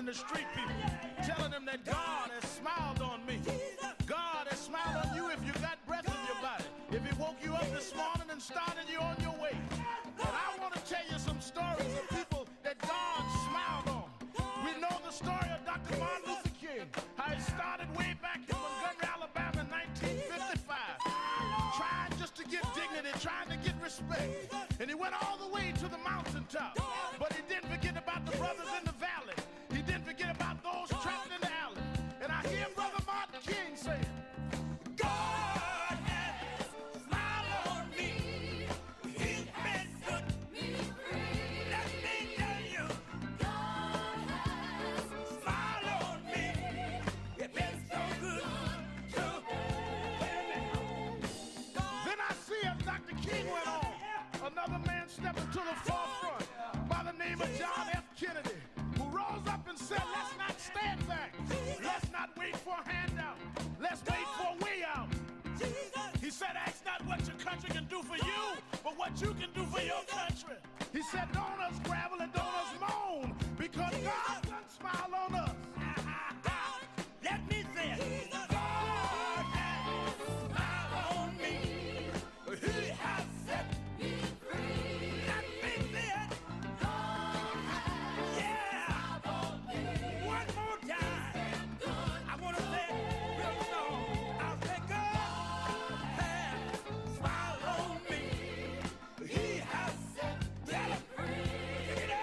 calling the street people, telling them that God has smiled on me. God has smiled on you if you got breath in your body, if he woke you up this morning and started you on your way. And I want to tell you some stories of people that God smiled on. We know the story of Dr. Martin Luther King, how he started way back in Montgomery, Alabama in 1955, trying just to get dignity, trying to get respect. And he went all the way to the mountaintop, but he didn't forget about the brothers in the valley. He didn't forget about those trapped in the alley. And I hear Brother Martin King saying, God has smiled on me. He's been good to me. Let me tell you, God has smiled on me. It's been so good to me. Then I see as Dr. King went on, another man stepped into the forefront by the name of John F. Kennedy, who rose up and said, let's not stand back. Let's not wait for a handout. Let's wait for a way out. He said, ask not what your country can do for you, but what you can do for your country. He said, don't us gravel and don't us moan, because God done smile on us. Let me say it. God has smiled on me. He has set me free. Let me say it. God has smiled on me. One more time. I want to say it real slow. I'll say God has smiled on me. He has set me free. Pick it up.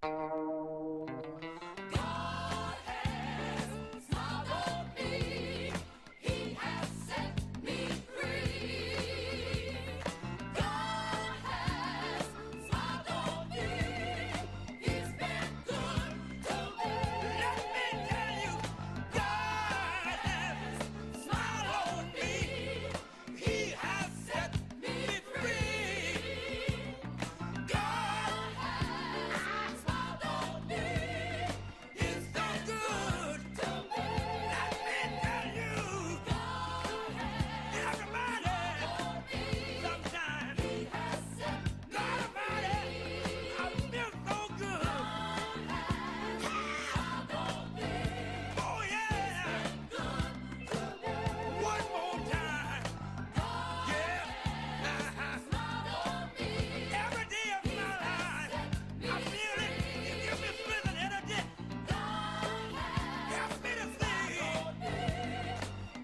God has smiled on me. He has set me free. God has smiled on me. He's been good to me. Let me tell you, God has smiled on me. He has set me free. God has smiled on me. He's been good to me. Let me tell you, God has smiled on me. Sometimes He has set me free. I feel so good. God has smiled on me. Oh yeah. He's been good to me. One more time. God has smiled on me. Every day of my life, I feel it. You give me strength and energy. God help me to sing.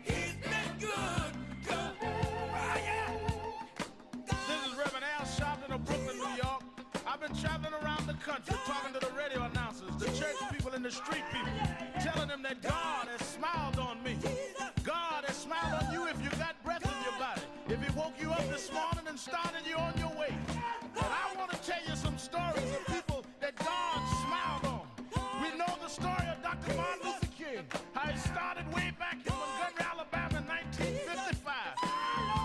He's been good to me. Oh yeah. This is Reverend Al Sharpton of Brooklyn, New York. I've been traveling around the country talking to the radio announcers, the church people, and the street people, telling them that God has smiled on me. God has smiled on you if you got breath in your body. If He woke you up this morning and started you on your way. But I want to tell you some stories of people that God smiled on. We know the story of Dr. Martin Luther King, how it started way back in Montgomery, Alabama in 1955.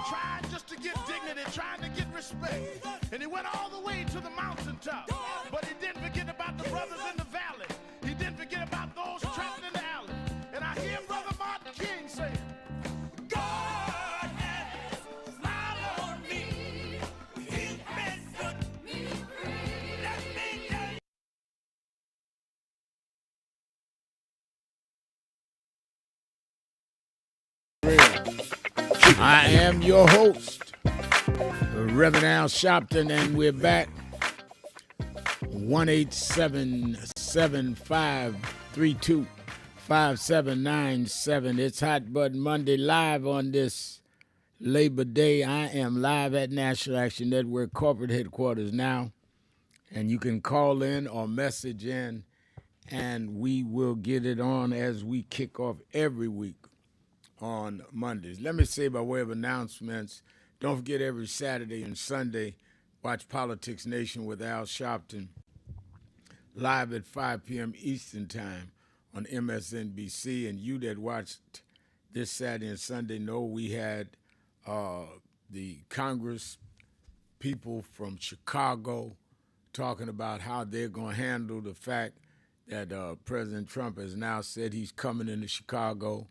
Trying just to get dignity, trying to get respect. And he went all the way to the mountaintop. But he didn't forget about the brothers in the valley. He didn't forget about those trapped in the alley. And I hear Brother Martin King saying, God has smiled on me. He's been good to me. Let me tell you. I am your host, Reverend Al Sharpton, and we're back. 1-877-532-5797. It's Hot Button Monday, live on this Labor Day. I am live at National Action Network corporate headquarters now, and you can call in or message in, and we will get it on as we kick off every week on Mondays. Let me say by way of announcements, don't forget every Saturday and Sunday, watch Politics Nation with Al Sharpton live at 5 p.m. Eastern Time on MSNBC. And you that watched this Saturday and Sunday know we had the Congress people from Chicago talking about how they're going to handle the fact that President Trump has now said he's coming into Chicago.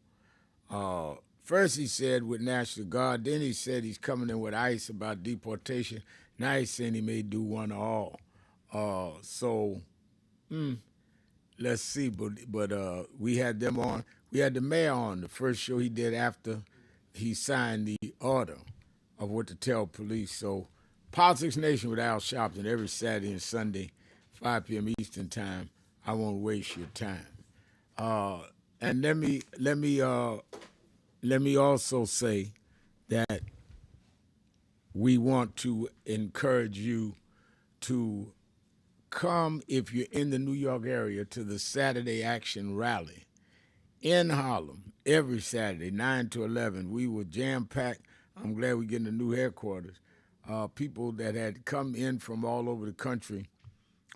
First he said with National Guard, then he said he's coming in with ICE about deportation. Now he's saying he may do one or all. Let's see. But we had them on. We had the mayor on, the first show he did after he signed the order of what to tell police. So Politics Nation with Al Sharpton every Saturday and Sunday, 5 p.m. Eastern Time. I won't waste your time. And let me also say that we want to encourage you to come, if you're in the New York area, to the Saturday Action Rally in Harlem every Saturday, 9 to 11. We were jam-packed. I'm glad we're getting a new headquarters. People that had come in from all over the country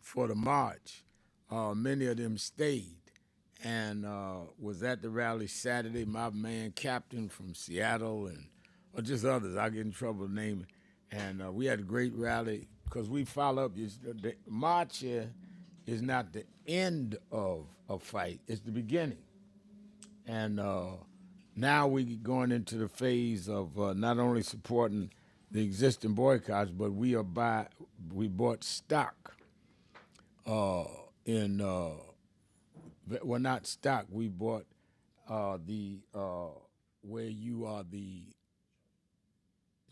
for the march, many of them stayed and was at the rally Saturday. My man Captain from Seattle or just others. I'll get in trouble naming. And we had a great rally because we follow up. The march here is not the end of a fight. It's the beginning. And now we're going into the phase of not only supporting the existing boycotts, but we bought stock not stock. We bought where you are the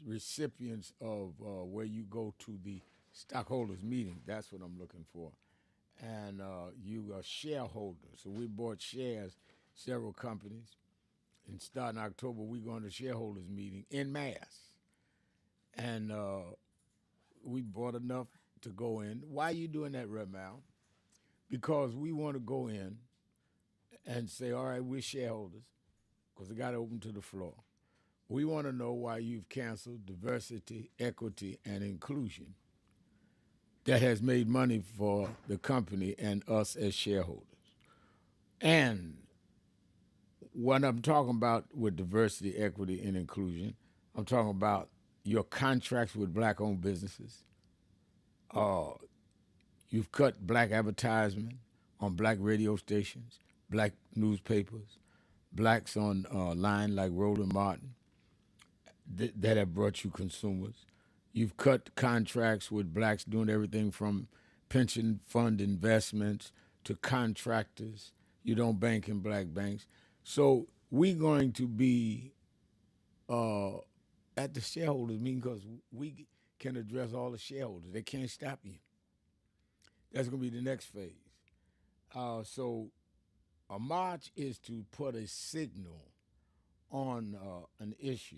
recipients of where you go to the stockholders meeting. That's what I'm looking for. And you are shareholders. So we bought shares, several companies. And starting October, we're going to shareholders meeting en masse. And we bought enough to go in. Why are you doing that, Rev Mal? because we want to go in and say, all right, we're shareholders, because it got open to the floor. We want to know why you've canceled diversity, equity, and inclusion that has made money for the company and us as shareholders. And what I'm talking about with diversity, equity, and inclusion, I'm talking about your contracts with black-owned businesses. You've cut black advertisement on black radio stations, black newspapers, blacks on line like Roland Martin that have brought you consumers. You've cut contracts with blacks doing everything from pension fund investments to contractors. You don't bank in black banks. So we're going to be at the shareholders meeting because we can address all the shareholders. They can't stop you. That's going to be the next phase. So a march is to put a signal on an issue.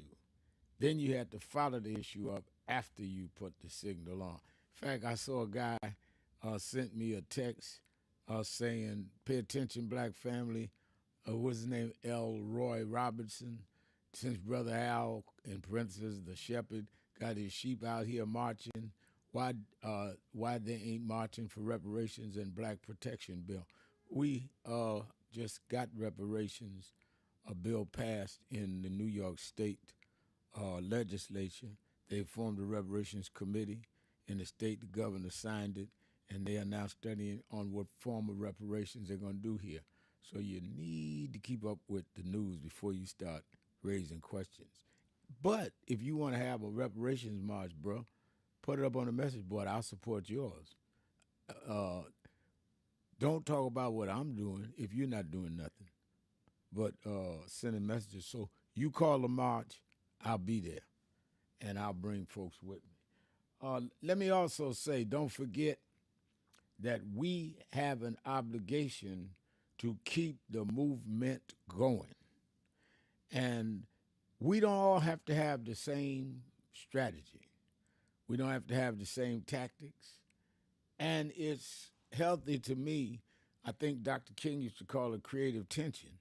Then you have to follow the issue up after you put the signal on. In fact, I saw a guy sent me a text saying, pay attention, black family. What's his name? L. Roy Robertson. Since Brother Al, in parentheses, the shepherd, got his sheep out here marching, why they ain't marching for reparations and black protection bill? We just got reparations, a bill passed in the New York State legislature. They formed a reparations committee in the state. The governor signed it, and they are now studying on what form of reparations they're going to do here. So you need to keep up with the news before you start raising questions. But if you want to have a reparations march, bro, put it up on the message board. I'll support yours. Don't talk about what I'm doing if you're not doing nothing, but sending messages. So you call a march, I'll be there, and I'll bring folks with me. Let me also say, don't forget that we have an obligation to keep the movement going. And we don't all have to have the same strategy. We don't have to have the same tactics. And it's healthy to me, I think Dr. King used to call it creative tension,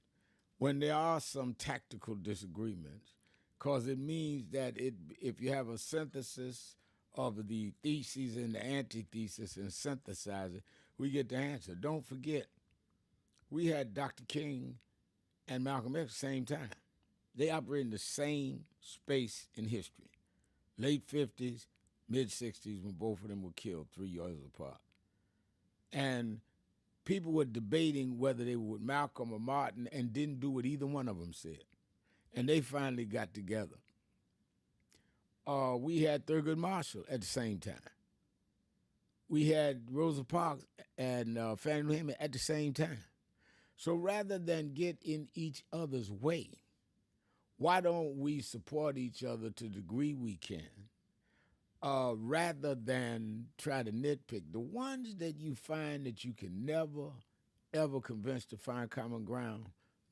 when there are some tactical disagreements, because it means that if you have a synthesis of the theses and the antithesis and synthesize it, we get the answer. Don't forget, we had Dr. King and Malcolm X at the same time. They operate in the same space in history. Late 50s, mid 60s, when both of them were killed 3 years apart. And people were debating whether they were with Malcolm or Martin and didn't do what either one of them said. And they finally got together. We had Thurgood Marshall at the same time. We had Rosa Parks and Fannie Lou Hamer at the same time. So rather than get in each other's way, why don't we support each other to the degree we can, rather than try to nitpick? The ones that you find that you can never, ever convince to find common ground,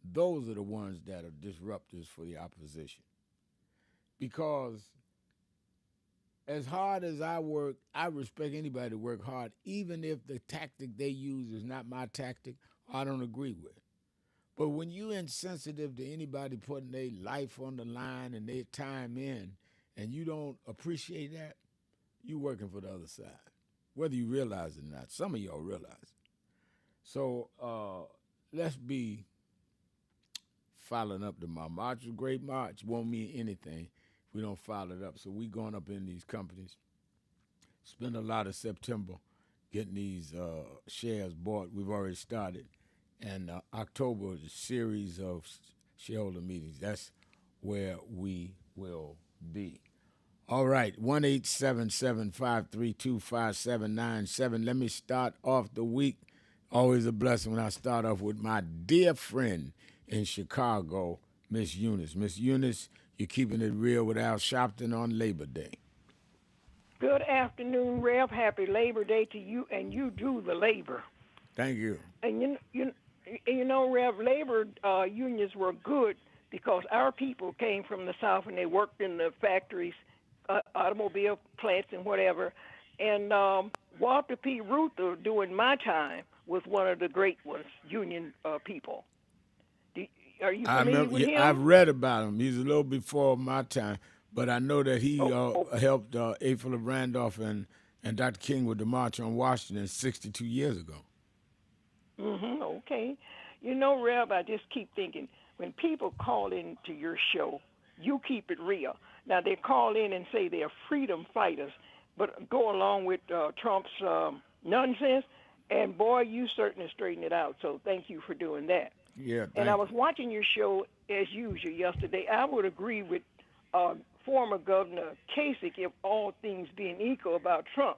those are the ones that are disruptors for the opposition. Because as hard as I work, I respect anybody to work hard, even if the tactic they use is not my tactic, I don't agree with. But when you're insensitive to anybody putting their life on the line and their time in, and you don't appreciate that, you're working for the other side, whether you realize it or not. Some of y'all realize it. So let's be following up the march. March was a great march. Won't mean anything if we don't follow it up. So we going up in these companies, spend a lot of September getting these shares bought. We've already started. And October is a series of shareholder meetings. That's where we will be. All right, 1-877-532-5797. Let me start off the week. Always a blessing when I start off with my dear friend in Chicago, Miss Eunice. Miss Eunice, you're keeping it real with Al Sharpton on Labor Day. Good afternoon, Rev. Happy Labor Day to you, and you do the labor. Thank you. And you know, Rev, labor unions were good because our people came from the South and they worked in the factories, automobile plants and whatever. And Walter P. Reuther, during my time, was one of the great ones, Union people. Are you I familiar remember. with him? I've read about him. He's a little before my time, but I know that he helped April of Randolph and Dr. King with the March on Washington 62 years ago. Okay. You know, Rev, I just keep thinking when people call into your show, you keep it real. Now they call in and say they're freedom fighters, but go along with Trump's nonsense, and boy, you certainly straighten it out. So thank you for doing that. Yeah, And I was watching your show as usual yesterday. I would agree with former Governor Kasich, if all things being equal, about Trump.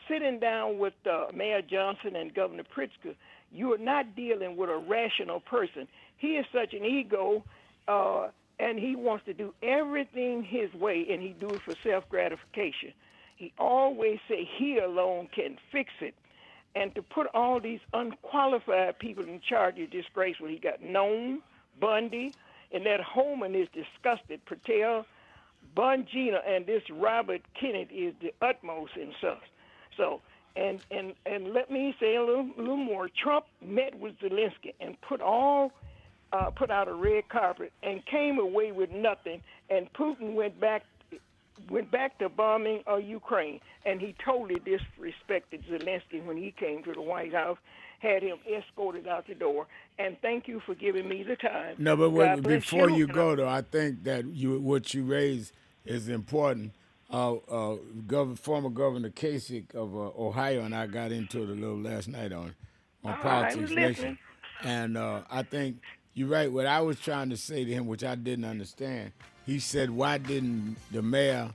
Sitting down with Mayor Johnson and Governor Pritzker, you are not dealing with a rational person. He is such an ego, and he wants to do everything his way, and he do it for self-gratification. He always say he alone can fix it. And to put all these unqualified people in charge is disgraceful. He got Nome, Bundy, and that Holman is disgusted. Patel, Bongina, and this Robert Kennedy is the utmost in sus. So, and let me say a little more. Trump met with Zelensky and put out a red carpet and came away with nothing. And Putin went back to bombing Ukraine, and he totally disrespected Zelensky when he came to the White House, had him escorted out the door. And thank you for giving me the time. No, but before you and go, though, I think that what you raised is important. Former Governor Kasich of Ohio and I got into it a little last night on Politics Nation. And I think you're right. What I was trying to say to him, which I didn't understand, he said, why didn't the mayor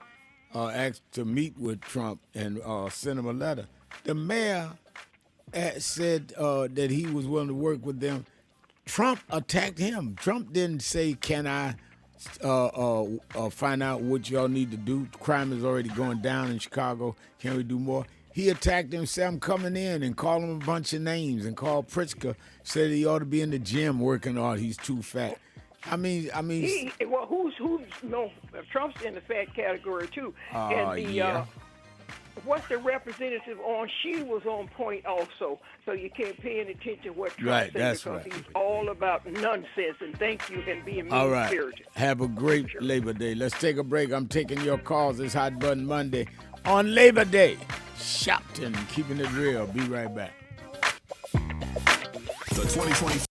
ask to meet with Trump and send him a letter? The mayor said that he was willing to work with them. Trump attacked him. Trump didn't say, can I find out what y'all need to do? Crime is already going down in Chicago. Can we do more? He attacked him, said, I'm coming in, and called him a bunch of names, and called Pritzker, said he ought to be in the gym working hard. He's too fat. Who's no? Trump's in the fat category too. What's the representative on? She was on point also. So you can't pay any attention to what Trump said because he's all about nonsense. And thank you and being mean-spirited. Have a great Labor Day. Let's take a break. I'm taking your calls. It's Hot Button Monday on Labor Day. Sharpton, keeping it real. Be right back. The 2020.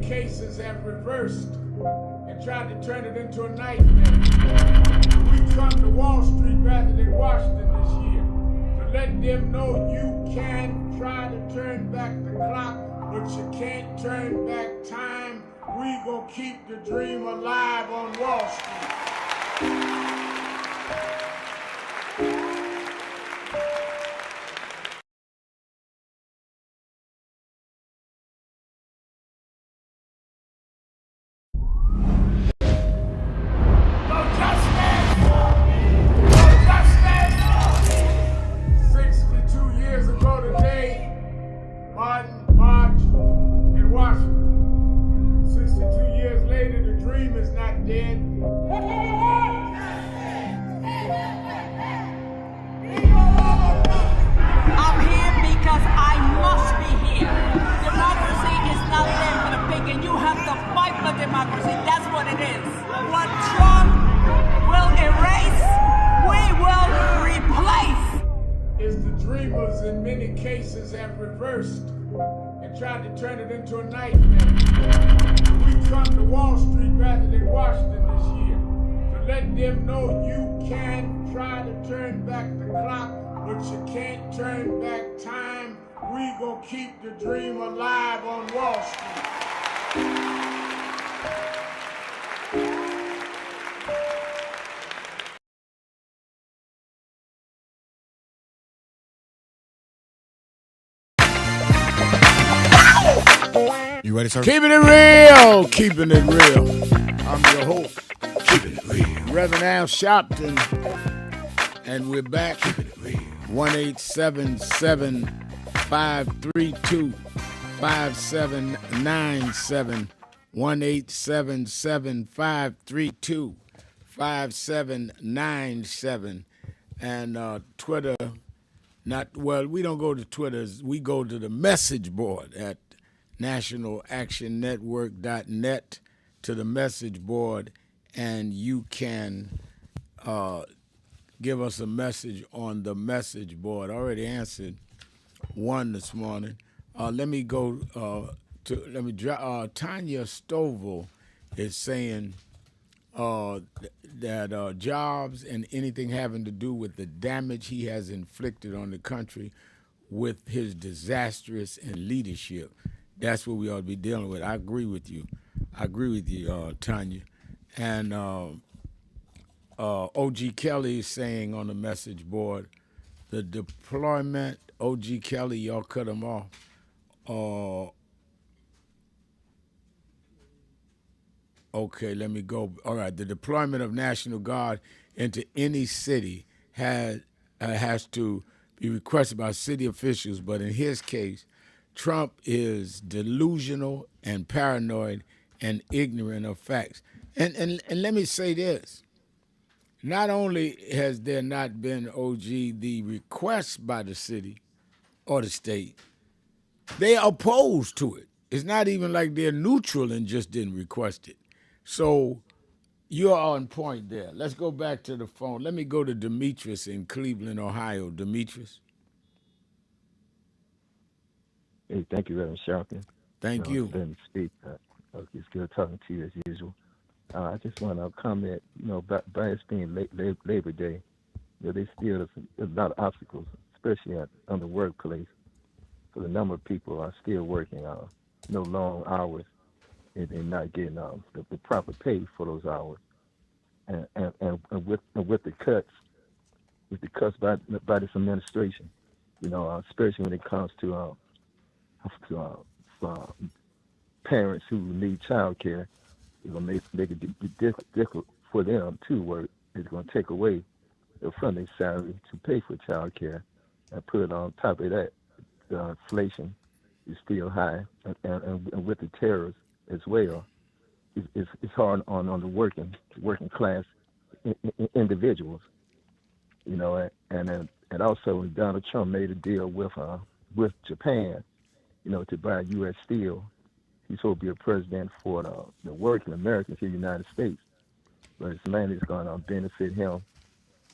Cases have reversed and tried to turn it into a nightmare. We come to Wall Street rather than Washington this year to let them know you can try to turn back the clock, but you can't turn back time. We gonna keep the dream alive on Wall Street. Have reversed and tried to turn it into a nightmare. We come to Wall Street rather than Washington this year to let them know you can try to turn back the clock, but you can't turn back time. We gonna keep the dream alive on Wall Street. You ready, sir? Keeping it real, keeping it real. I'm your host, Keeping it real. Reverend Al Sharpton, and we're back. 1-877-532-5797. 1-877-532-5797. And Twitter, we don't go to Twitter. We go to the message board at nationalactionnetwork.net to the message board, and you can give us a message on the message board. I already answered one this morning. Let me go Tanya Stovall is saying that jobs and anything having to do with the damage he has inflicted on the country with his disastrous and leadership, that's what we ought to be dealing with. I agree with you. Tanya. And O.G. Kelly is saying on the message board, the deployment, O.G. Kelly, y'all cut him off. Okay, let me go. All right, the deployment of National Guard into any city has to be requested by city officials, but in his case, Trump is delusional and paranoid and ignorant of facts. And let me say this. Not only has there not been, OG, the request by the city or the state, they are opposed to it. It's not even like they're neutral and just didn't request it. So you're on point there. Let's go back to the phone. Let me go to Demetrius in Cleveland, Ohio. Demetrius. Hey, thank you, Reverend Sharpton. Thank you. Let me speak. It's good talking to you as usual. I just want to comment, by it being Labor Day, there's still a lot of obstacles, especially on the workplace. So the number of people are still working long hours and not getting the proper pay for those hours. And with the cuts by this administration, especially when it comes to parents who need child care, it's going to make it difficult for them to work. It's going to take away from their salary to pay for child care, and put it on top of that, the inflation is still high, and with the tariffs as well, it's hard on the working class individuals, and also when Donald Trump made a deal with Japan, to buy U.S. steel. He's supposed to be a president for the working Americans here in the United States, but his land is going to benefit him,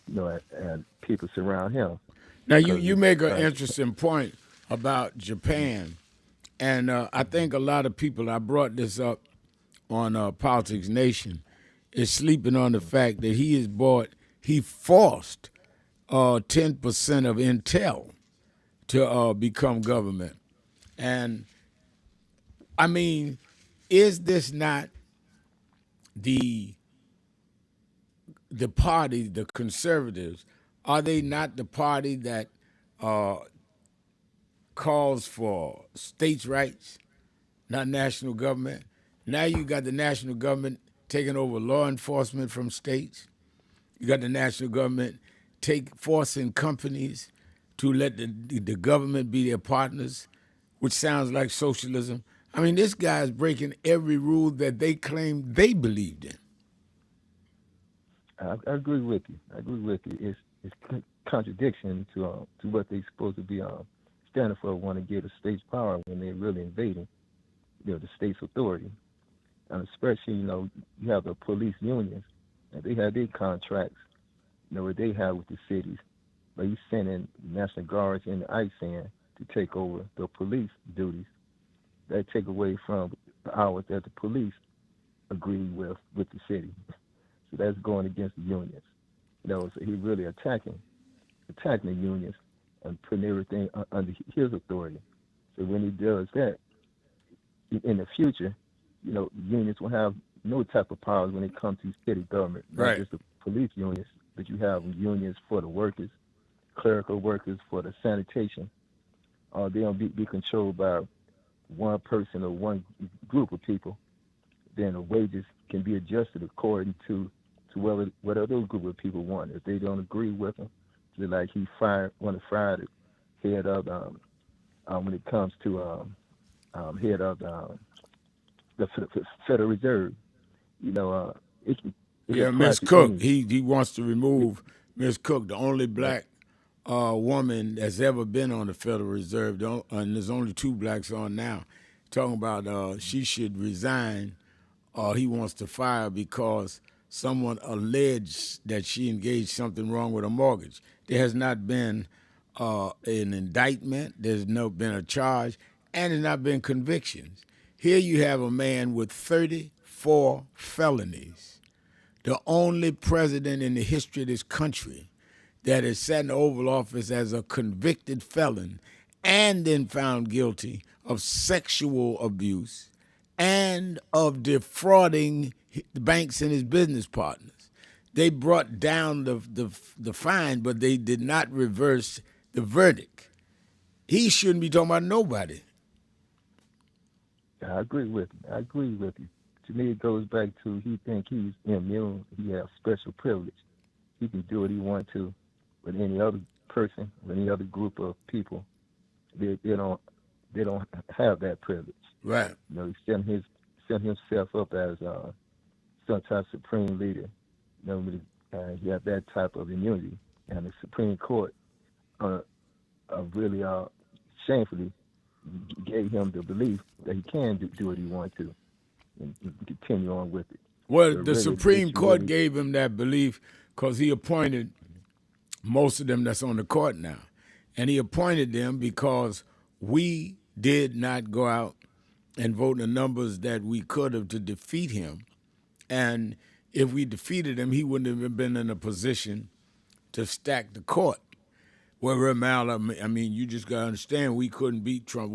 and people surround him. Now you make an interesting point about Japan, and I think a lot of people, I brought this up on Politics Nation, is sleeping on the fact that he forced 10% of Intel to become government. And I mean, is this not the party, the conservatives, are they not the party that calls for states' rights, not national government? Now you got the national government taking over law enforcement from states. You got the national government forcing companies to let the government be their partners, which sounds like socialism. I mean, this guy is breaking every rule that they claim they believed in. I agree with you. It's contradiction to what they're supposed to be standing for, want to give the states power when they're really invading, the state's authority. And especially, you have the police unions, and they have their contracts, what they have with the cities. But you sending National Guards and the ICE in to take over the police duties. That take away from the hours that the police agree with the city. So that's going against the unions. So he's really attacking the unions and putting everything under his authority. So when he does that, in the future, unions will have no type of powers when it comes to city government, not just the police unions, but you have unions for the workers, clerical workers, for the sanitation. They'll be controlled by one person or one group of people. Then the wages can be adjusted according to what other group of people want. If they don't agree with him, just like he want to fire the head of when it comes to head of the Federal Reserve. Ms. Cook. He wants to remove Ms. Cook, the only black woman that's ever been on the Federal Reserve, and there's only two blacks on now. talking about she should resign or he wants to fire because someone alleged that she engaged something wrong with a mortgage. There has not been an indictment. There's no been a charge, and there's not been convictions. Here you have a man with 34 felonies, the only president in the history of this country that has sat in the Oval Office as a convicted felon and then found guilty of sexual abuse and of defrauding the banks and his business partners. They brought down the fine, but they did not reverse the verdict. He shouldn't be talking about nobody. I agree with you. I agree with you. To me, it goes back to he think he's immune. He has special privilege. He can do what he wants to with any other person, with any other group of people. They don't have that privilege. Right. You know, he set himself up as some type of supreme leader. You know, he had that type of immunity, and the Supreme Court really shamefully gave him the belief that he can do what he wants to and continue on with it. Well, But the really, Supreme it's Court really- gave him that belief because he appointed most of them that's on the court now. And he appointed them because we did not go out and vote in the numbers that we could have to defeat him. And if we defeated him, he wouldn't have been in a position to stack the court. Well, Ramal, I mean, you just got to understand, we couldn't beat Trump.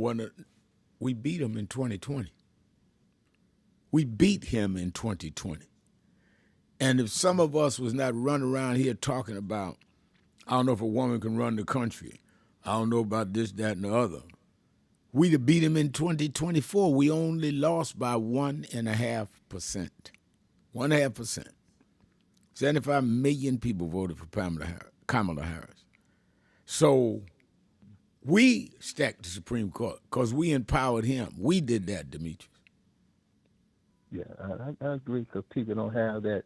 We beat him in 2020. We beat him in 2020. And if some of us was not running around here talking about, I don't know if a woman can run the country, I don't know about this, that, and the other, we'd have beat him in 2024. We only lost by 1.5%. 1.5%. 75 million people voted for Kamala Harris. So we stacked the Supreme Court because we empowered him. We did that, Demetrius. Yeah, I agree because people don't have that.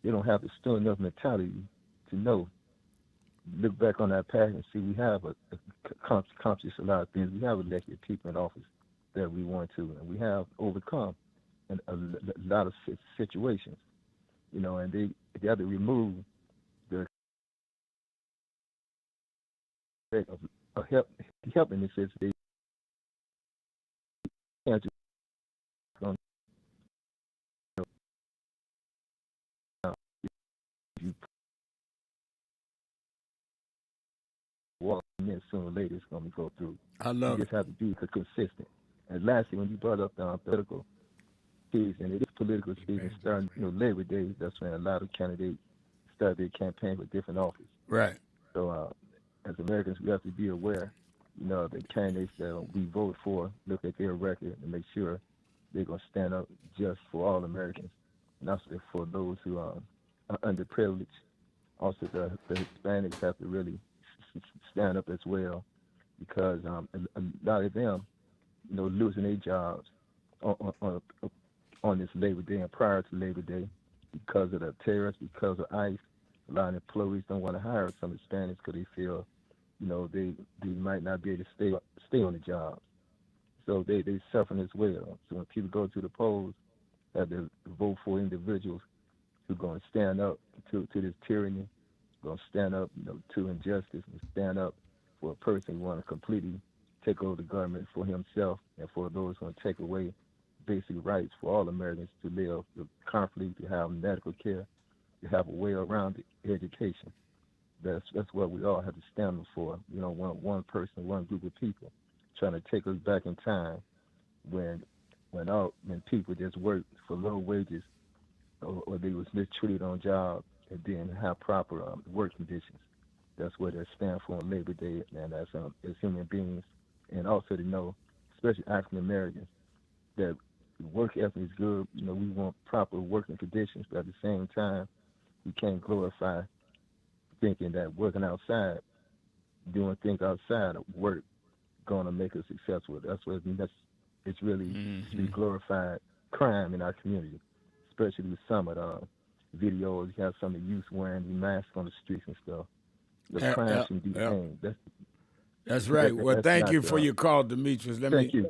They don't have the strong enough mentality to know. Look back on that past and see we have accomplished a lot of things. We have elected people in office that we want to, and we have overcome a lot of situations. You know, and they have to remove the of helping the sense they can't just you walk in sooner or later it's going to go through. I love You it. just have to be consistent. And lastly, when you brought up the political season, it is political season starting, Labor Day. That's when a lot of candidates start their campaign for different office. Right. So as Americans, we have to be aware, the candidates that we vote for, look at their record and make sure they're going to stand up just for all Americans, and also for those who are underprivileged. Also, the Hispanics have to really stand up as well because a lot of them, losing their jobs on this Labor Day and prior to Labor Day because of the tariffs, because of ICE. A lot of employees don't want to hire some Hispanics because they feel, they might not be able to stay on the job. So they suffering as well. So when people go to the polls, have to vote for individuals who are going to stand up to this tyranny, going to stand up, to injustice, and stand up for a person who want to completely take over the government for himself and for those who want to take away basic rights for all Americans to live comfortably, to have medical care, to have a well-rounded education. That's what we all have to stand up for. One person, one group of people trying to take us back in time when people just worked for low wages or they was mistreated on jobs and didn't have proper work conditions. That's what they stand for on Labor Day, and as human beings, and also to know, especially African Americans, that work ethic is good. We want proper working conditions, but at the same time, we can't glorify thinking that working outside, doing things outside of work, going to make us successful. It's really the glorified crime in our community, especially with some of the videos. You have some of the youth wearing the masks on the streets and stuff. The crime shouldn't be aimed. That's right. Well, that's thank not you for your call, Demetrius. Thank you.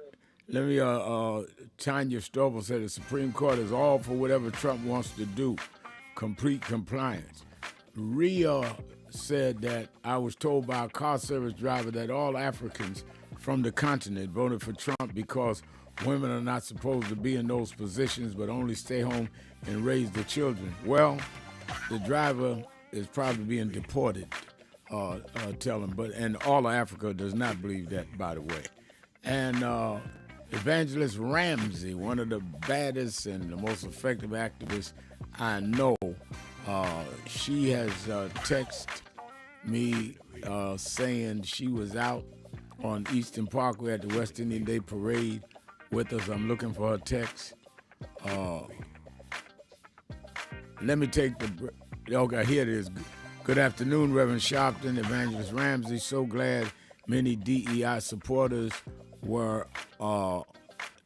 Let me, Tanya Stovall said the Supreme Court is all for whatever Trump wants to do. Complete compliance. Rhea said that I was told by a car service driver that all Africans from the continent voted for Trump because women are not supposed to be in those positions but only stay home and raise the children. Well, the driver is probably being deported, tell him. And all of Africa does not believe that, by the way. And Evangelist Ramsey, one of the baddest and the most effective activists I know, she has texted me saying she was out on Eastern Parkway at the West Indian Day Parade with us. I'm looking for her text. Let me take the... Okay, here it is. Good afternoon, Reverend Sharpton, Evangelist Ramsey. So glad many DEI supporters were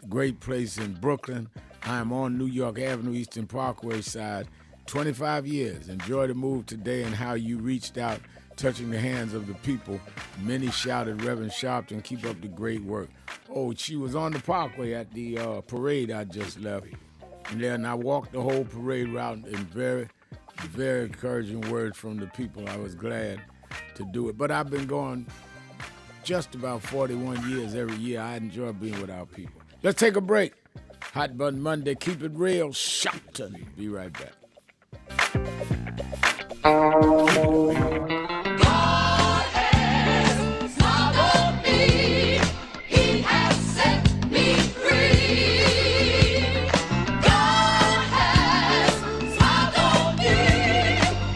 great place in Brooklyn. I am on New York Avenue, Eastern Parkway side. 25 years. Enjoy the move today and how you reached out, touching the hands of the people. Many shouted, Reverend Sharpton, keep up the great work. Oh, she was on the Parkway at the parade I just left. And then I walked the whole parade route and very, very encouraging words from the people. I was glad to do it. But I've been going just about 41 years every year. I enjoy being with our people. Let's take a break. Hot Button Monday, keep it real. Sharpton. Be right back. God has smiled on me. He has set me free. God has smiled on me.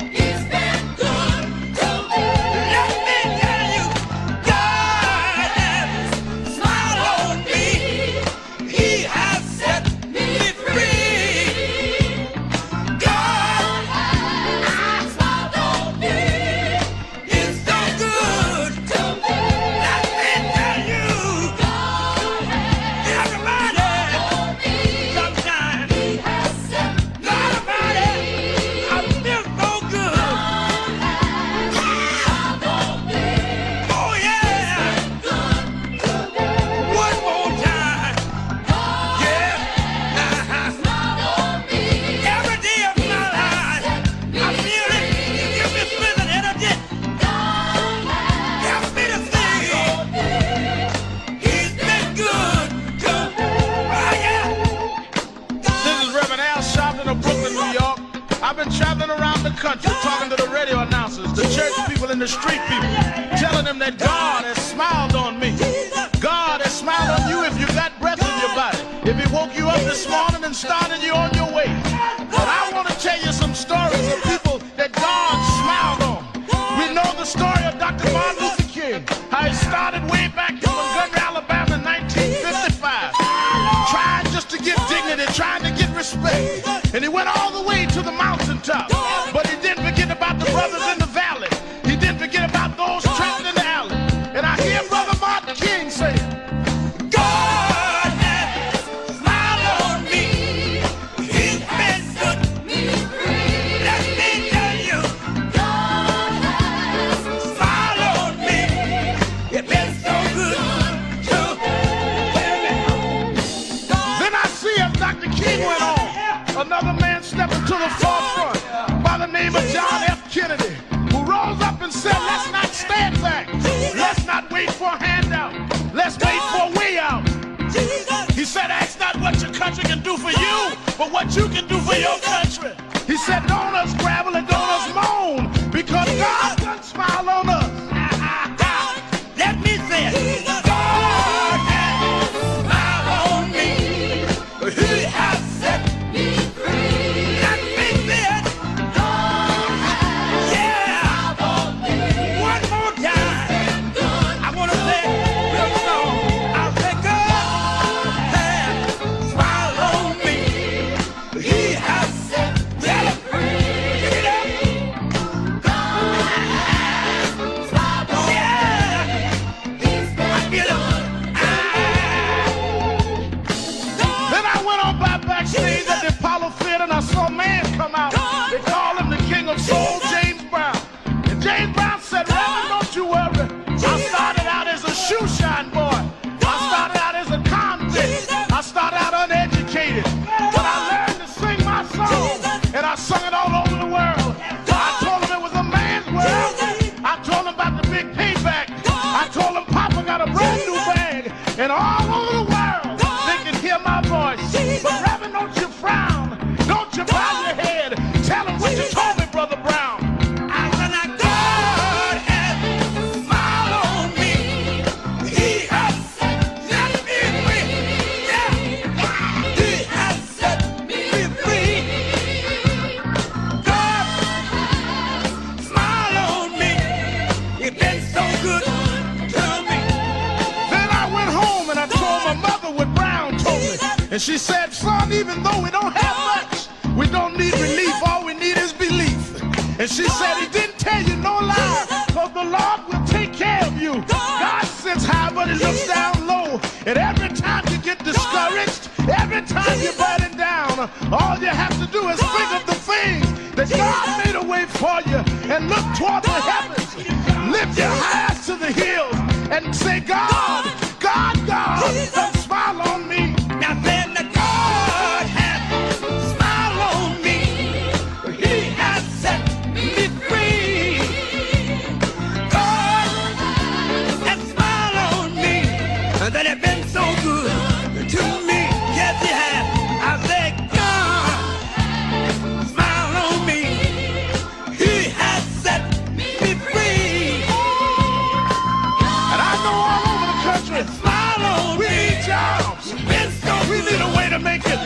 He's been good to me. Let me tell you, God has smiled on me. He has set me free. God has smiled on me. He's so good to me. Let me tell you, God has smiled on me. Sometimes He has set me free. I feel so good. God has smiled on me. Oh yeah. Good to me. One more time. God has smiled on me. Every day of my life, I feel it. You give me strength and energy. Help me to sing. He's been good to me. Oh yeah. This is Reverend Al Sharpton of Brooklyn, New York. I've been traveling around the country talking to the radio announcers, the church people and the street people, telling them that God has smiled on me. God has smiled on you if you got breath in your body. If He woke you up this morning and started you on your way. But I want to tell you some stories of people that God smiled on. We know the story of Dr. Martin Luther King, how he started way back in Montgomery, Alabama in 1955, trying just to get dignity, trying to get respect. And he went all the way to the mountaintop. But he didn't forget about the brothers in the valley. He didn't forget about those trapped in the alley. And I hear Brother Martin King say, God has smiled on me. He's been good to me. Let me tell you, God has smiled on me. It's been so good to me. Then I see as Dr. King went on, another man stepping to the forefront by the name of John F. Kennedy, who rose up and said, let's not stand back. Let's not wait for a handout. Let's wait for a way out. He said, ask not what your country can do for you, but what you can do for your country. He said, don't us gravel and don't us moan, because God can smile on us. Let me say it. God has smiled on me. He has set me free. Let me say it. God has smiled on me. One more time. I want to say real slow. I say God has smiled on me. He has set and all over the world they can hear my voice. But Reverend, don't you frown, don't you bow your head. Tell them what you told me, Brother Brown. I said, now God has smiled on me. He has set me free. Yeah. He has set me free. God smiled on me. He's been so good to me. Then I went home and I told my mother what Brown told me. And she said, son, even though we don't have much, we don't need relief, all we need is belief. And she said, he didn't tell you no lie, because the Lord will take care of you. God sits high, but he looks down low. And every time you get discouraged, every time you're burdened down, all you have to do is think of the things that God made a way for you and look toward the heavens. Lift your eyes to the hills and say, God, God, God, don't smile on me. Now then, the God has smiled on me. He has set me free. God has smiled on me. And that has been so good to me. Yes, he has. I say, God smiled on me. He has set me free. And I know all over the country, smile on me. We need jobs. We need a way to make it.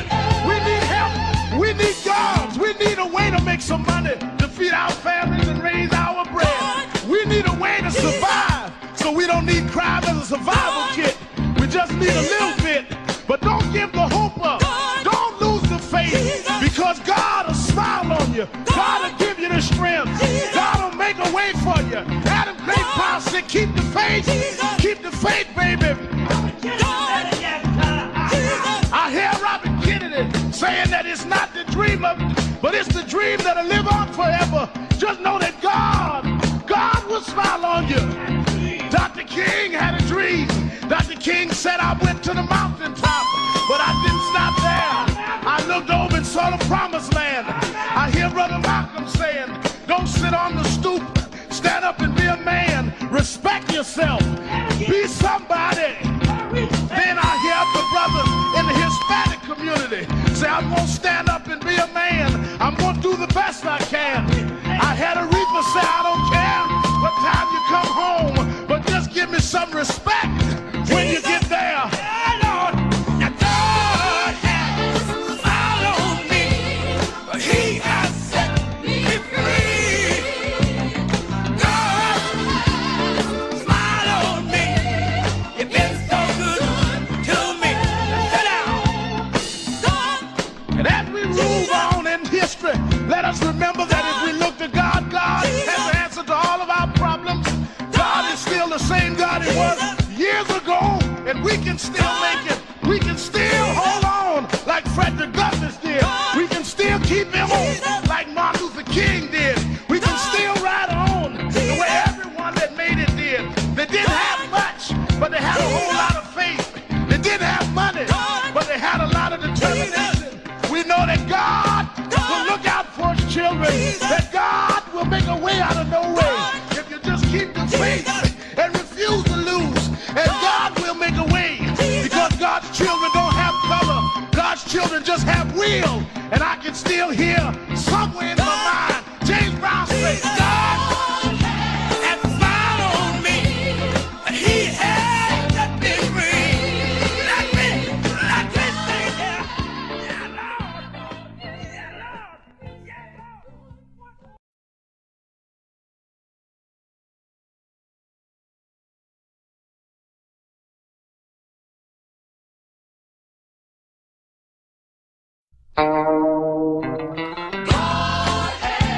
We need help. We need jobs. We need a way to make some money to feed our families and raise our bread. We need a way to survive, so we don't need crime as a survival kit. We just need a little bit. But don't give the hope up. Don't lose the faith, because God will smile on you. God will give you the strength. God will make a way for you. Adam Great Power said, keep the faith. Keep the faith, baby. I hear Robert Kennedy saying that it's not the dream of, but it's the dream that'll live on forever. Just know that God will smile on you. Dr. King had a dream. Dr. King said, I went to the mountaintop, but I didn't stop there. I looked over and saw the promised land. I hear Brother Malcolm saying, don't sit on the stoop. Stand up and be a man. Respect yourself. Be somebody. Then I hear the brothers in the Hispanic community say, I'm going to stand up and be a man. I'm going to do the best I can. I had a reaper say, I don't care what time you come home, but just give me some respect when you get there. Lord, now God has smiled on me. He has set me free. God smiled on me. You've been so good to me. Sit down. And as we move on in history, let us remember that if we look to God, God has the answer to all of our problems. God is still the same God he was years ago, and we can still make it. We can still hold on like Frederick Douglass did. We can still keep him on like Martin Luther King did. We can still ride on the way everyone that made it did. They didn't have much, but they had a whole lot of faith. They didn't have money, but they had a lot of determination. We know that God will look out for his children, that God will make a way out of no way if you just keep the faith and refuse to lose. And God will make a way, because God's children don't have color. God's children just have will. And I can still hear somewhere in my mind James Brown say, God has smiled on me. He has set me free. Let me say that. Yeah, Lord. Yeah, Lord. Yeah, Lord. God has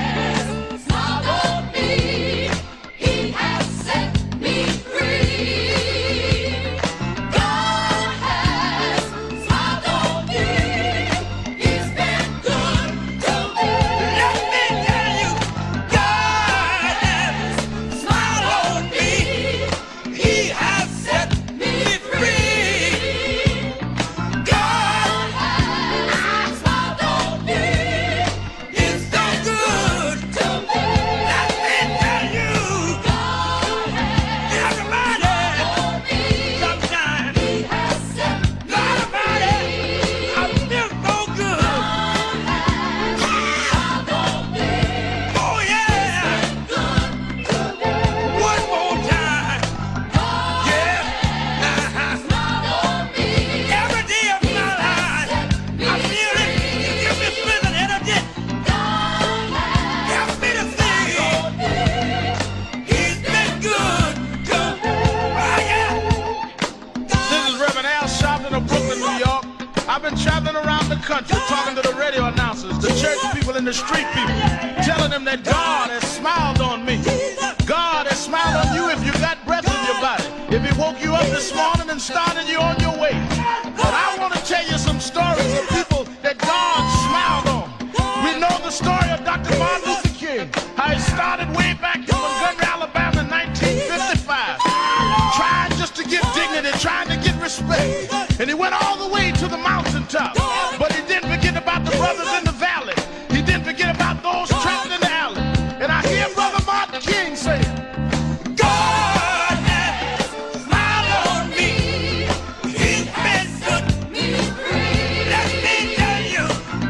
I've been traveling around the country talking to the radio announcers, the church people and the street people, telling them that God has smiled on me. God has smiled on you if you got breath in your body. If he woke you up this morning and started you on your way. But I want to tell you some stories of people that God smiled on. We know the story of Dr. Martin Luther King, how he started way back in Montgomery, Alabama in 1955, trying just to get dignity, trying to get respect. And he went all the way to the mountaintop. But he didn't forget about the brothers in the valley. He didn't forget about those trapped in the alley. And I hear Brother Martin King say, God has smiled on me. He's been good to me. Let me tell you,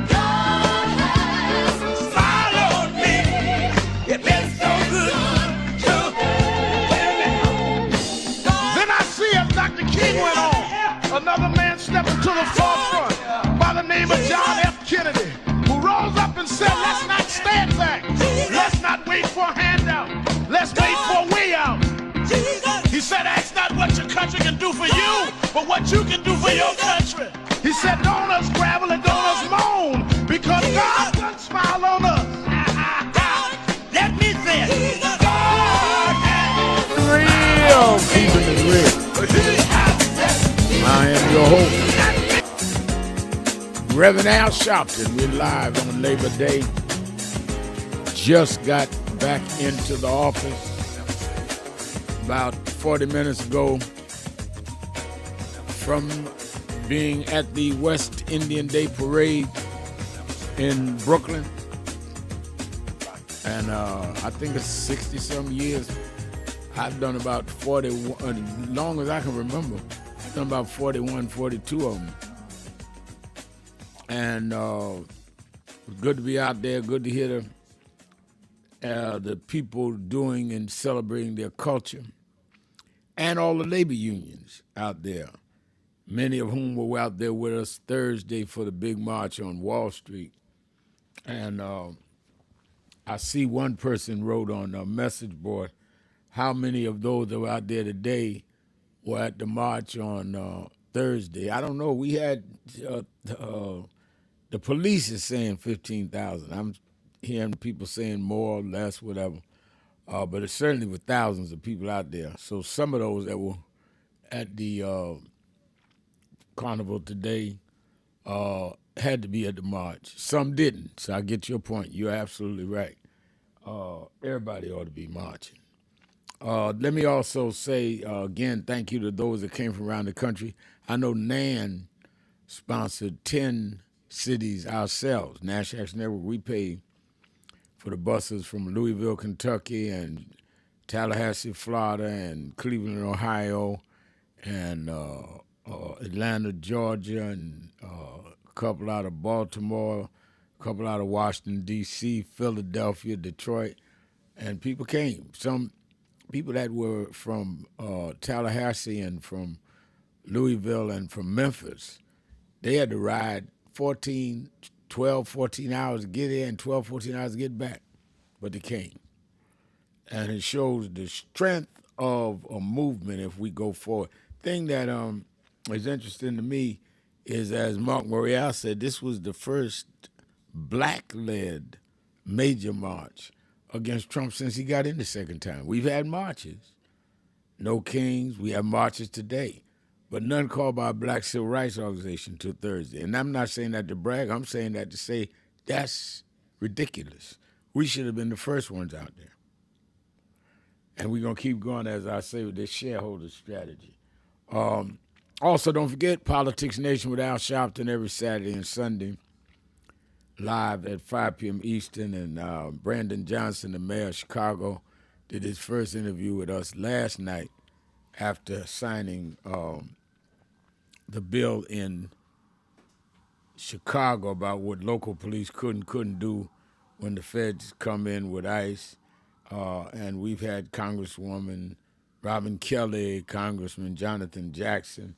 God has smiled on me. It's been so good to me. Then I see as Dr. King went on, another man stepping to the forefront by the name of John F. Kennedy, who rose up and said, let's not stand back. Let's not wait for a handout. Let's wait for a way out. He said, ask not what your country can do for you, but what you can do for your country. He said, don't us gravel and don't us moan, because God done smile on us. Let me say it. God has Real. Keeping it real. I am your host, Reverend Al Sharpton. We're live on Labor Day. Just got back into the office about 40 minutes ago from being at the West Indian Day Parade in Brooklyn. And I think it's 60-some years. I've done about 41, as long as I can remember. I've done about 41, 42 of them. And it was good to be out there, good to hear the people doing and celebrating their culture, and all the labor unions out there, many of whom were out there with us Thursday for the big march on Wall Street. And I see one person wrote on a message board how many of those that were out there today were at the march on Thursday. I don't know. We had the police is saying 15,000. I'm hearing people saying more or less, whatever. But it certainly were thousands of people out there. So some of those that were at the carnival today had to be at the march. Some didn't. So I get your point. You're absolutely right. Everybody ought to be marching. Let me also say, again, thank you to those that came from around the country. I know NAN sponsored 10 cities ourselves. National Action Network, we pay for the buses from Louisville, Kentucky, and Tallahassee, Florida, and Cleveland, Ohio, and Atlanta, Georgia, and a couple out of Baltimore, a couple out of Washington, D.C., Philadelphia, Detroit, and people came. Some people that were from Tallahassee and from Louisville and from Memphis, they had to ride 14 hours to get in, 12, 14 hours to get back, but they came. And it shows the strength of a movement if we go forward. Thing that is interesting to me is, as Mark Morial said, this was the first black-led major march against Trump since he got in the second time. We've had marches. No Kings. We have marches today. But none called by a black civil rights organization till Thursday. And I'm not saying that to brag. I'm saying that to say that's ridiculous. We should have been the first ones out there. And we're going to keep going, as I say, with this shareholder strategy. Also, don't forget Politics Nation with Al Sharpton every Saturday and Sunday, live at 5 p.m. Eastern. And Brandon Johnson, the mayor of Chicago, did his first interview with us last night after signing the bill in Chicago about what local police couldn't do when the feds come in with ICE. And we've had Congresswoman Robin Kelly, Congressman Jonathan Jackson,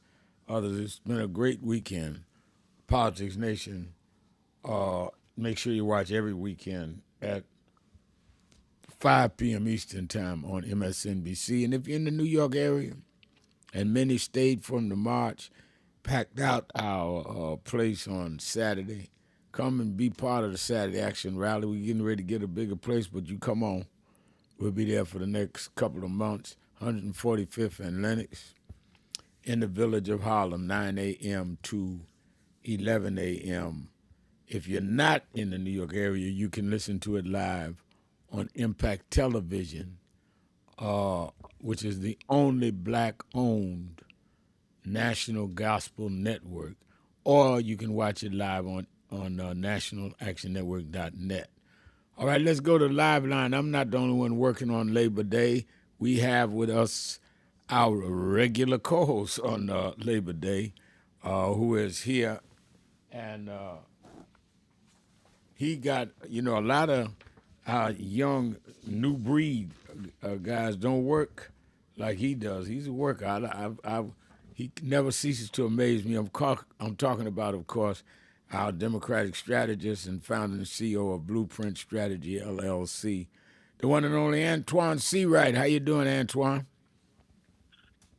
others. It's been a great weekend. Politics Nation, make sure you watch every weekend at 5 p.m. Eastern Time on MSNBC. And if you're in the New York area, and many stayed from the march, packed out our place on Saturday. Come and be part of the Saturday Action Rally. We're getting ready to get a bigger place, but you come on. We'll be there for the next couple of months. 145th and Lenox in the village of Harlem, 9 a.m. to 11 a.m. If you're not in the New York area, you can listen to it live on Impact Television, which is the only black-owned national gospel network, or you can watch it live on nationalactionnetwork.net. All right, let's go to Live Line. I'm not the only one working on Labor Day. We have with us our regular co-host on Labor Day, who is here, and he got, a lot of young new breed guys don't work like he does. He's a worker. He never ceases to amaze me. I'm talking about, of course, our Democratic strategist and founder and CEO of Blueprint Strategy, LLC, the one and only Antoine Seawright. How you doing, Antoine?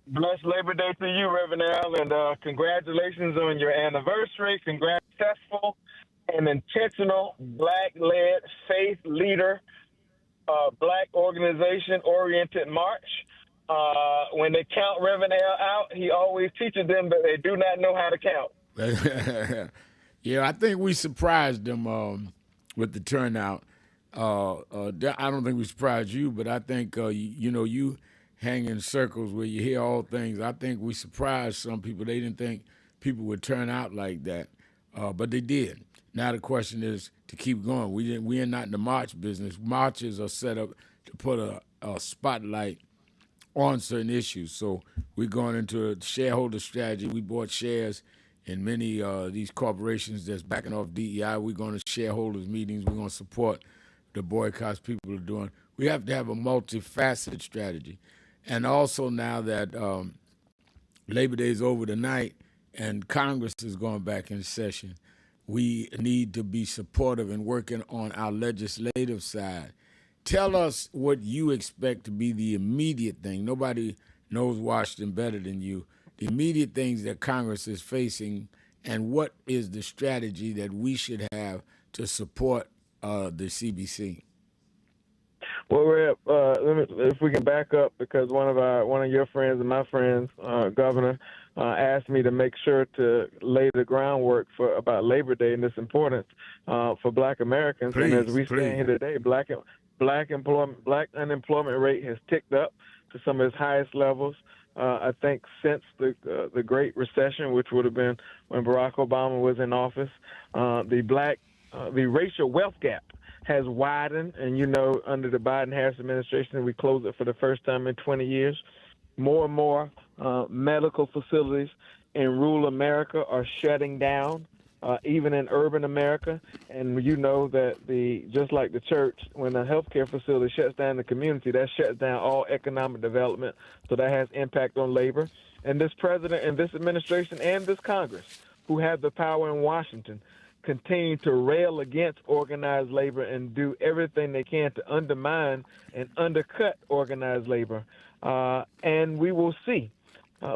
Blessed Labor Day to you, Reverend Al, and congratulations on your anniversary. Congrats, successful and intentional Black-led faith leader, Black organization-oriented march. When they count Reverend Al out, he always teaches them that they do not know how to count. Yeah, I think we surprised them with the turnout. I don't think we surprised you, but I think, you hang in circles where you hear all things. I think we surprised some people. They didn't think people would turn out like that, but they did. Now the question is to keep going. We are not in the march business. Marches are set up to put a spotlight on certain issues. So we're going into a shareholder strategy. We bought shares in many these corporations that's backing off DEI. We're going to shareholders meetings. We're going to support the boycotts people are doing. We have to have a multifaceted strategy. And also now that Labor Day is over tonight and Congress is going back in session, we need to be supportive and working on our legislative side. Tell us what you expect to be the immediate thing. Nobody knows Washington better than you. The immediate things that Congress is facing, and what is the strategy that we should have to support the CBC? Well, Reb, if we can back up, because one of your friends and my friends, Governor, asked me to make sure to lay the groundwork about Labor Day and its importance for Black Americans. Please, and as we stand here today, Black unemployment rate has ticked up to some of its highest levels. I think since the Great Recession, which would have been when Barack Obama was in office, the racial wealth gap has widened, and under the Biden-Harris administration, we closed it for the first time in 20 years. More and more medical facilities in rural America are shutting down, even in urban America. And you know that just like the church, when a healthcare facility shuts down the community, that shuts down all economic development. So that has impact on labor. And this president and this administration and this Congress, who have the power in Washington, continue to rail against organized labor and do everything they can to undermine and undercut organized labor. And we will see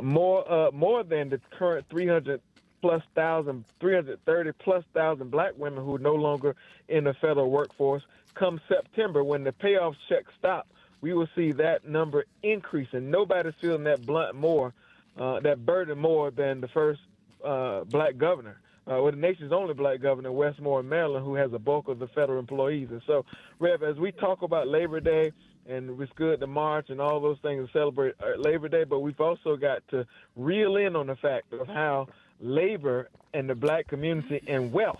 more than the current 330,000 Black women who are no longer in the federal workforce. Come September, when the payoff checks stop, we will see that number increase, and nobody's feeling that burden more than the first Black governor. The nation's only Black governor, Westmore, Maryland, who has a bulk of the federal employees. And so, Rev, as we talk about Labor Day, and it's good to march and all those things to celebrate Labor Day, but we've also got to reel in on the fact of how labor and the Black community and wealth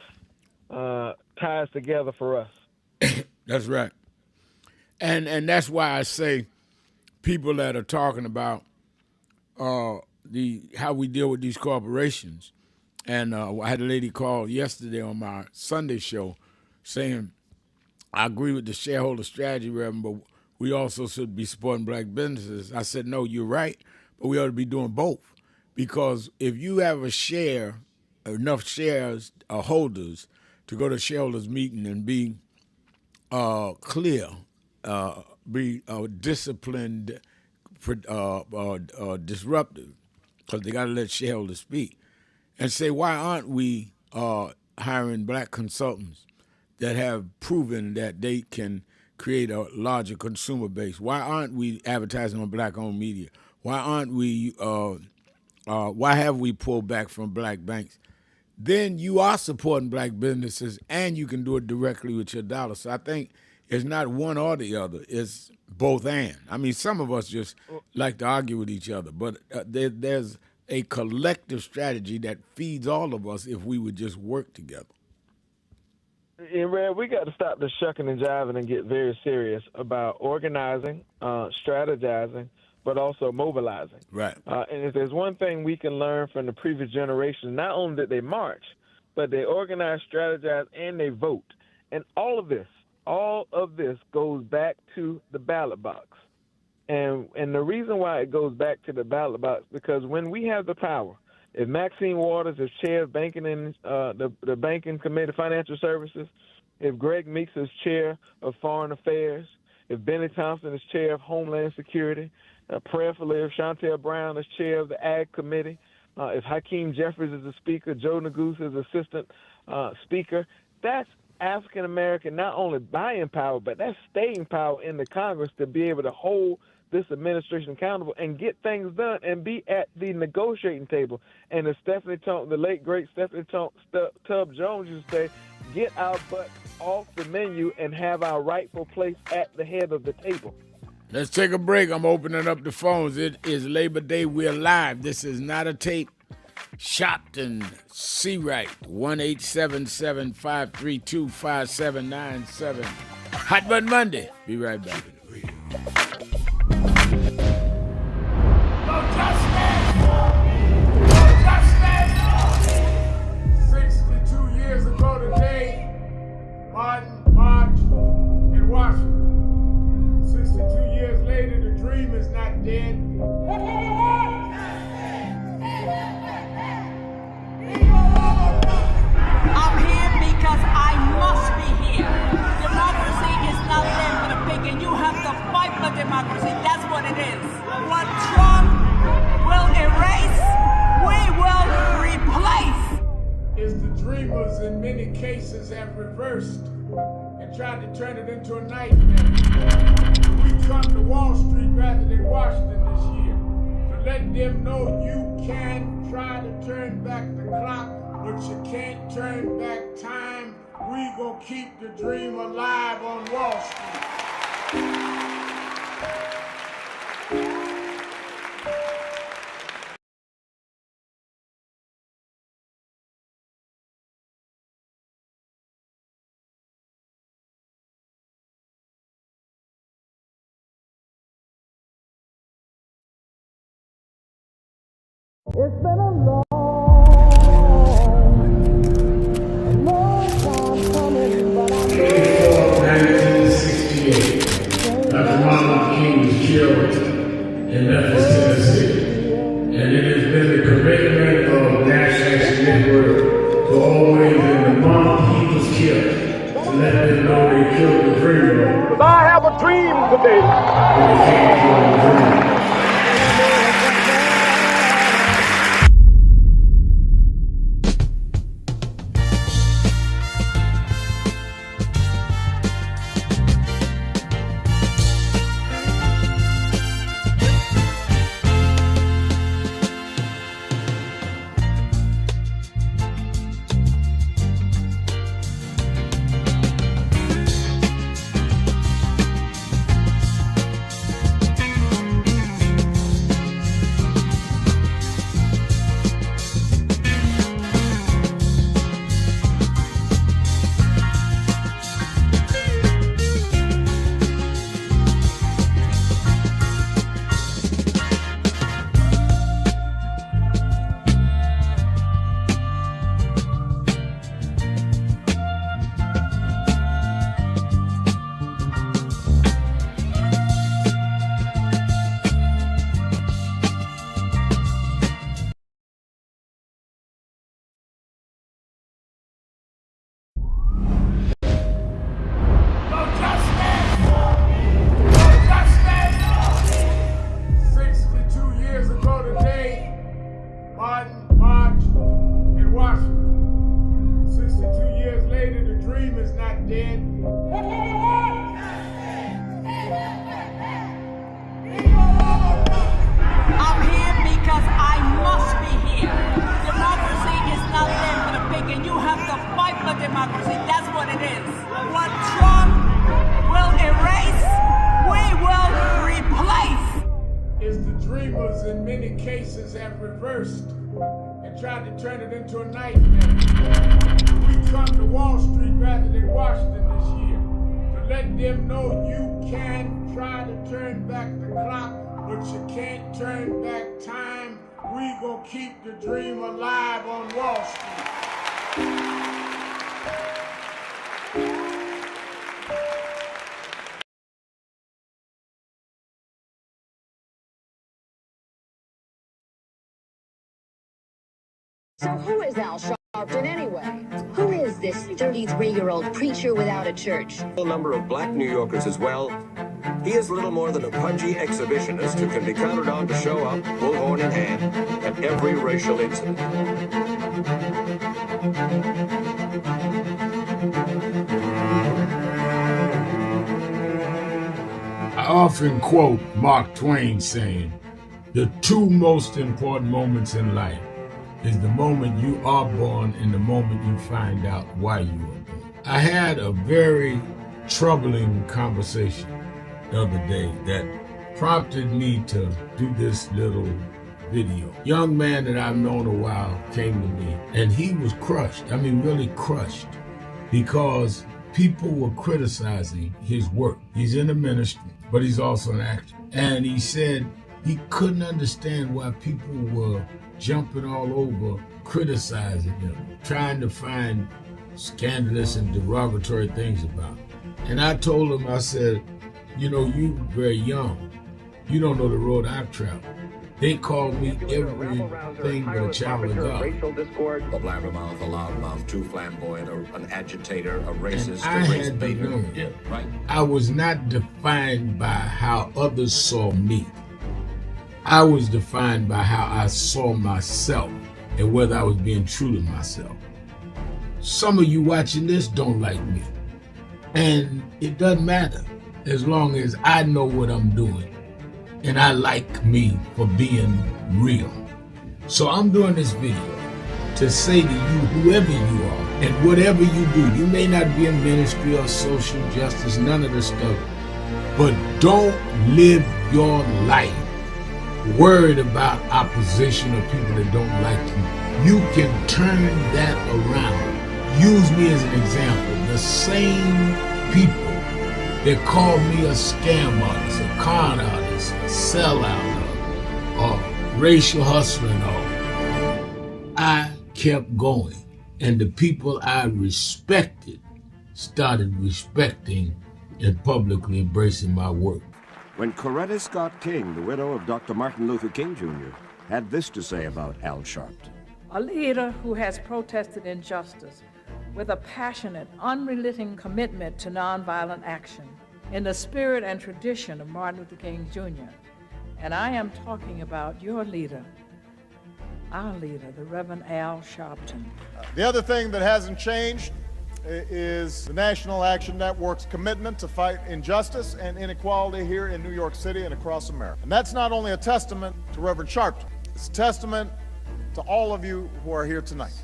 ties together for us. That's right. And that's why I say people that are talking about how we deal with these corporations. And I had a lady call yesterday on my Sunday show saying, I agree with the shareholder strategy, Reverend, but we also should be supporting Black businesses. I said, no, you're right, but we ought to be doing both. Because if you have enough shares holders to go to shareholders meeting and be clear, be disciplined, disruptive, because they got to let shareholders speak. and say, why aren't we hiring black consultants that have proven that they can create a larger consumer base? Why aren't we advertising on black-owned media? Why aren't we? Why have we pulled back from black banks? Then you are supporting black businesses, and you can do it directly with your dollar. So I think it's not one or the other; it's both and. I mean, some of us just like to argue with each other, but there's a collective strategy that feeds all of us if we would just work together. And Red, we got to stop the shucking and jiving and get very serious about organizing, strategizing, but also mobilizing. Right. And if there's one thing we can learn from the previous generation, not only did they march, but they organize, strategize, and they vote. And all of this goes back to the ballot box. And the reason why it goes back to the ballot box, because when we have the power, if Maxine Waters is chair of banking and the Banking Committee, Financial Services, if Greg Meeks is chair of Foreign Affairs, if Benny Thompson is chair of Homeland Security, prayerfully if Chantel Brown is chair of the Ag Committee, if Hakeem Jeffries is the speaker, Joe Neguse is assistant speaker, that's African American not only buying power, but that's staying power in the Congress to be able to hold this administration accountable and get things done and be at the negotiating table. And as the late great Stephanie Tubb Jones used to say, get our butts off the menu and have our rightful place at the head of the table. Let's take a break. I'm opening up the phones. It is Labor Day. We're live. This is not a tape. Sharpton, C-Right, 1-877-532-5797. Hot Button Monday. Be right back. No justice! No justice! 62 years ago today, Martin marched in Washington. 62 years later, the dream is not dead. I'm here because I must be here. Democracy is not there for the pig, and you have to fight for democracy. That's what it is. What Trump will erase, we will replace. Is the dreamers in many cases have reversed and tried to turn it into a nightmare. We come to Wall Street rather than Washington this year to let them know you can try to turn back the clock, but you can't turn back time. We gonna keep the dream alive on Wall Street. It's been a long time coming, but I know 1968, Dr. Martin Luther King was killed in Memphis, Tennessee. And it has been the commitment of National Action Network to always, in the month he was killed, to let them know they killed the dreamer. I have a dream today. They can't kill the dreamer. dead? I'm here because I must be here. Democracy is not there for the pig, and you have to fight for democracy. That's what it is. What Trump will erase, we will replace. Is the dreamers in many cases have reversed and tried to turn it into a nightmare. We come to Wall Street rather than Washington this year to let them know you can try to turn back the clock, but you can't turn back time. We gonna keep the dream alive on Wall Street. So who is Al Sharpton anyway? Who is this 33-year-old preacher without a church? A number of black New Yorkers as well. He is little more than a pudgy exhibitionist who can be counted on to show up, bullhorn in hand, at every racial incident. I often quote Mark Twain saying, the two most important moments in life is the moment you are born and the moment you find out why you were born. I had a very troubling conversation the other day that prompted me to do this little video. Young man that I've known a while came to me and he was crushed. I mean, really crushed, because people were criticizing his work. He's in the ministry, but he's also an actor. And he said he couldn't understand why people were jumping all over, criticizing him, trying to find scandalous and derogatory things about him. And I told him, I said, you know, you very young. You don't know the road I've traveled. They call me everything but a child of God. A blabbermouth, a loudmouth, too flamboyant, an agitator, a racist, and I had to learn. Yeah, right. I was not defined by how others saw me. I was defined by how I saw myself and whether I was being true to myself. Some of you watching this don't like me. And it doesn't matter as long as I know what I'm doing and I like me for being real. So I'm doing this video to say to you, whoever you are and whatever you do, you may not be in ministry or social justice, none of this stuff, but don't live your life worried about opposition or people that don't like you. You can turn that around. Use me as an example. The same people that call me a scam artist, a con artist, a sellout, or racial hustler and all, I kept going. And the people I respected started respecting and publicly embracing my work. When Coretta Scott King, the widow of Dr. Martin Luther King Jr., had this to say about Al Sharpton. A leader who has protested injustice with a passionate, unrelenting commitment to nonviolent action in the spirit and tradition of Martin Luther King Jr. And I am talking about your leader, our leader, the Reverend Al Sharpton. The other thing that hasn't changed is the National Action Network's commitment to fight injustice and inequality here in New York City and across America. And that's not only a testament to Reverend Sharpton, it's a testament to all of you who are here tonight.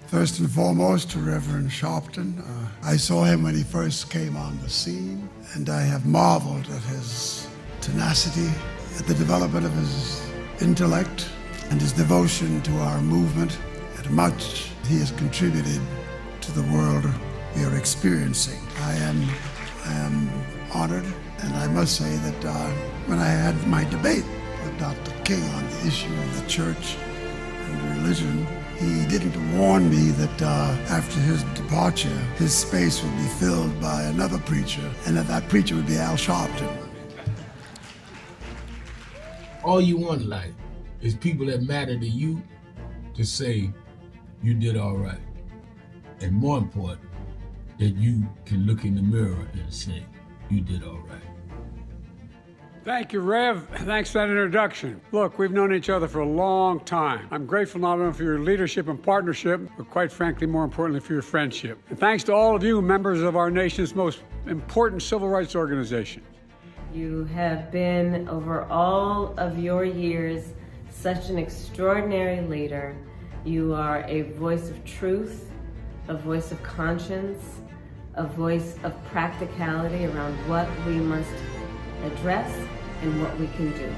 First and foremost, to Reverend Sharpton. I saw him when he first came on the scene, and I have marveled at his tenacity, at the development of his intellect, and his devotion to our movement, and much he has contributed to the world we are experiencing. I am honored, and I must say that when I had my debate with Dr. King on the issue of the church and religion, he didn't warn me that after his departure, his space would be filled by another preacher, and that preacher would be Al Sharpton. All you want in life is people that matter to you to say you did all right. And more important, that you can look in the mirror and say you did all right. Thank you, Rev. Thanks for that introduction. Look, we've known each other for a long time. I'm grateful not only for your leadership and partnership, but quite frankly, more importantly, for your friendship. And thanks to all of you, members of our nation's most important civil rights organization. You have been, over all of your years, such an extraordinary leader. You are a voice of truth, a voice of conscience, a voice of practicality around what we must address and what we can do.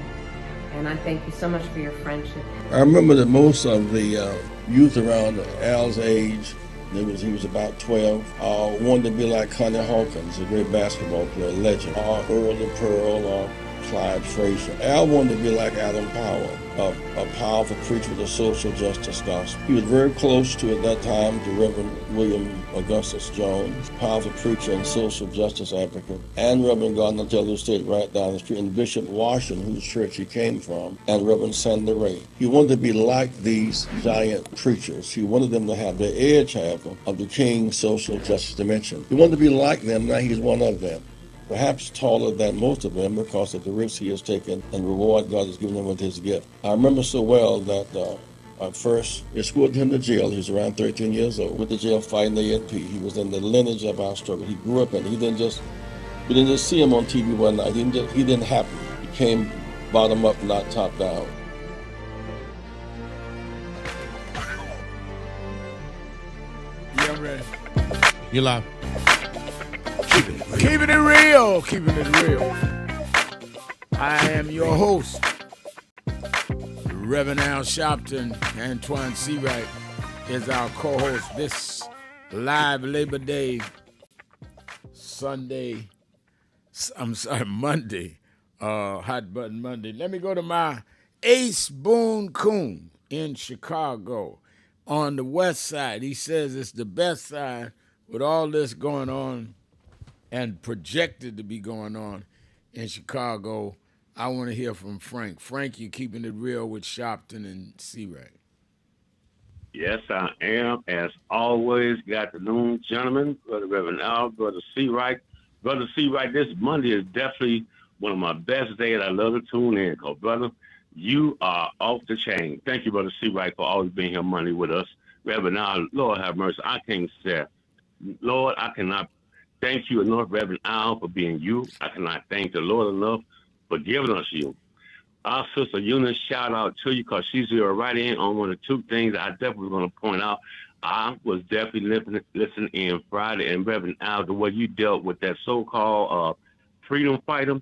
And I thank you so much for your friendship. I remember that most of the youth around Al's age, he was about 12, wanted to be like Connie Hawkins, a great basketball player, legend, or Earl the Pearl, or Clyde Frazier. Al wanted to be like Adam Powell, a powerful preacher with a social justice gospel. He was very close to, at that time, to Reverend William Augustus Jones, powerful preacher and social justice advocate, and Reverend Gardner Taylor State right down the street, and Bishop Washington, whose church he came from, and Reverend Sandy Ray. He wanted to be like these giant preachers. He wanted them to have the edge, however, of the King's social justice dimension. He wanted to be like them, now he's one of them. Perhaps taller than most of them because of the risks he has taken and the reward God has given him with his gift. I remember so well that first escorted him to jail. He was around 13 years old, with the jail fighting the ANP. He was in the lineage of our struggle. He grew up in it. We didn't just see him on TV one night. He didn't happen. He came bottom up, not top down. Yeah, I'm ready. You live. Keeping it real, keeping it real. I am your host, Reverend Al Sharpton. Antoine Seawright is our co-host this live Labor Day Monday, Hot Button Monday. Let me go to my Ace Boone Coon in Chicago on the west side. He says it's the best side with all this going on and projected to be going on in Chicago. I want to hear from Frank. Frank, you're keeping it real with Sharpton and Seawright. Yes, I am. As always, good afternoon, gentlemen. Brother Reverend Al, Brother Seawright. Brother Seawright, this Monday is definitely one of my best days. I love to tune in because, brother, you are off the chain. Thank you, Brother Seawright, for always being here Monday with us. Reverend Al, Lord have mercy. I can't say, Lord, I cannot thank you enough, Reverend Al, for being you. I cannot thank the Lord enough for giving us you. Our sister Eunice, shout out to you because she's here right in on one of the two things I definitely want to point out. I was definitely listening in Friday, and Reverend Al, the way you dealt with that so-called freedom fighter,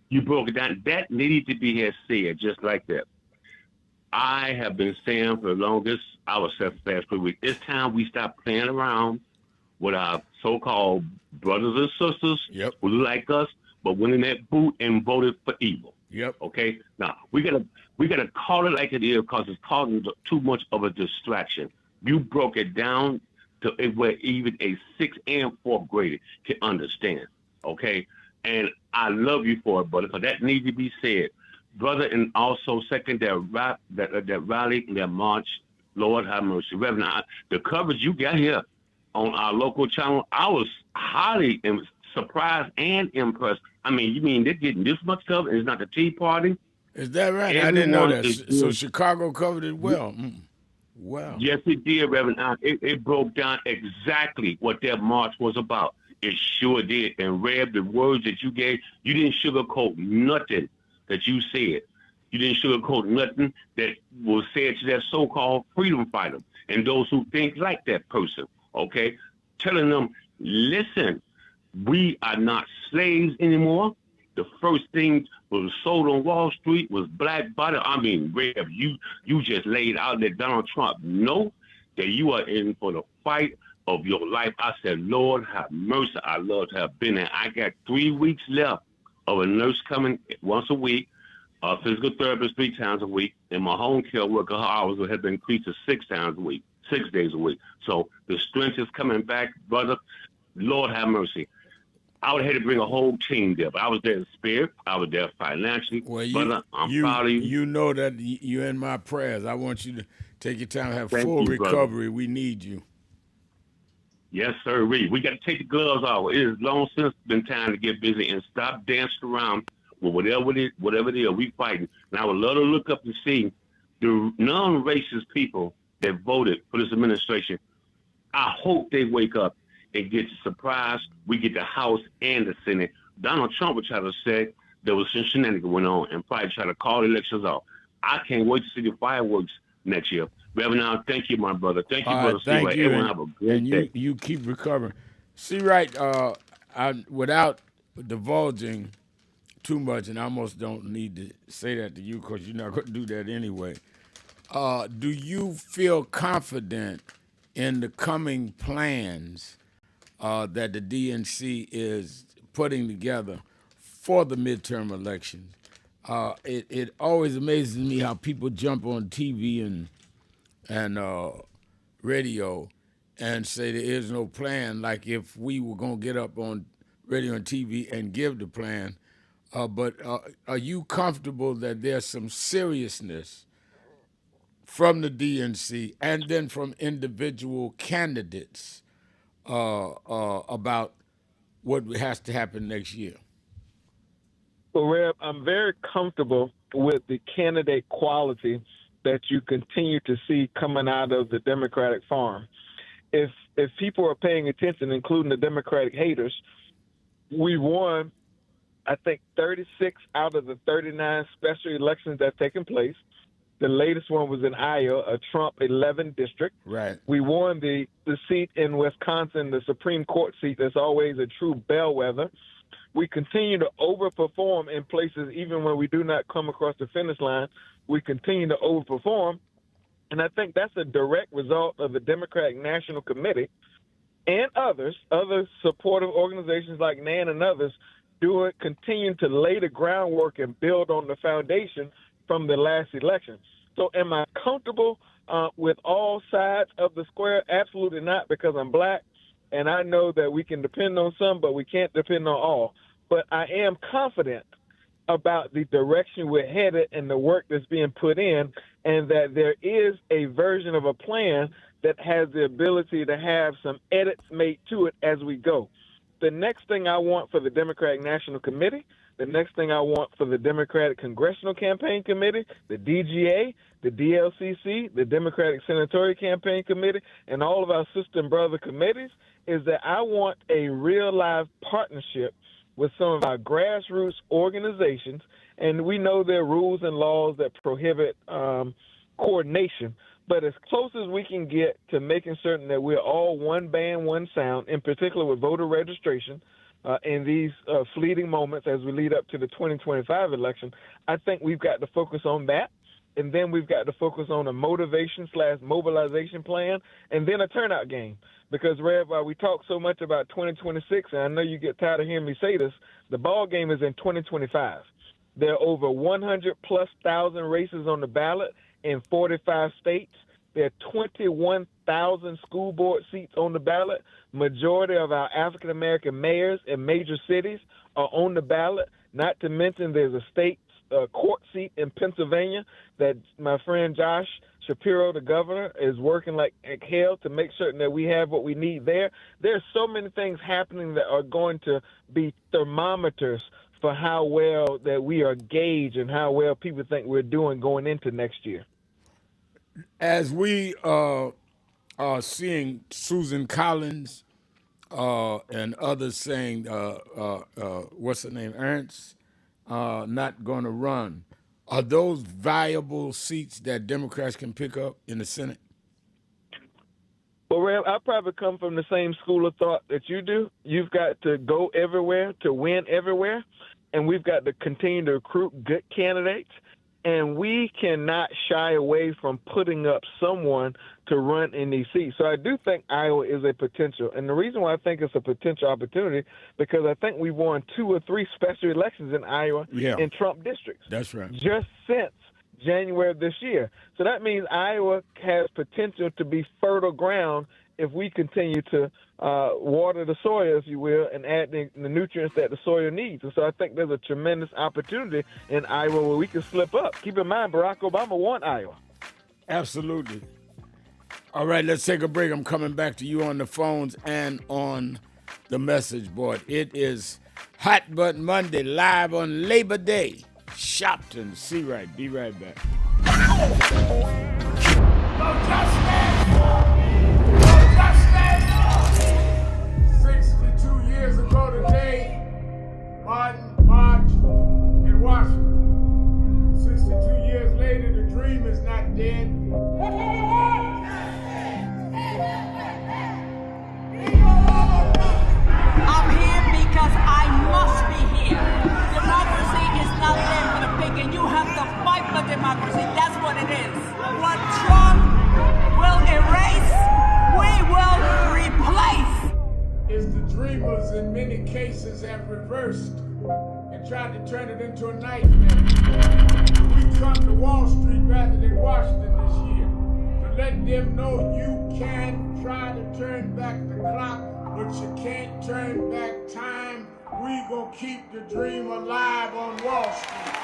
you broke it down. That needed to be said just like that. I have been saying for the longest, I was saying for the past 3 weeks, it's time we stop playing around with our so-called brothers and sisters who look like us, but went in that boot and voted for evil. Yep. Okay. Now we gotta call it like it is because it's causing too much of a distraction. You broke it down to where even a 6th and 4th grader can understand. Okay. And I love you for it, brother, because that needs to be said, brother. And also second, that rally, that march. Lord have mercy, Reverend. The coverage you got here on our local channel, I was highly surprised and impressed. I mean, you mean they're getting this much coverage and it's not the Tea Party? Is that right? I didn't know that. So Chicago covered it well. Well. Yes, it did, Reverend. It broke down exactly what that march was about. It sure did. And Rev, the words that you gave, you didn't sugarcoat nothing that you said. You didn't sugarcoat nothing that was said to that so-called freedom fighter and those who think like that person. Okay, telling them, listen, we are not slaves anymore. The first thing was sold on Wall Street was black body. I mean, Rev, you just laid out that Donald Trump know that you are in for the fight of your life. I said, Lord have mercy. I love to have been there. I got 3 weeks left of a nurse coming once a week, a physical therapist 3 times a week, and my home care worker, her hours have been increased to 6 times a week. 6 days a week. So the strength is coming back, brother. Lord have mercy. I would have had to bring a whole team there, but I was there in spirit. I was there financially. Well, brother, I'm proud of you. You know that you're in my prayers. I want you to take your time, have Thank full you, recovery. brother. We need you. Yes, sir. We got to take the gloves off. It has long since been time to get busy and stop dancing around But whatever it is, we fighting. And I would love to look up and see the non-racist people that voted for this administration. I hope they wake up and get surprised. We get the House and the Senate. Donald Trump would try to say there was some shenanigans going on and probably try to call elections off. I can't wait to see the fireworks next year. Reverend, thank you, my brother. Thank you, brother. Thank you. Everyone have a good day. You keep recovering. See, right, without divulging too much, and I almost don't need to say that to you because you're not going to do that anyway. Do you feel confident in the coming plans that the DNC is putting together for the midterm elections? It always amazes me how people jump on TV and radio and say there is no plan, like if we were going to get up on radio and TV and give the plan. But are you comfortable that there's some seriousness from the DNC and then from individual candidates about what has to happen next year? Well, Reb, I'm very comfortable with the candidate quality that you continue to see coming out of the Democratic farm. If people are paying attention, including the Democratic haters, we won, I think, 36 out of the 39 special elections that have taken place. The latest one was in Iowa, a Trump 11 district. Right. We won the seat in Wisconsin, the Supreme Court seat that's always a true bellwether. We continue to overperform in places even when we do not come across the finish line. We continue to overperform. And I think that's a direct result of the Democratic National Committee and other supportive organizations like NAN and others continuing to lay the groundwork and build on the foundation from the last election. So am I comfortable with all sides of the square? Absolutely not, because I'm black, and I know that we can depend on some, but we can't depend on all. But I am confident about the direction we're headed and the work that's being put in, and that there is a version of a plan that has the ability to have some edits made to it as we go. The next thing I want for the Democratic National Committee, the next thing I want for the Democratic Congressional Campaign Committee, the DGA, the DLCC, the Democratic Senatorial Campaign Committee, and all of our sister and brother committees is that I want a real live partnership with some of our grassroots organizations, and we know there are rules and laws that prohibit coordination, but as close as we can get to making certain that we're all one band, one sound, in particular with voter registration in these fleeting moments as we lead up to the 2025 election, I think we've got to focus on that. And then we've got to focus on a motivation/mobilization plan, and then a turnout game. Because, Rev, while we talk so much about 2026, and I know you get tired of hearing me say this, the ball game is in 2025. There are over 100,000+ races on the ballot in 45 states. There are 21,000 school board seats on the ballot. Majority of our African-American mayors in major cities are on the ballot, not to mention there's a state court seat in Pennsylvania that my friend Josh Shapiro, the governor, is working like hell to make certain that we have what we need there. There's so many things happening that are going to be thermometers for how well that we are gauged and how well people think we're doing going into next year. As we are seeing Susan Collins and others saying, what's her name, Ernst, not going to run, are those viable seats that Democrats can pick up in the Senate? Well, Rev, I probably come from the same school of thought that you do. You've got to go everywhere to win everywhere, and we've got to continue to recruit good candidates. And we cannot shy away from putting up someone to run in these seats. So I do think Iowa is a potential. And the reason why I think it's a potential opportunity, because I think we won 2 or 3 special elections in Iowa in Trump districts. That's right. Just since January of this year. So that means Iowa has potential to be fertile ground if we continue to water the soil, if you will, and add the nutrients that the soil needs. And so I think there's a tremendous opportunity in Iowa where we can slip up. Keep in mind, Barack Obama won Iowa. Absolutely. All right, let's take a break. I'm coming back to you on the phones and on the message board. It is Hot Button Monday, live on Labor Day. Sharpton, see right. Be right back. No justice! No justice! 62 years ago today, Martin marched in Washington. 62 years later, the dream is not dead. I'm here because I must be here. Democracy is not there for the pig, and you have to fight for democracy. That's what it is. What Trump will erase, we will replace. Is the dreamers in many cases have reversed and tried to turn it into a nightmare. We come to Wall Street rather than Washington this year to let them know you can try to turn back the clock, but you can't turn back time. We gonna keep the dream alive on Wall Street.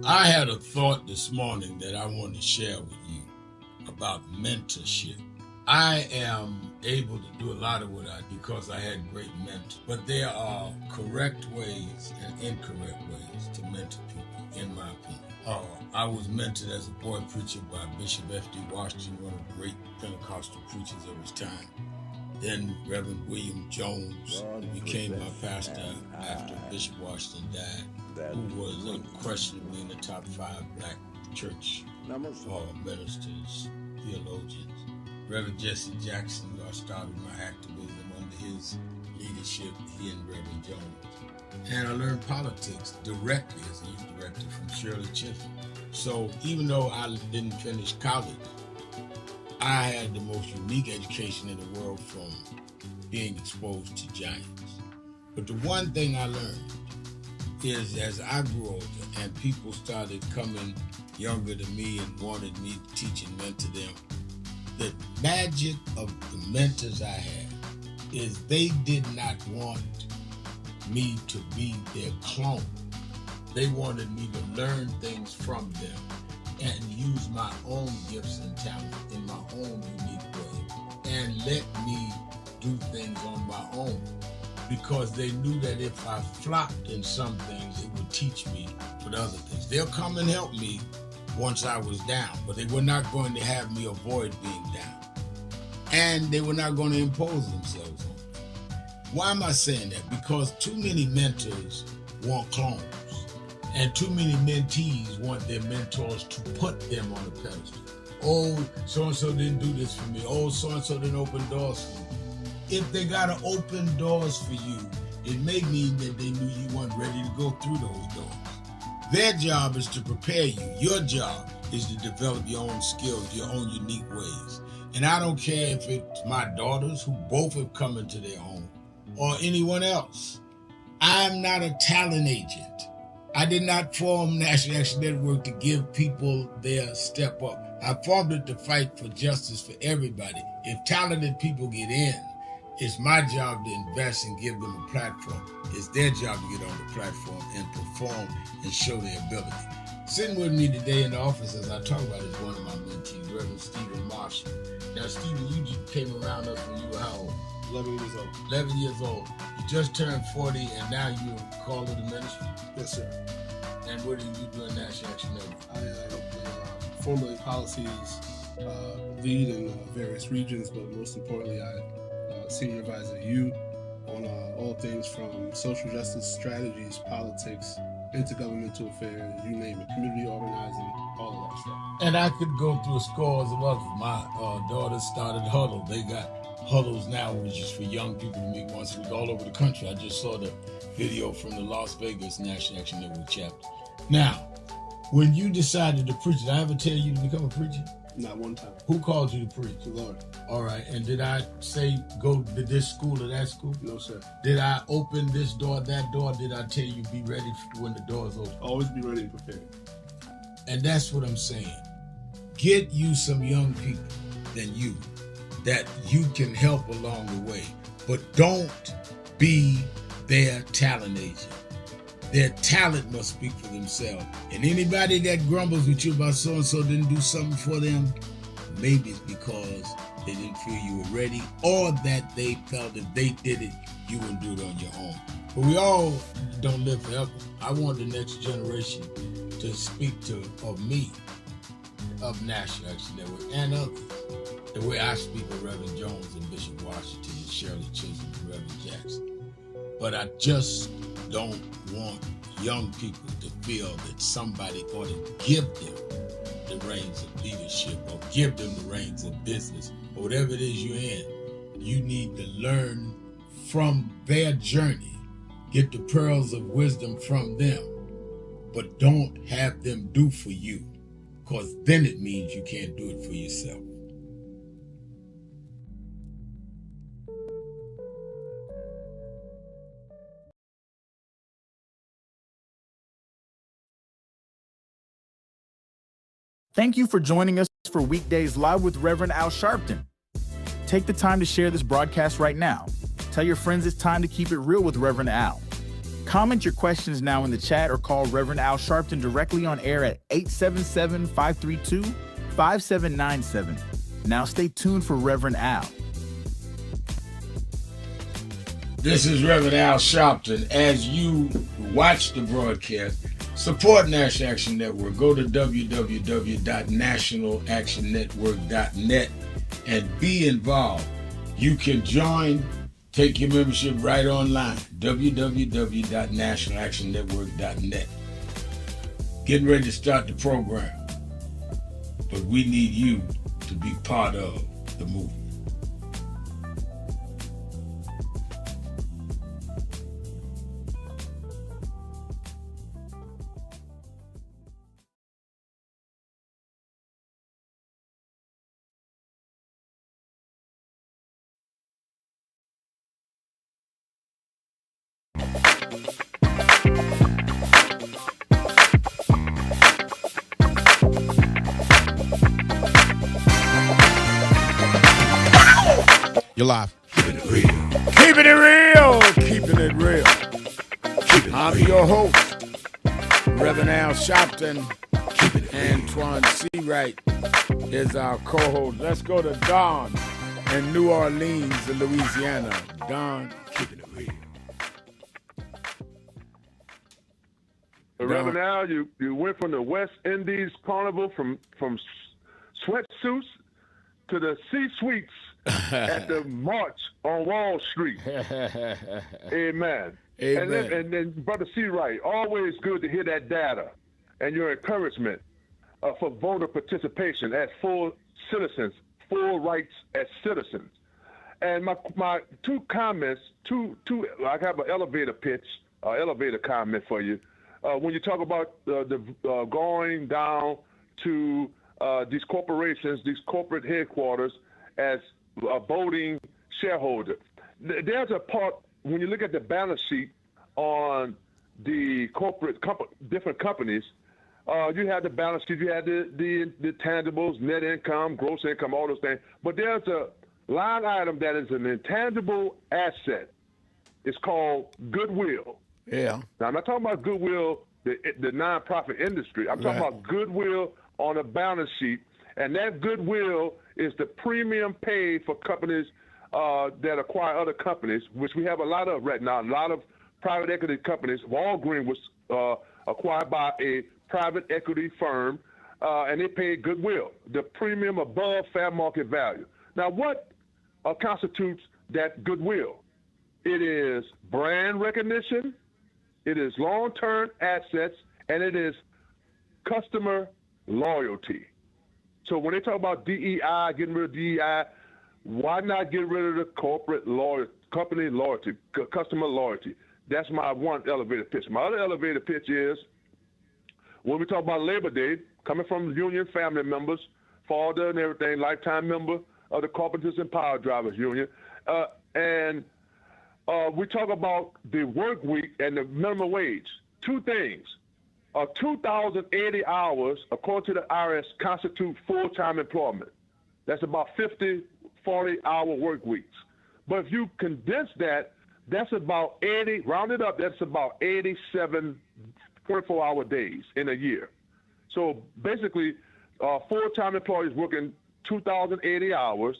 I had a thought this morning that I want to share with you about mentorship. I am able to do a lot of what I do because I had great mentors, but there are correct ways and incorrect ways to mentor people, in my opinion. I was mentored as a boy preacher by Bishop F.D. Washington, one of the great Pentecostal preachers of his time. Then Reverend William Jones, who became my pastor after Bishop Washington died, who was unquestionably in the top 5 black church ministers, theologians. Reverend Jesse Jackson, who I started my activism under his leadership, he and Reverend Jones. And I learned politics directly as a youth director from Shirley Chisholm. So even though I didn't finish college, I had the most unique education in the world from being exposed to giants. But the one thing I learned is as I grew older and people started coming younger than me and wanted me to teach and mentor them, the magic of the mentors I had is they did not want me to be their clone. They wanted me to learn things from them and use my own gifts and talents in my own unique way and let me do things on my own, because they knew that if I flopped in some things, it would teach me for the other things. They'll come and help me once I was down, but they were not going to have me avoid being down. And they were not going to impose themselves on me. Why am I saying that? Because too many mentors want clones. And too many mentees want their mentors to put them on a pedestal. Oh, so-and-so didn't do this for me. Oh, so-and-so didn't open doors for me. If they got to open doors for you, it may mean that they knew you weren't ready to go through those doors. Their job is to prepare you. Your job is to develop your own skills, your own unique ways. And I don't care if it's my daughters, who both have come into their own, or anyone else. I'm not a talent agent. I did not form National Action Network to give people their step up. I formed it to fight for justice for everybody. If talented people get in, it's my job to invest and give them a platform. It's their job to get on the platform and perform and show their ability. Sitting with me today in the office as I talk about it is one of my mentees, Reverend Stephen Marshall. Now, Stephen, you just came around us when you were how old? 11 years old. 11 years old. You just turned 40 and now you're called to the ministry? Yes, sir. And what do you do in National Action Network? I formulate policies, lead in various regions, but most importantly, I senior advise you on all things from social justice strategies, politics, intergovernmental affairs, you name it, community organizing, all of that stuff. And I could go through scores of others. My daughter started Huddle. They got Huddles now, which is for young people to meet once a week all over the country. I just saw the video from the Las Vegas National Action Network chapter. Now, when you decided to preach, did I ever tell you to become a preacher? Not one time. Who called you to preach? The Lord. All right. And did I say go to this school or that school? No, sir. Did I open this door, that door? Did I tell you be ready when the doors open? Always be ready and prepared. And that's what I'm saying. Get you some young people than you that you can help along the way. But don't be their talent agent. Their talent must speak for themselves. And anybody that grumbles with you about so-and-so didn't do something for them, maybe it's because they didn't feel you were ready, or that they felt if they did it, you wouldn't do it on your own. But we all don't live forever. I want the next generation to speak of me, of National Action Network, and others, the way I speak of Reverend Jones and Bishop Washington and Shirley Chisholm and Reverend Jackson. But I just don't want young people to feel that somebody ought to give them the reins of leadership or give them the reins of business or whatever it is you're in. You need to learn from their journey, get the pearls of wisdom from them, but don't have them do for you, because then it means you can't do it for yourself. Thank you for joining us for Weekdays Live with Reverend Al Sharpton. Take the time to share this broadcast right now. Tell your friends it's time to keep it real with Reverend Al. Comment your questions now in the chat or call Reverend Al Sharpton directly on air at 877-532-5797. Now stay tuned for Reverend Al. This is Reverend Al Sharpton. As you watch the broadcast, support National Action Network. Go to www.nationalactionnetwork.net and be involved. You can join, take your membership right online, www.nationalactionnetwork.net. Getting ready to start the program, but we need you to be part of the movement. You're live. Keeping it real. Keeping it real. Keeping it real. I'm your host, Reverend Al Sharpton. Antoine Seawright is our co-host. Let's go to Don in New Orleans, Louisiana. Don, keeping it real. Reverend Al, you went from the West Indies Carnival from sweatsuits to the C-suites at the March on Wall Street. Amen. Amen. And then Brother Seawright, always good to hear that data and your encouragement for voter participation as full citizens, full rights as citizens. And my two comments, I have an elevator pitch, elevator comment for you. When you talk about the going down to these corporations, these corporate headquarters as a voting shareholder, there's a part when you look at the balance sheet on the corporate different companies. You have the balance sheet, you have the tangibles, net income, gross income, all those things. But there's a line item that is an intangible asset. It's called goodwill. Yeah. Now, I'm not talking about goodwill, the nonprofit industry. I'm talking about goodwill on a balance sheet. And that goodwill is the premium paid for companies that acquire other companies, which we have a lot of right now. A lot of private equity companies. Walgreens was acquired by a private equity firm, and they paid goodwill, the premium above fair market value. Now, what constitutes that goodwill? It is brand recognition, it is long-term assets, and it is customer loyalty. So when they talk about DEI, getting rid of DEI, why not get rid of the corporate loyalty, company loyalty, customer loyalty? That's my one elevator pitch. My other elevator pitch is when we talk about Labor Day, coming from union family members, father and everything, lifetime member of the Carpenters and Power Drivers Union, and we talk about the work week and the minimum wage. Two things. 2,080 hours, according to the IRS, constitute full-time employment. That's about 40 40-hour work weeks. But if you condense that, that's about 80, rounded up, that's about 87 24-hour days in a year. So basically, full-time employees working 2,080 hours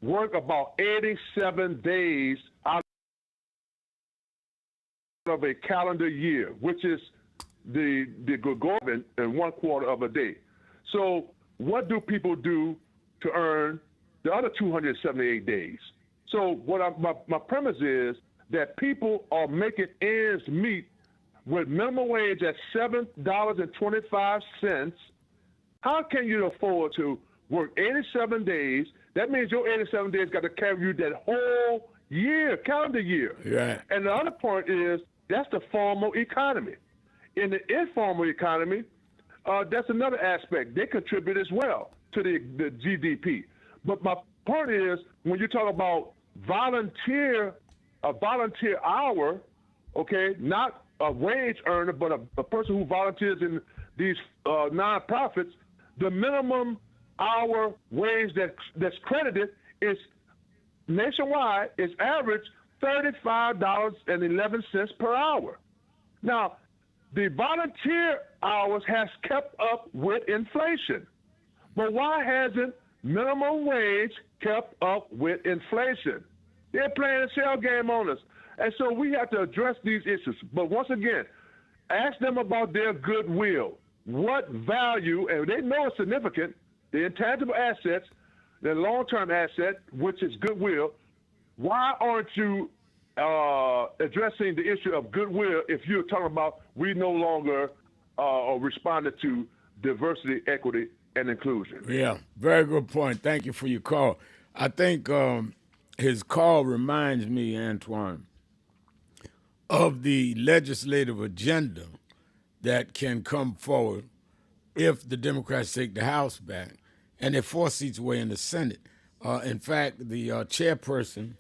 work about 87 days out of a calendar year, which is the Gregorian in 1/4 of a day. So what do people do to earn the other 278 days? So my premise is that people are making ends meet with minimum wage at $7.25. How can you afford to work 87 days? That means your 87 days got to carry you that whole year, calendar year. Right. And the other part is that's the formal economy. In the informal economy, that's another aspect. They contribute as well to the GDP. But my point is, when you talk about a volunteer hour, okay, not a wage earner, but a person who volunteers in these nonprofits, the minimum hour wage that's credited is nationwide is average $35.11 per hour. Now, the volunteer hours has kept up with inflation, but why hasn't minimum wage kept up with inflation? They're playing a shell game on us. And so we have to address these issues. But once again, ask them about their goodwill. What value, and they know it's significant, the intangible assets, the long-term asset, which is goodwill. Why aren't you addressing the issue of goodwill if you're talking about we no longer responded to diversity, equity, and inclusion? Yeah, very good point. Thank you for your call. I think his call reminds me, Antoine, of the legislative agenda that can come forward if the Democrats take the House back and they're 4 seats away in the Senate. In fact, the chairperson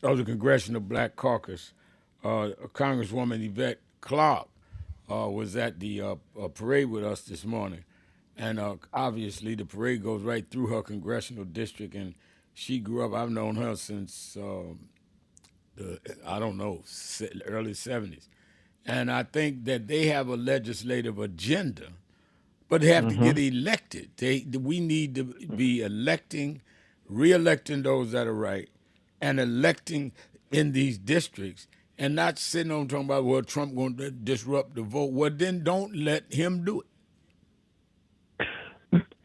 of the Congressional Black Caucus, Congresswoman Yvette Clarke, was at the parade with us this morning. And obviously the parade goes right through her congressional district, and she grew up, I've known her since early 70s. And I think that they have a legislative agenda, but they have to get elected. We need to be re-electing those that are right, and electing in these districts, and not sitting on talking about, well, Trump going to disrupt the vote. Well, then don't let him do it.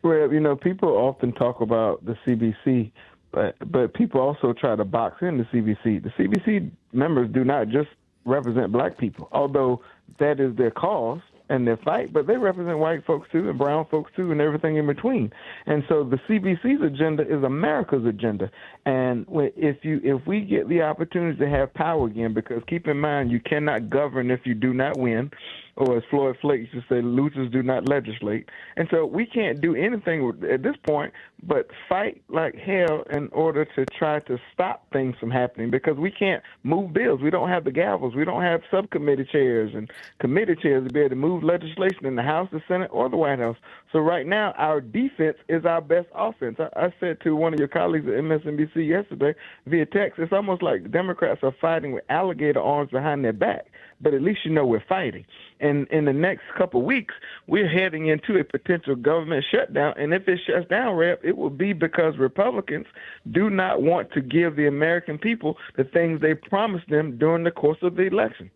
Well, people often talk about the CBC, but people also try to box in the CBC. The CBC members do not just represent black people, although that is their cause and their fight, but they represent white folks too, and brown folks too, and everything in between. And so the CBC's agenda is America's agenda. And if we get the opportunity to have power again, because keep in mind, you cannot govern if you do not win, or as Floyd Flake used to say, losers do not legislate. And so we can't do anything at this point but fight like hell in order to try to stop things from happening, because we can't move bills. We don't have the gavels. We don't have subcommittee chairs and committee chairs to be able to move legislation in the House, the Senate, or the White House. So right now, our defense is our best offense. I said to one of your colleagues at MSNBC yesterday via text, it's almost like the Democrats are fighting with alligator arms behind their back, but at least we're fighting. And in the next couple of weeks, we're heading into a potential government shutdown. And if it shuts down, Rep, it will be because Republicans do not want to give the American people the things they promised them during the course of the election.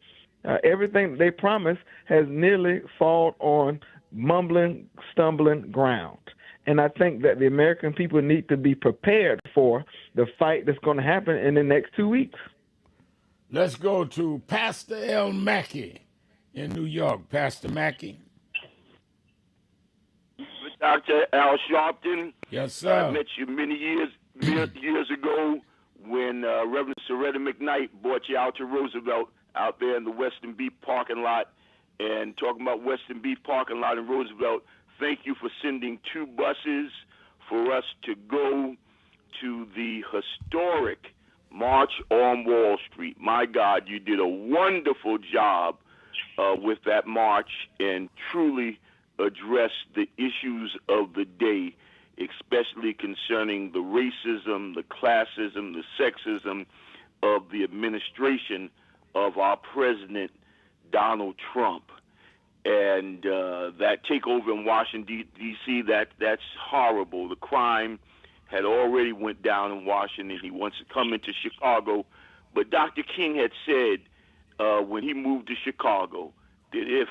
Everything they promised has nearly fallen on mumbling, stumbling ground. And I think that the American people need to be prepared for the fight that's going to happen in the next 2 weeks. Let's go to Pastor L. Mackey in New York. Pastor Mackey. Dr. Al Sharpton. Yes, sir. I met you many years ago when Reverend Soretta McKnight brought you out to Roosevelt out there in the Western Beef parking lot. And talking about Western Beef parking lot in Roosevelt, thank you for sending 2 buses for us to go to the historic March on Wall Street. My God, you did a wonderful job with that march and truly addressed the issues of the day. especially concerning the racism, the classism, the sexism of the administration of our president, Donald Trump. And that takeover in Washington, D.C., that's horrible. The crime had already went down in Washington. He wants to come into Chicago. But Dr. King had said when he moved to Chicago that if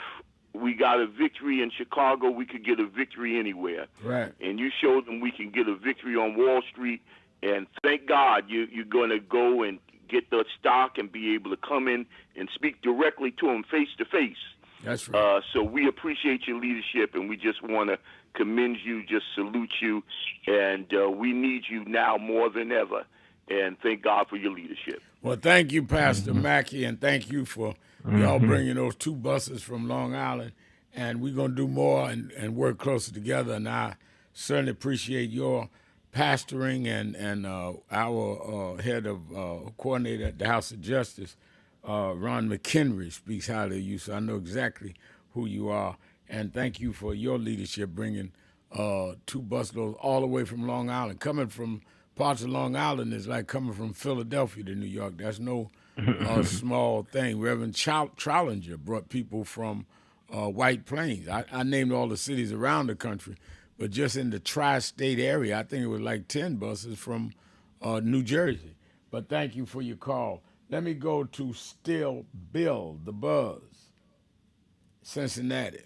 we got a victory in Chicago, we could get a victory anywhere. Right. And you showed them we can get a victory on Wall Street. And thank God you're going to go and get the stock and be able to come in and speak directly to them face to face. That's right. So we appreciate your leadership, and we just want to commend you, just salute you, and we need you now more than ever. And thank God for your leadership. Well, thank you, Pastor Mackey, and thank you for y'all bringing those 2 buses from Long Island. And we're going to do more and work closer together. And I certainly appreciate your pastoring and our head of coordinator at the House of Justice, Ron McHenry, speaks highly of you, so I know exactly who you are. And thank you for your leadership, bringing 2 busloads all the way from Long Island. Coming from parts of Long Island is like coming from Philadelphia to New York. That's no small thing. Reverend Trollinger brought people from White Plains. I named all the cities around the country, but just in the tri-state area, I think it was like 10 buses from New Jersey. But thank you for your call. Let me go to Still Bill, the Buzz, Cincinnati.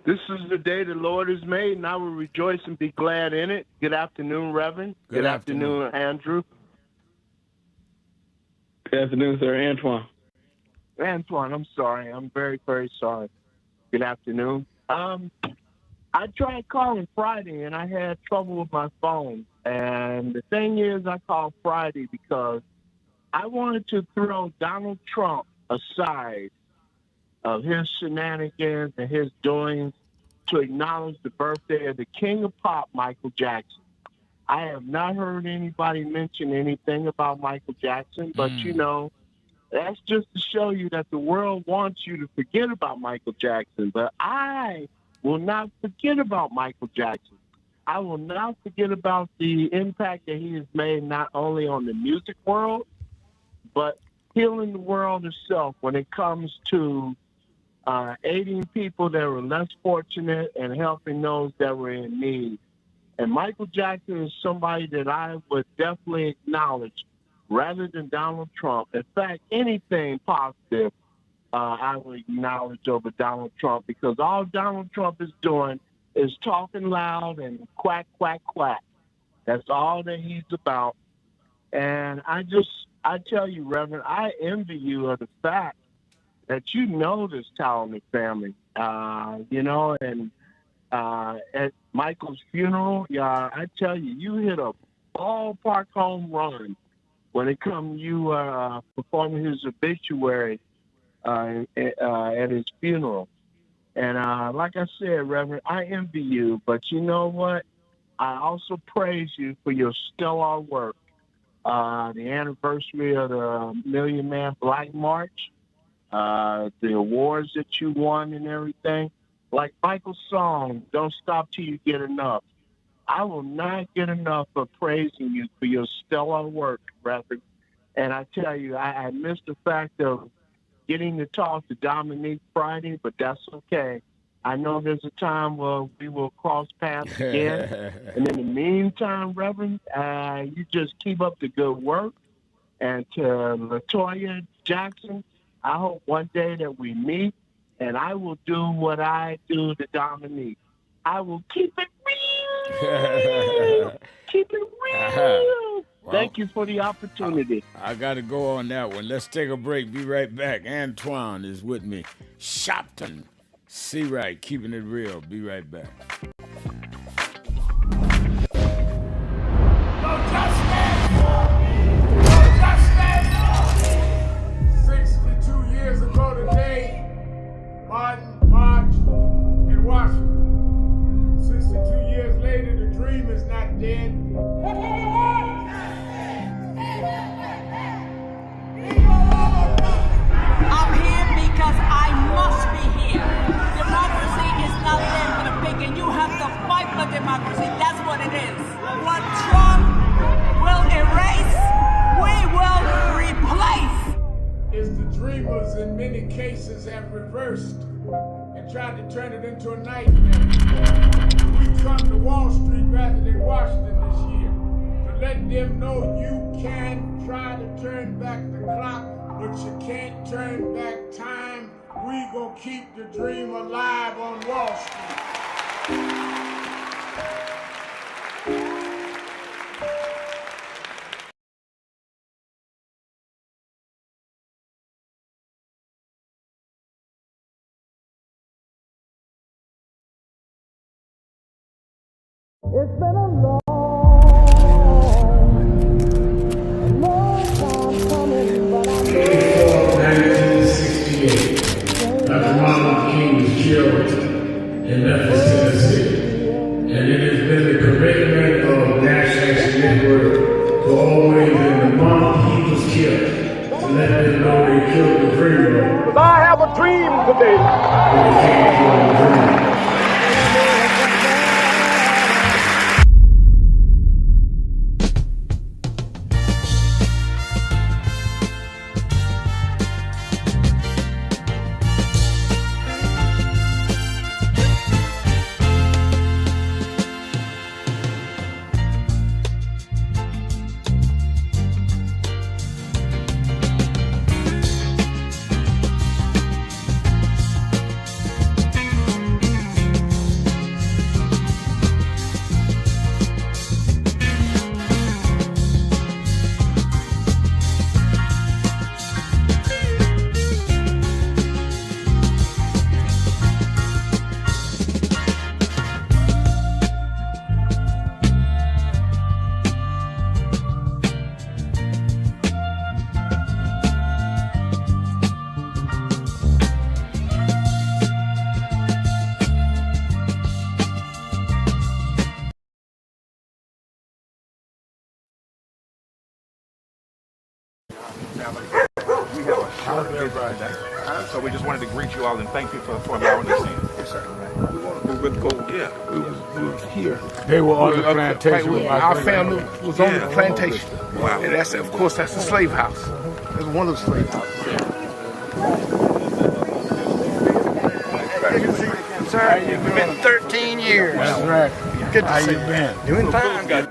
This is the day the Lord has made, and I will rejoice and be glad in it. Good afternoon, Reverend. Good afternoon, Andrew. Good afternoon, sir. Antoine, I'm sorry. I'm very, very sorry. Good afternoon. I tried calling Friday, and I had trouble with my phone. And the thing is, I called Friday because I wanted to throw Donald Trump aside of his shenanigans and his doings to acknowledge the birthday of the king of pop, Michael Jackson. I have not heard anybody mention anything about Michael Jackson, but you know, that's just to show you that the world wants you to forget about Michael Jackson. But I will not forget about Michael Jackson. I will not forget about the impact that he has made not only on the music world, but healing the world itself when it comes to aiding people that were less fortunate and helping those that were in need. And Michael Jackson is somebody that I would definitely acknowledge rather than Donald Trump. In fact, anything positive I would acknowledge over Donald Trump, because all Donald Trump is doing is talking loud and quack, quack, quack. That's all that he's about. And I tell you, Reverend, I envy you of the fact that you know this talented family, you know, and at Michael's funeral, I tell you, you hit a ballpark home run when it comes you performing his obituary at his funeral. And like I said, Reverend, I envy you, but you know what? I also praise you for your stellar work. The anniversary of the Million Man Black March, the awards that you won and everything. Like Michael's song, Don't Stop Till You Get Enough. I will not get enough of praising you for your stellar work, Reverend. And I tell you, I missed the fact of getting to talk to Dominique Friday, but that's okay. I know there's a time where we will cross paths again. And in the meantime, Reverend, you just keep up the good work. And to LaToya Jackson, I hope one day that we meet, and I will do what I do to Dominique. I will keep it real. Keep it real. Well, thank you for the opportunity. I got to go on that one. Let's take a break. Be right back. Antoine is with me. Sharpton. See right. Keeping it real. Be right back. 62 years ago today, Martin marched in Washington. 62 years later, the dream is not dead. I'm here because I must be here. Democracy is not there for the dreamers in many cases have reversed and tried to turn it into a nightmare. We come to Wall Street rather than Washington this year to let them know you can try to turn back the clock, but you can't turn back time. We gonna keep the dream alive on Wall Street. It's been a long time coming, but I know 1968, Dr. Martin Luther King was killed in Memphis, Tennessee. And it has been the commitment of National Action Network to always, in the month he was killed, to let them know they killed the dreamer. I have a dream today. They can't kill the dreamer. So we just wanted to greet you all and thank you for allowing us in. Yes, sir. We were with Gold. Yeah, we was here. They were on the plantation. Our family was on the plantation. Wow. And that's, of course, that's the slave house. That's one of the slave houses. Sir, it's been 13 years. That's right. Good to How see you been? Doing fine.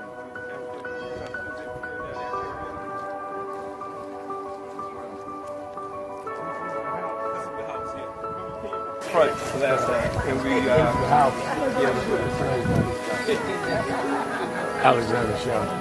Front last time. And we, Alexander Sharpton.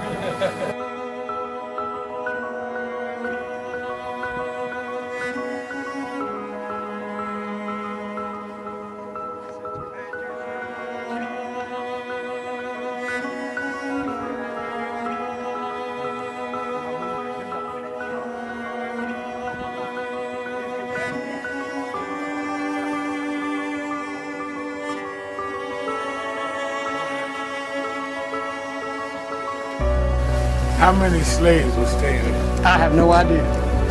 How many slaves were staying there? I have no idea.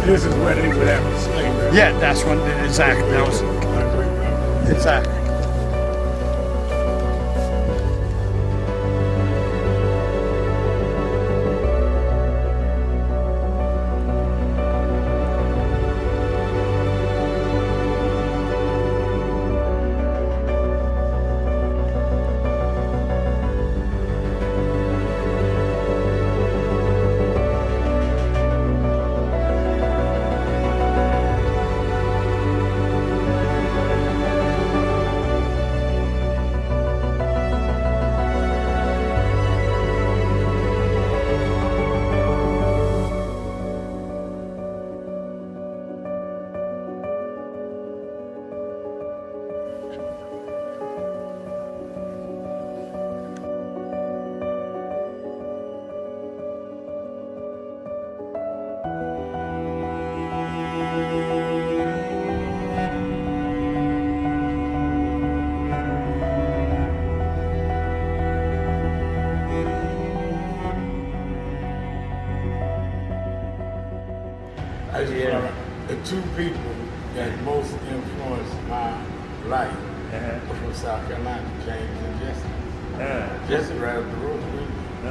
This is where they would have a slave. Yeah, that's what exactly. That was exactly. The two people that most influenced my life were from South Carolina, James and Jesse. Jesse right up the road with me. I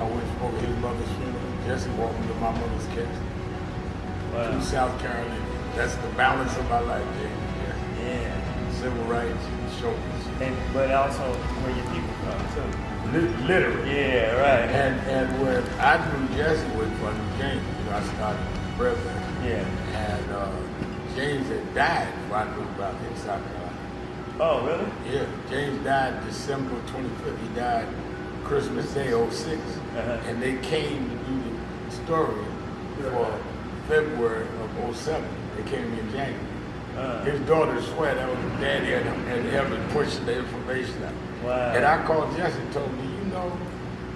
went for his mother's funeral. Jesse walked me to my mother's casket. Two South Carolinians. That's the balance of my life, James. Yeah. Civil rights, shoulders. But also where your people from too. Literally. Yeah, right. And when I knew Jesse was from James, I started president. Yeah. And James had died before I knew about him in South Carolina. Oh, really? Yeah. James died December 25th. He died Christmas Day, 06. And they came to do the story for February of 07. They came in January. His daughter swear that was his daddy and helped him push the information out. Wow. And I called Jesse and told me, you know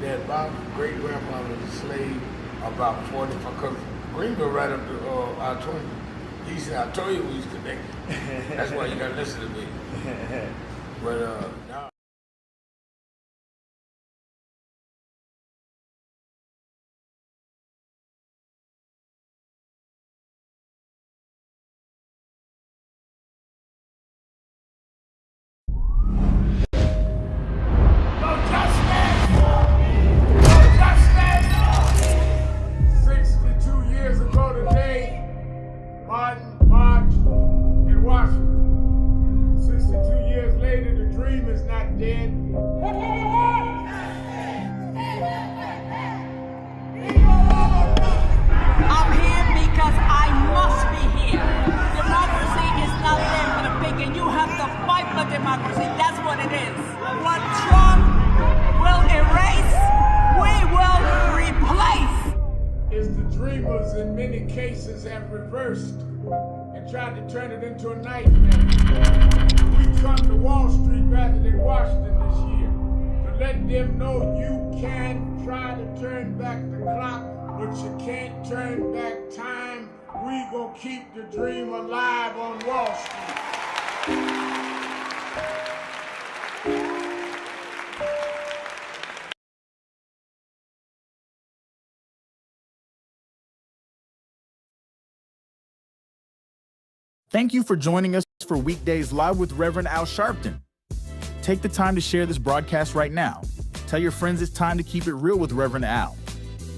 that my great grandfather was a slave about 40, because Greenville right up to I-20. He said, I told you we was connected. That's why you gotta listen to me. But now. I'm here because I must be here. Democracy is not there for the pig, and you have to fight for democracy. That's what it is. What Trump will erase, we will replace. It's the dreamers in many cases have reversed and tried to turn it into a nightmare. We come to Wall Street rather than Washington this year to let them know you can try to turn back the clock, but you can't turn back time. We gonna keep the dream alive on Wall Street. Thank you for joining us for Weekdays Live with Reverend Al Sharpton. Take the time to share this broadcast right now. Tell your friends it's time to keep it real with Reverend Al.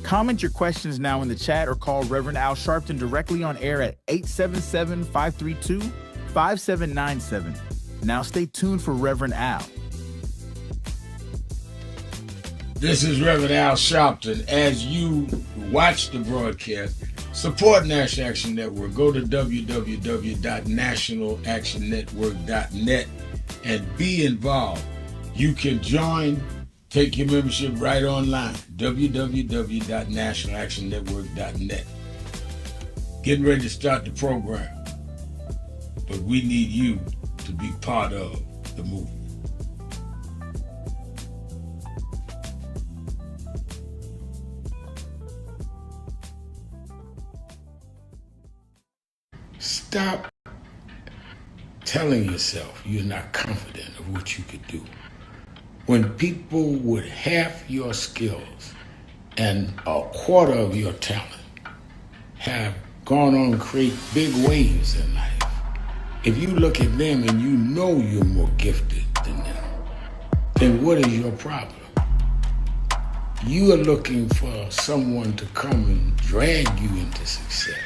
Comment your questions now in the chat or call Reverend Al Sharpton directly on air at 877-532-5797. Now stay tuned for Reverend Al. This is Reverend Al Sharpton. As you watch the broadcast, support National Action Network. Go to www.nationalactionnetwork.net and be involved. You can join, take your membership right online, www.nationalactionnetwork.net. Getting ready to start the program, but we need you to be part of the movement. Stop telling yourself you're not confident of what you could do. When people with half your skills and a quarter of your talent have gone on to create big waves in life, if you look at them and you know you're more gifted than them, then what is your problem? You are looking for someone to come and drag you into success.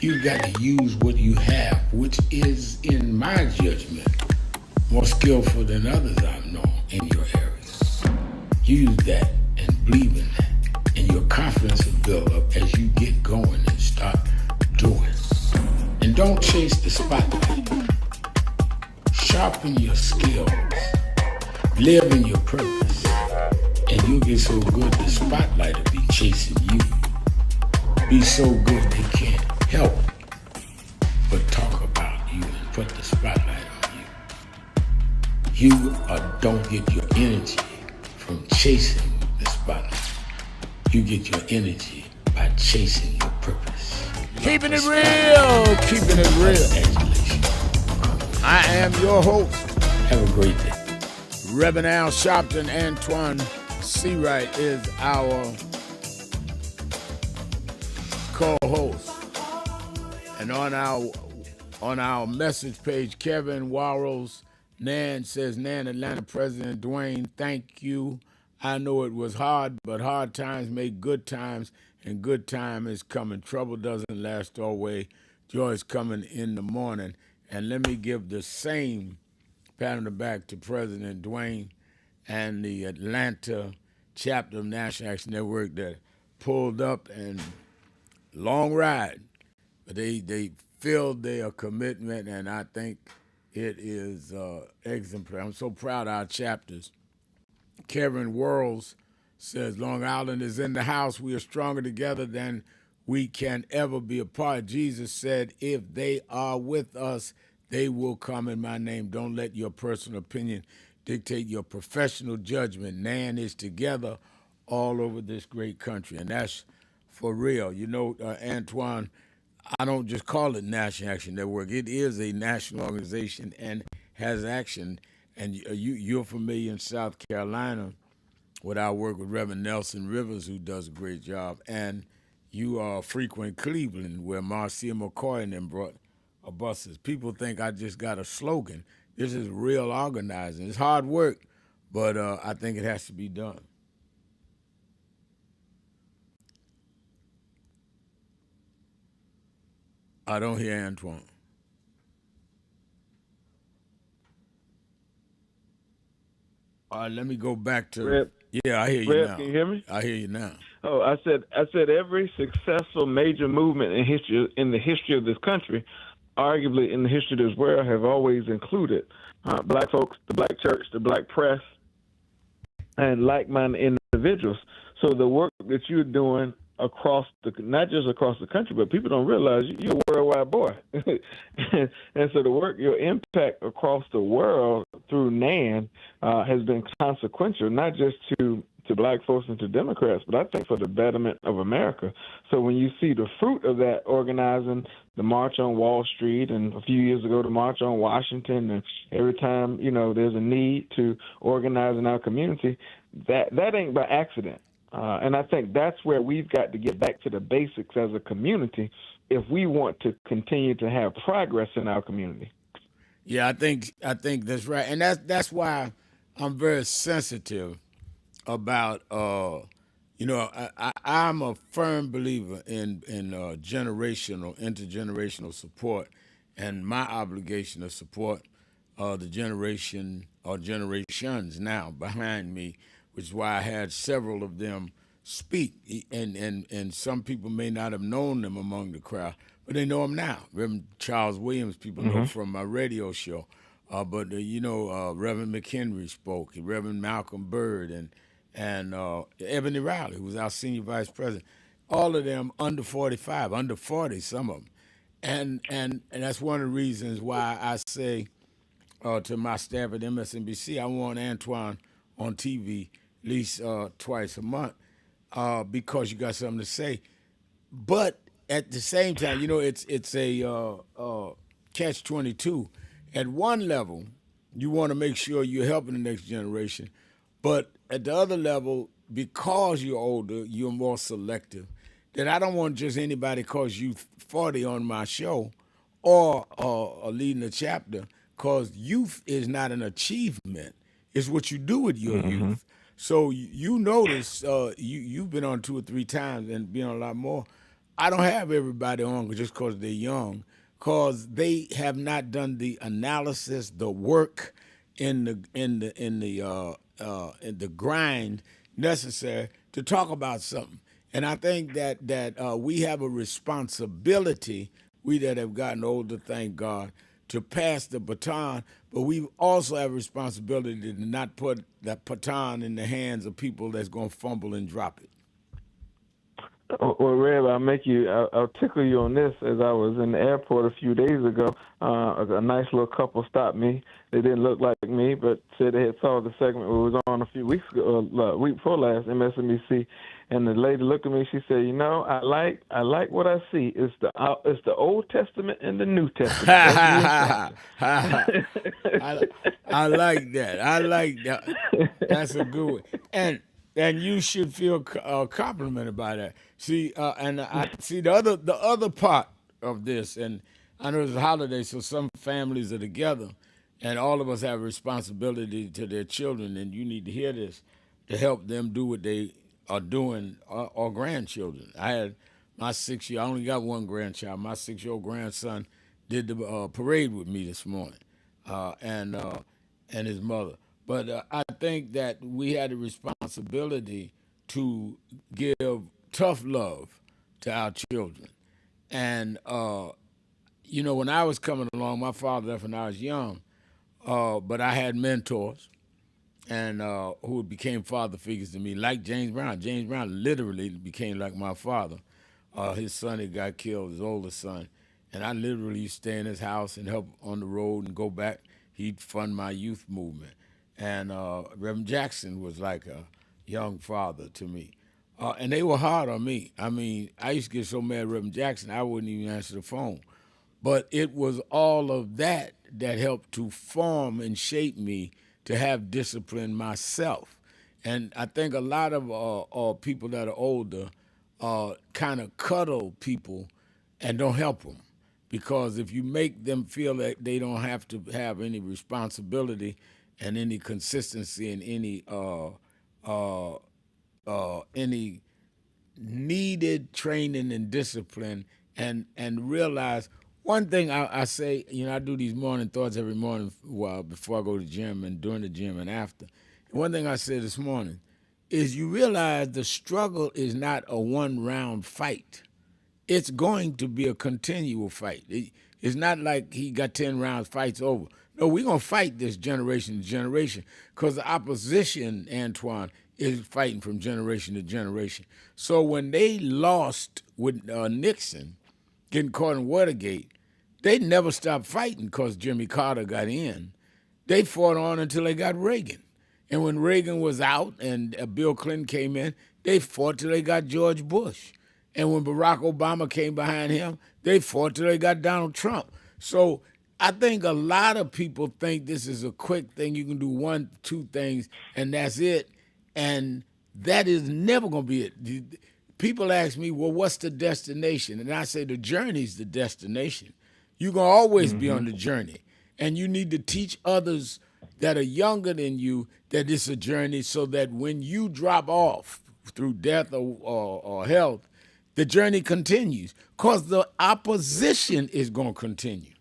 You've got to use what you have, which is, in my judgment, more skillful than others I've known in your areas. Use that and believe in that, and your confidence will build up as you get going and start doing. And don't chase the spotlight. Sharpen your skills. Live in your purpose. And you'll get so good the spotlight will be chasing you. Be so good they can't help but talk about you and put the spotlight on you. You don't get your energy from chasing the spotlight. You get your energy by chasing your purpose. Keeping it real, keeping it real. I am your host. Have a great day. Reverend Al Sharpton. Antoine Seawright is our co-host. And on our message page, Kevin Warros, Nan says, Nan, Atlanta President Dwayne, thank you. I know it was hard, but hard times make good times, and good time is coming. Trouble doesn't last always. Joy is coming in the morning. And let me give the same pat on the back to President Dwayne and the Atlanta chapter of National Action Network that pulled up, and long ride. But they filled their commitment, and I think it is exemplary. I'm so proud of our chapters. Kevin Worrells says, Long Island is in the house. We are stronger together than we can ever be apart. Jesus said, if they are with us, they will come in my name. Don't let your personal opinion dictate your professional judgment. NAN is together all over this great country, and that's for real. You know, Antoine, I don't just call it National Action Network. It is a national organization and has action. And you're familiar in South Carolina with our work with Reverend Nelson Rivers, who does a great job. And you are frequent Cleveland, where Marcia McCoy and them brought buses. People think I just got a slogan. This is real organizing. It's hard work, but I think it has to be done. I don't hear Antoine. All right, let me go back to. Reb, Yeah, I hear you Reb, now. can you hear me? I hear you now. Oh, I said every successful major movement in the history of this country, arguably in the history of this world, have always included black folks, the black church, the black press, and like-minded individuals. So the work that you're doing not just across the country, but people don't realize you're a worldwide boy. and so the work, your impact across the world through NAN has been consequential, not just to black folks and to Democrats, but I think for the betterment of America. So when you see the fruit of that organizing, the March on Wall Street, and a few years ago the March on Washington, and every time, there's a need to organize in our community, that ain't by accident. And I think that's where we've got to get back to the basics as a community if we want to continue to have progress in our community. Yeah, I think that's right, and that's why I'm very sensitive about. I'm a firm believer in intergenerational support, and my obligation to support the generation or generations now behind me, which is why I had several of them speak, and some people may not have known them among the crowd, but they know him now. Reverend Charles Williams, people know from my radio show. But Reverend McHenry spoke, Reverend Malcolm Byrd, and Ebony Riley, who was our senior vice president. All of them under 45, under 40, some of them. And that's one of the reasons why I say to my staff at MSNBC, I want Antoine on TV at least twice a month because you got something to say. But at the same time, it's a catch-22. At one level, you want to make sure you're helping the next generation. But at the other level, because you're older, you're more selective. That I don't want just anybody cause you 40 on my show or leading a chapter, because youth is not an achievement. It's what you do with your youth. So you notice you've been on 2 or 3 times and been on a lot more. I don't have everybody on just because they're young, because they have not done the analysis, the work, in the grind necessary to talk about something. And I think that we have a responsibility, we that have gotten older, thank God, to pass the baton, but we also have a responsibility to not put that baton in the hands of people that's going to fumble and drop it. Well, Rev, I'll tickle you on this. As I was in the airport a few days ago, a nice little couple stopped me. They didn't look like me, but said they had saw the segment we was on a few weeks ago, week before last, MSNBC. And the lady looked at me. She said, I like what I see. It's the Old Testament and the New Testament. I like that. I like that. That's a good one. And you should feel complimented by that. See, and I see the other part of this, and I know it's a holiday, so some families are together, and all of us have a responsibility to their children, and you need to hear this to help them do what they are doing, or grandchildren. I had My 6-year, I only got one grandchild. My 6-year-old grandson did the parade with me this morning, and his mother. But I think that we had a responsibility to give tough love to our children. And, when I was coming along, my father left when I was young, but I had mentors and who became father figures to me, like James Brown. James Brown literally became like my father. His son had got killed, his oldest son, and I literally used to stay in his house and help on the road and go back. He'd fund my youth movement. And Reverend Jackson was like a young father to me. And they were hard on me. I mean, I used to get so mad at Reverend Jackson, I wouldn't even answer the phone. But it was all of that that helped to form and shape me to have discipline myself. And I think a lot of people that are older kind of cuddle people and don't help them. Because if you make them feel that they don't have to have any responsibility and any consistency and any needed training and discipline, and realize one thing I say, I do these morning thoughts every morning before I go to the gym and during the gym and after. And one thing I said this morning is you realize the struggle is not a one-round fight. It's going to be a continual fight. It's not like he got 10 rounds, fight's over. No, we're going to fight this generation to generation because the opposition, Antoine, is fighting from generation to generation. So when they lost with Nixon, getting caught in Watergate, they never stopped fighting because Jimmy Carter got in. They fought on until they got Reagan. And when Reagan was out and Bill Clinton came in, they fought till they got George Bush. And when Barack Obama came behind him, they fought till they got Donald Trump. So I think a lot of people think this is a quick thing. You can do 1, 2 things, and that's it. And that is never going to be it. People ask me, well, what's the destination? And I say the journey's the destination. You're going to always be on the journey. And you need to teach others that are younger than you that it's a journey so that when you drop off through death or health, the journey continues because the opposition is going to continue.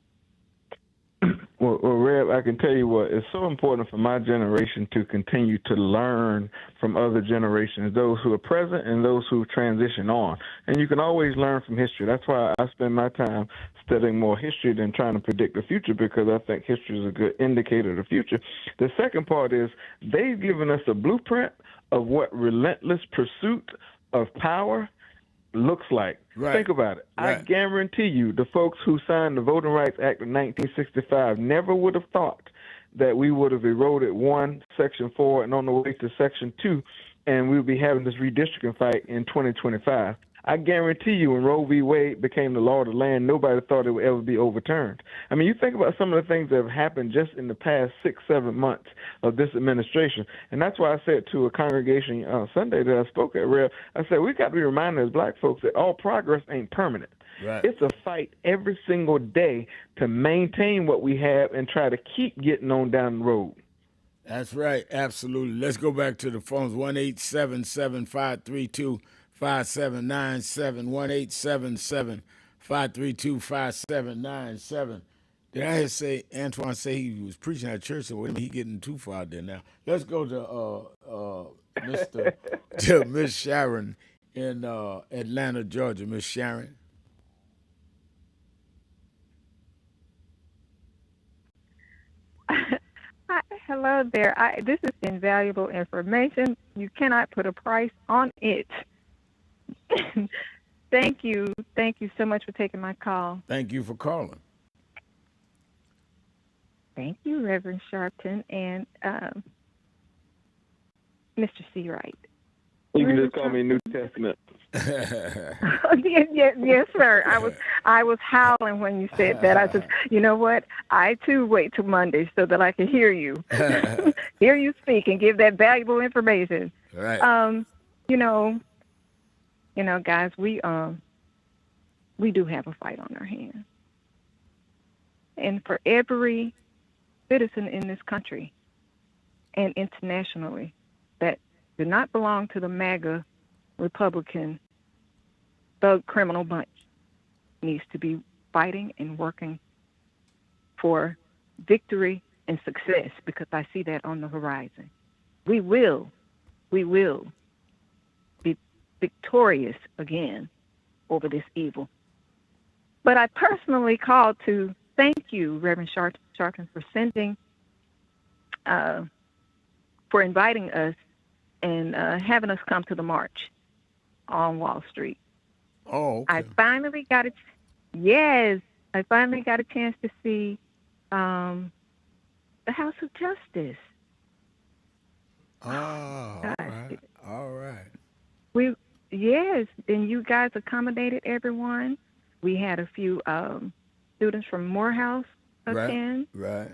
Well, Reb, I can tell you what, it's so important for my generation to continue to learn from other generations, those who are present and those who transition on. And you can always learn from history. That's why I spend my time studying more history than trying to predict the future, because I think history is a good indicator of the future. The second part is they've given us a blueprint of what relentless pursuit of power looks like. Right. Think about it. Right. I guarantee you the folks who signed the Voting Rights Act of 1965 never would have thought that we would have eroded Section 4 and on the way to Section 2, and we would be having this redistricting fight in 2025. I guarantee you when Roe v. Wade became the law of the land, nobody thought it would ever be overturned. I mean, you think about some of the things that have happened just in the past 6-7 months of this administration. And that's why I said to a congregation Sunday that I spoke at, Rev, I said, we got to be reminded as black folks that all progress ain't permanent. Right. It's a fight every single day to maintain what we have and try to keep getting on down the road. That's right. Absolutely. Let's go back to the phones. 1-877-532-5797, 1-877-532-5797. Did I hear say Antoine say he was preaching at church? So wait a minute, he getting too far there now. Let's go to Miss Sharon in Atlanta, Georgia. Miss Sharon. Hello there. This is invaluable information. You cannot put a price on it. Thank you. Thank you so much for taking my call. Thank you for calling. Thank you, Reverend Sharpton and Mr. Seawright. You can just call me New Testament. Yes, sir. I was howling when you said that. I said, you know what? I too wait till Monday so that I can hear you, hear you speak and give that valuable information. Right. Guys, we do have a fight on our hands, and for every citizen in this country and internationally that do not belong to the MAGA Republican thug criminal bunch needs to be fighting and working for victory and success, because I see that on the horizon. We will be victorious again over this evil. But I personally called to thank you, Reverend Sharpton, for sending, for inviting us and having us come to the march on Wall Street. Oh, okay. I finally got a chance to see the House of Justice. Oh, all right. And you guys accommodated everyone. We had a few students from Morehouse attend. Right.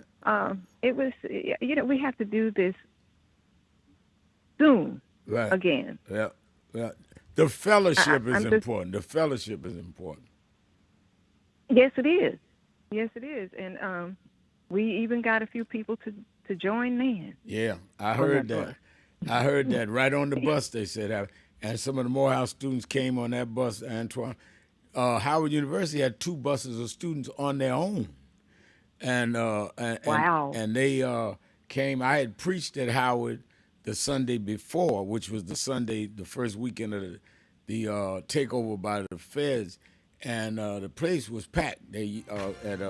It was, we have to do this soon again. Yeah. The fellowship is important. The fellowship is important. Yes, it is. Yes, it is. And we even got a few people to join in. Yeah, I heard that. I heard that right on the bus. They said, and some of the Morehouse students came on that bus. Antoine, Howard University had 2 buses of students on their own, and they came. I had preached at Howard the Sunday before, which was the first weekend of the takeover by the feds, and the place was packed. They at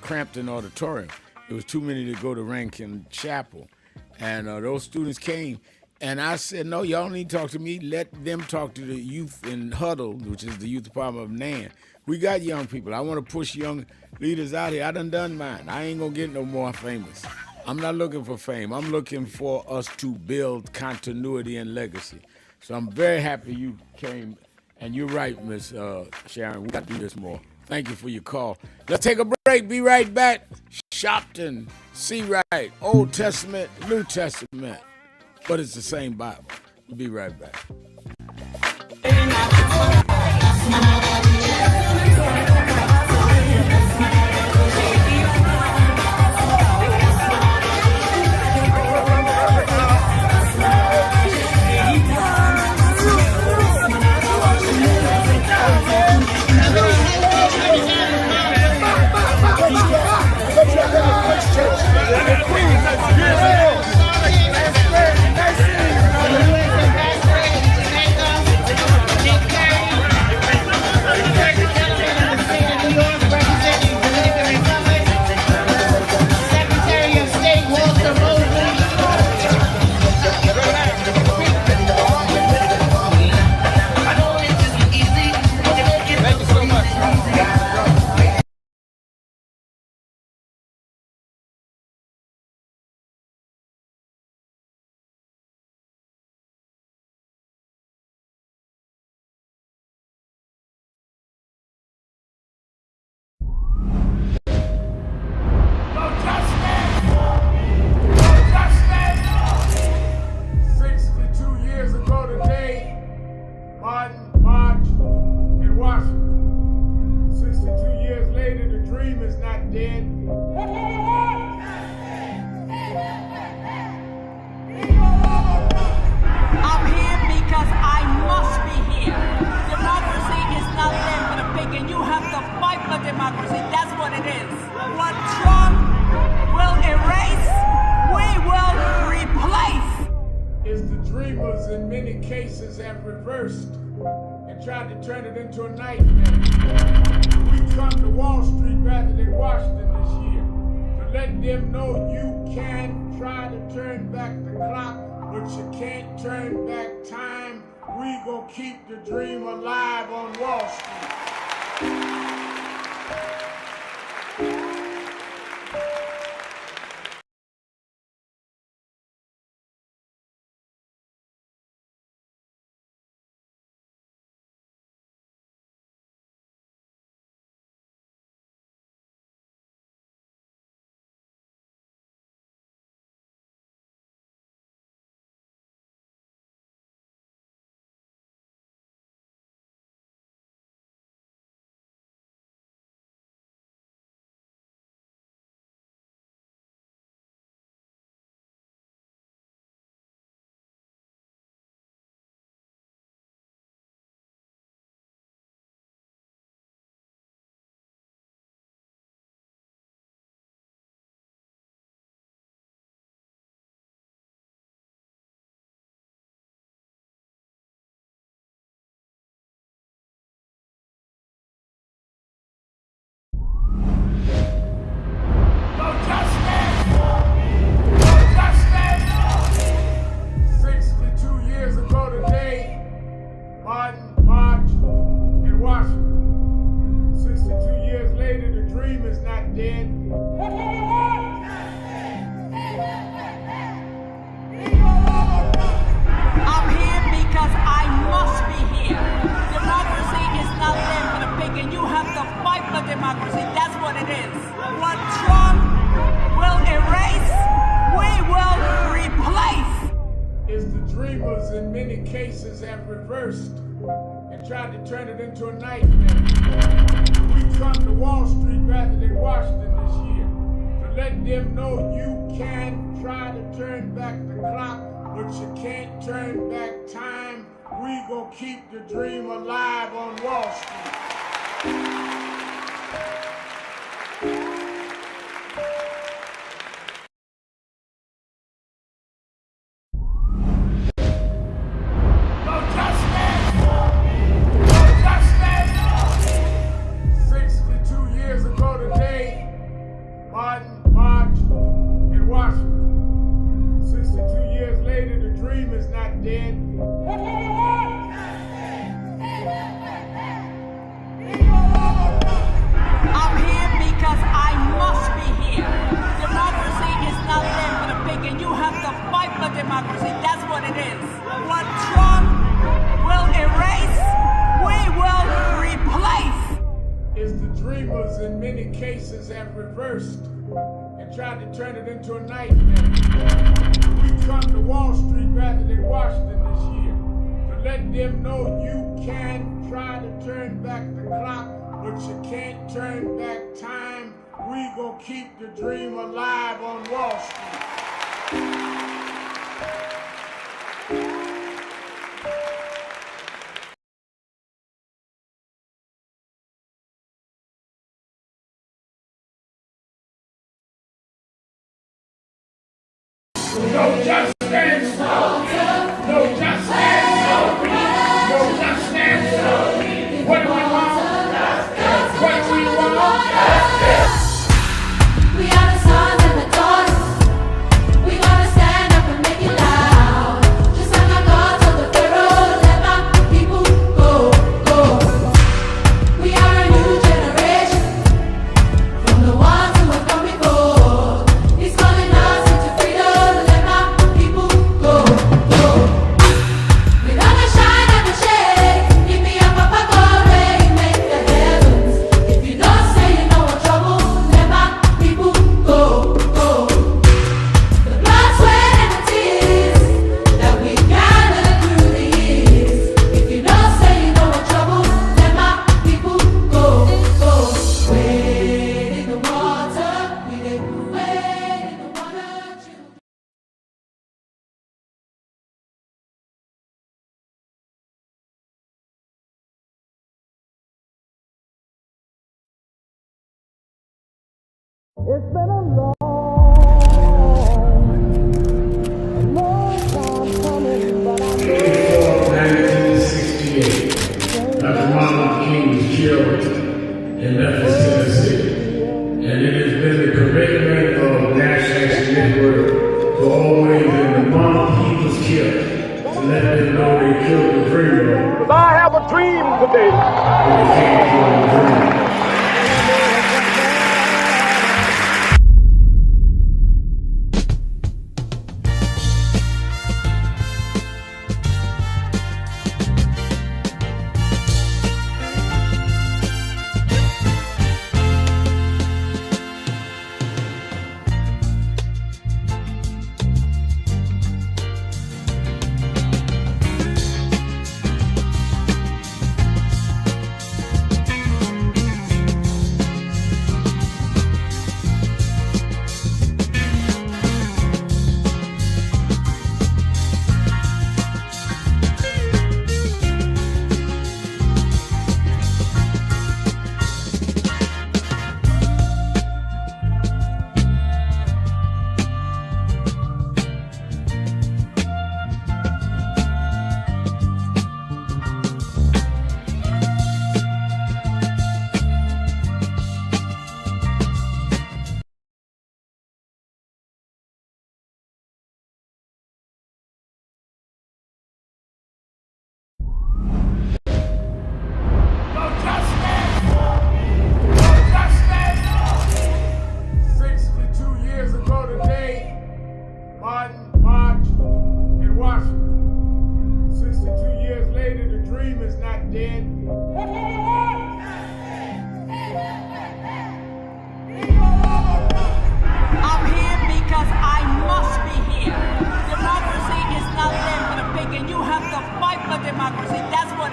Crampton Auditorium. There was too many to go to Rankin Chapel, and those students came. And I said, no, y'all don't need to talk to me. Let them talk to the youth in Huddle, which is the youth department of NAN. We got young people. I want to push young leaders out here. I done mine. I ain't going to get no more famous. I'm not looking for fame. I'm looking for us to build continuity and legacy. So I'm very happy you came. And you're right, Miss Sharon. We got to do this more. Thank you for your call. Let's take a break. Be right back. Sharpton, see right. Old Testament, New Testament. But it's the same Bible. We'll be right back. Keep the dream alive on Wall Street. cases have reversed and tried to turn it into a nightmare. We come to Wall Street rather than Washington this year to let them know you can try to turn back the clock, but you can't turn back time. We gonna keep the dream alive on Wall Street. Have reversed and tried to turn it into a nightmare. We come to Wall Street rather than Washington this year to let them know you can try to turn back the clock, but you can't turn back time. We gonna keep the dream alive on Wall Street. No justice, no justice, no justice. What do we want? What do we want? We are the sons and the daughters. We gotta stand up and make it loud. Just like our God told the Pharaoh, let my people go, go. We are a new generation from the ones who have come before. He's calling us into freedom. Let my people go, go. We gonna shine and shade. Give me a papa God, rain, make the heavens. If you don't say you know what trouble, let my people go, go. The blood, sweat, and the tears that we gathered through the years. If you don't say you know what trouble, let my people go, go. Wade in the water, we did wade in the water, children. It's been a long time coming, but I know 1968, Dr. Martin Luther King was killed in Memphis, Tennessee. And it has been the commitment of National Action Network for always in the month he was killed to let them know they killed the dreamer. I have a dream today. When they came for the dream.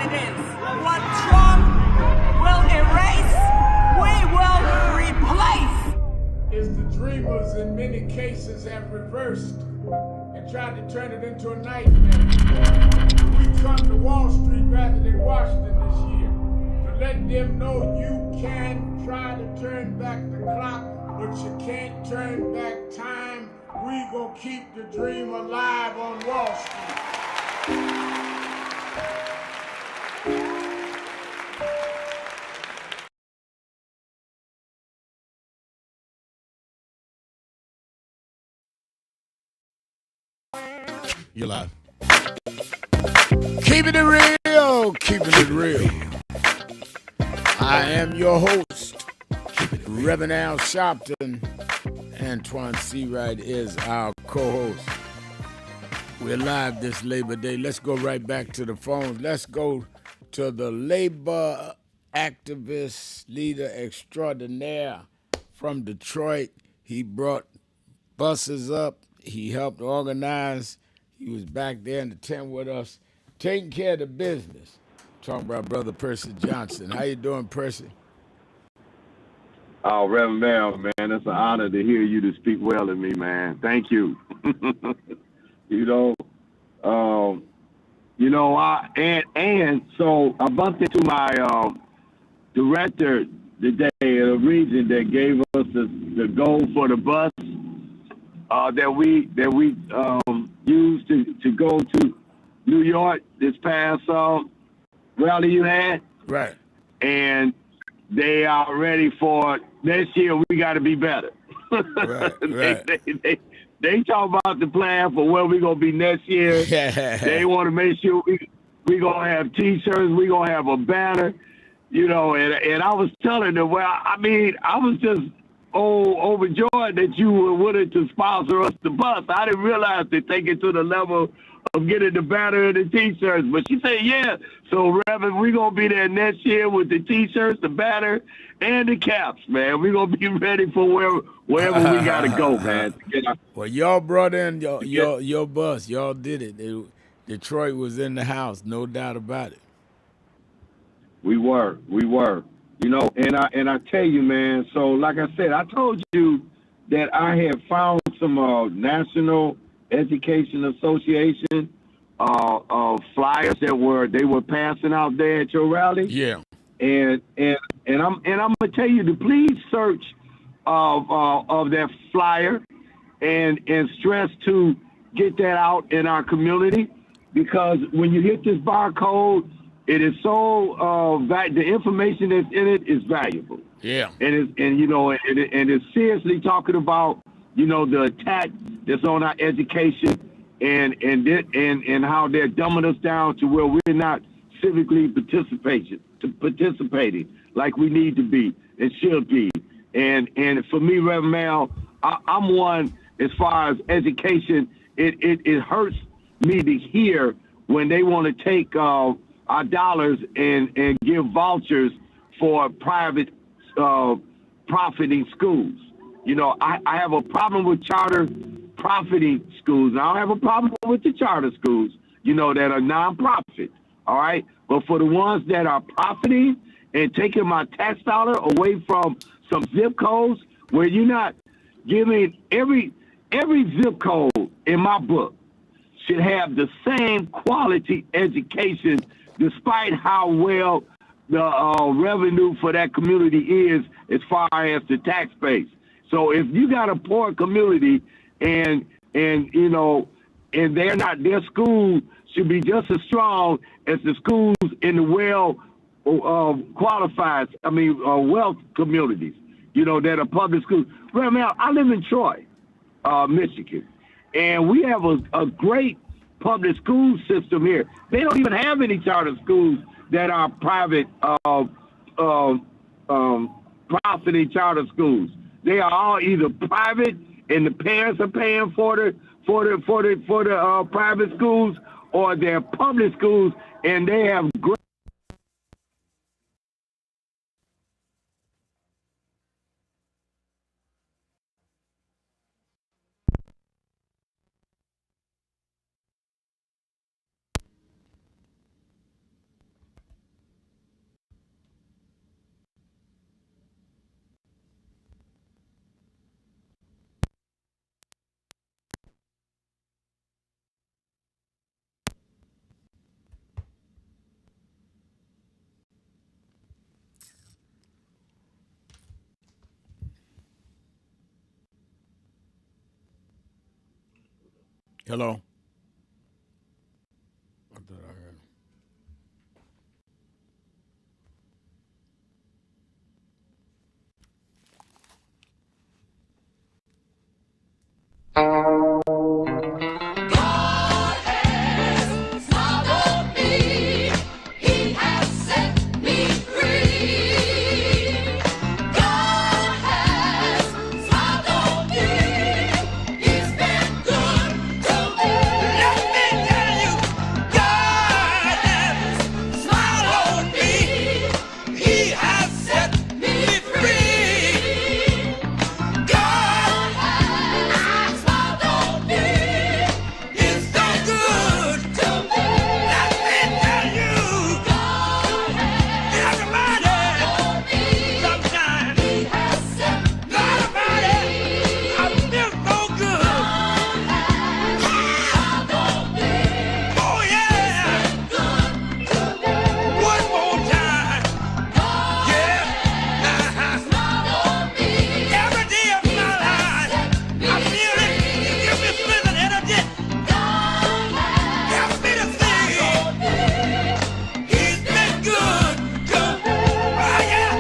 it is. What Trump will erase, we will replace. It's the dreamers in many cases have reversed and tried to turn it into a nightmare. We come to Wall Street rather than Washington this year to let them know you can try to turn back the clock, but you can't turn back time. We gonna keep the dream alive on Wall Street. You're live. Keeping it real, keeping it real. I am your host, Reverend Al Sharpton. Antoine Seawright is our co-host. We're live this Labor Day. Let's go right back to the phones. Let's go to the labor activist, leader extraordinaire from Detroit. He brought buses up. He helped organize. He was back there in the tent with us, taking care of the business. Talking about Brother Percy Johnson. How you doing, Percy? Oh, Reverend Mel, man, it's an honor to hear you to speak well of me, man. Thank you. So I bumped into my director today at a region that gave us the goal for the bus that we used to go to New York this past rally you had. Right. And they are ready for next year. We got to be better. Right. They talk about the plan for where we're going to be next year. They want to make sure we going to have T-shirts. We're going to have a banner, and I was telling them, I was just overjoyed that you were willing to sponsor us the bus. I didn't realize they take it to the level of getting the banner and the T-shirts. But she said, yeah. So, Reverend, we're going to be there next year with the T-shirts, the banner, and the caps, man. We're going to be ready for wherever we got to go, man. Well, y'all brought in your bus. Y'all did it. Detroit was in the house, no doubt about it. We were. And I tell you, man, so like I said, I told you that I had found some National Education Association flyers that they were passing out there at your rally. Yeah. And I'm gonna tell you to please search of that flyer and stress to get that out in our community, because when you hit this barcode, it is so the information that's in it is valuable. Yeah. And it's seriously talking about the attack that's on our education and how they're dumbing us down to where we're not civically participating like we need to be and should be. And for me, Reverend Mel, I'm one as far as education. It hurts me to hear when they want to take our dollars and give vouchers for private profiting schools. I have a problem with charter profiting schools. I don't have a problem with the charter schools, that are nonprofit. All right. But for the ones that are profiting and taking my tax dollar away from some zip codes where you're not giving every zip code in my book should have the same quality education, despite how well the revenue for that community is as far as the tax base. So if you got a poor community and they're not, their school should be just as strong as the schools in the qualified, wealth communities, that are public schools. Right now, I live in Troy, Michigan, and we have a great public school system here. They don't even have any charter schools that are private, profiting charter schools. They are all either private, and the parents are paying for the private schools, or they're public schools, and they have great. Hello? I thought I heard him. God has smiled on me. He has set me free. God has smiled on me. He's been good to me. Let me tell you, God has smiled on me. He has set me free. God has smiled on me. He's so good to me. Let me tell you, God has everybody on me. Sometimes He has set me free. I feel so good. God has smiled on me. Oh yeah. He's been good to me. One more time. God has smiled on me. Every day of my life, I feel it. You give me strength and energy. Help me to sing. He's been good to me. Oh yeah.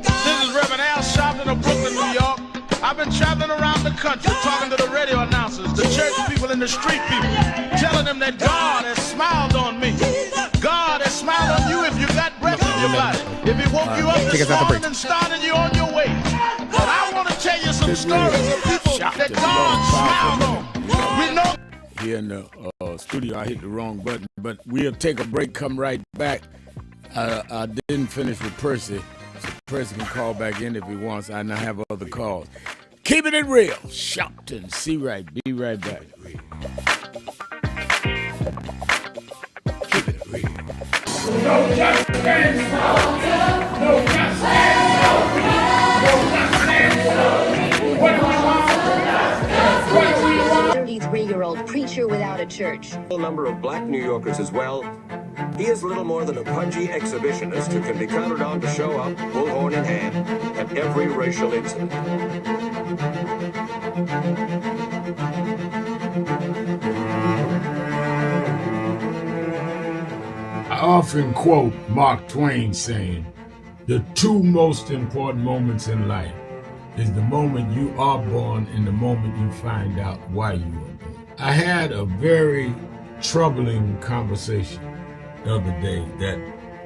This is Reverend Al Sharpton of Brooklyn, New York. I've been traveling around the country talking to the radio announcers, the church people, and the street people, telling them that God has smiled on me. God has smiled on you if you got breath in your body. If He woke you up Take us this out the morning break. and started you on your way. But I want to tell you some stories of people that God smiled on. We know. Here in the studio, I hit the wrong button, but we'll take a break, come right back. I didn't finish with Percy, so Percy can call back in if he wants. I now have other calls. Keeping it real, Sharpton, see right, be right back. Keep it real. No justice, no What do we want? 33-year-old preacher without a church. A number of black New Yorkers as well. He is little more than a pudgy exhibitionist who can be counted on to show up, bullhorn in hand, at every racial incident. I often quote Mark Twain saying, the two most important moments in life is the moment you are born and the moment you find out why you were born. I had a very troubling conversation the other day that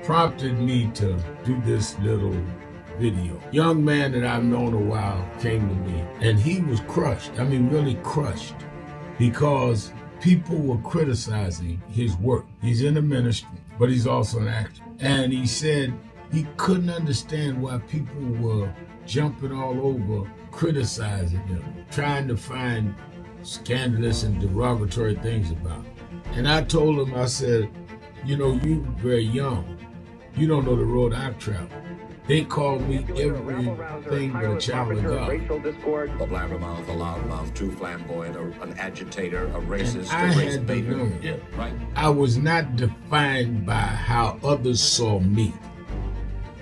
prompted me to do this little video. Young man that I've known a while came to me and he was crushed. I mean, really crushed, because people were criticizing his work. He's in the ministry, but he's also an actor. And he said he couldn't understand why people were jumping all over, criticizing him, trying to find scandalous and derogatory things about him. And I told him, I said, you know, you're very young. You don't know the road I've traveled. They call me everything but a child of God. Racial discord, a blabbermouth, a loudmouth, too flamboyant, an agitator, a racist, I had to learn. Yeah, right. I was not defined by how others saw me.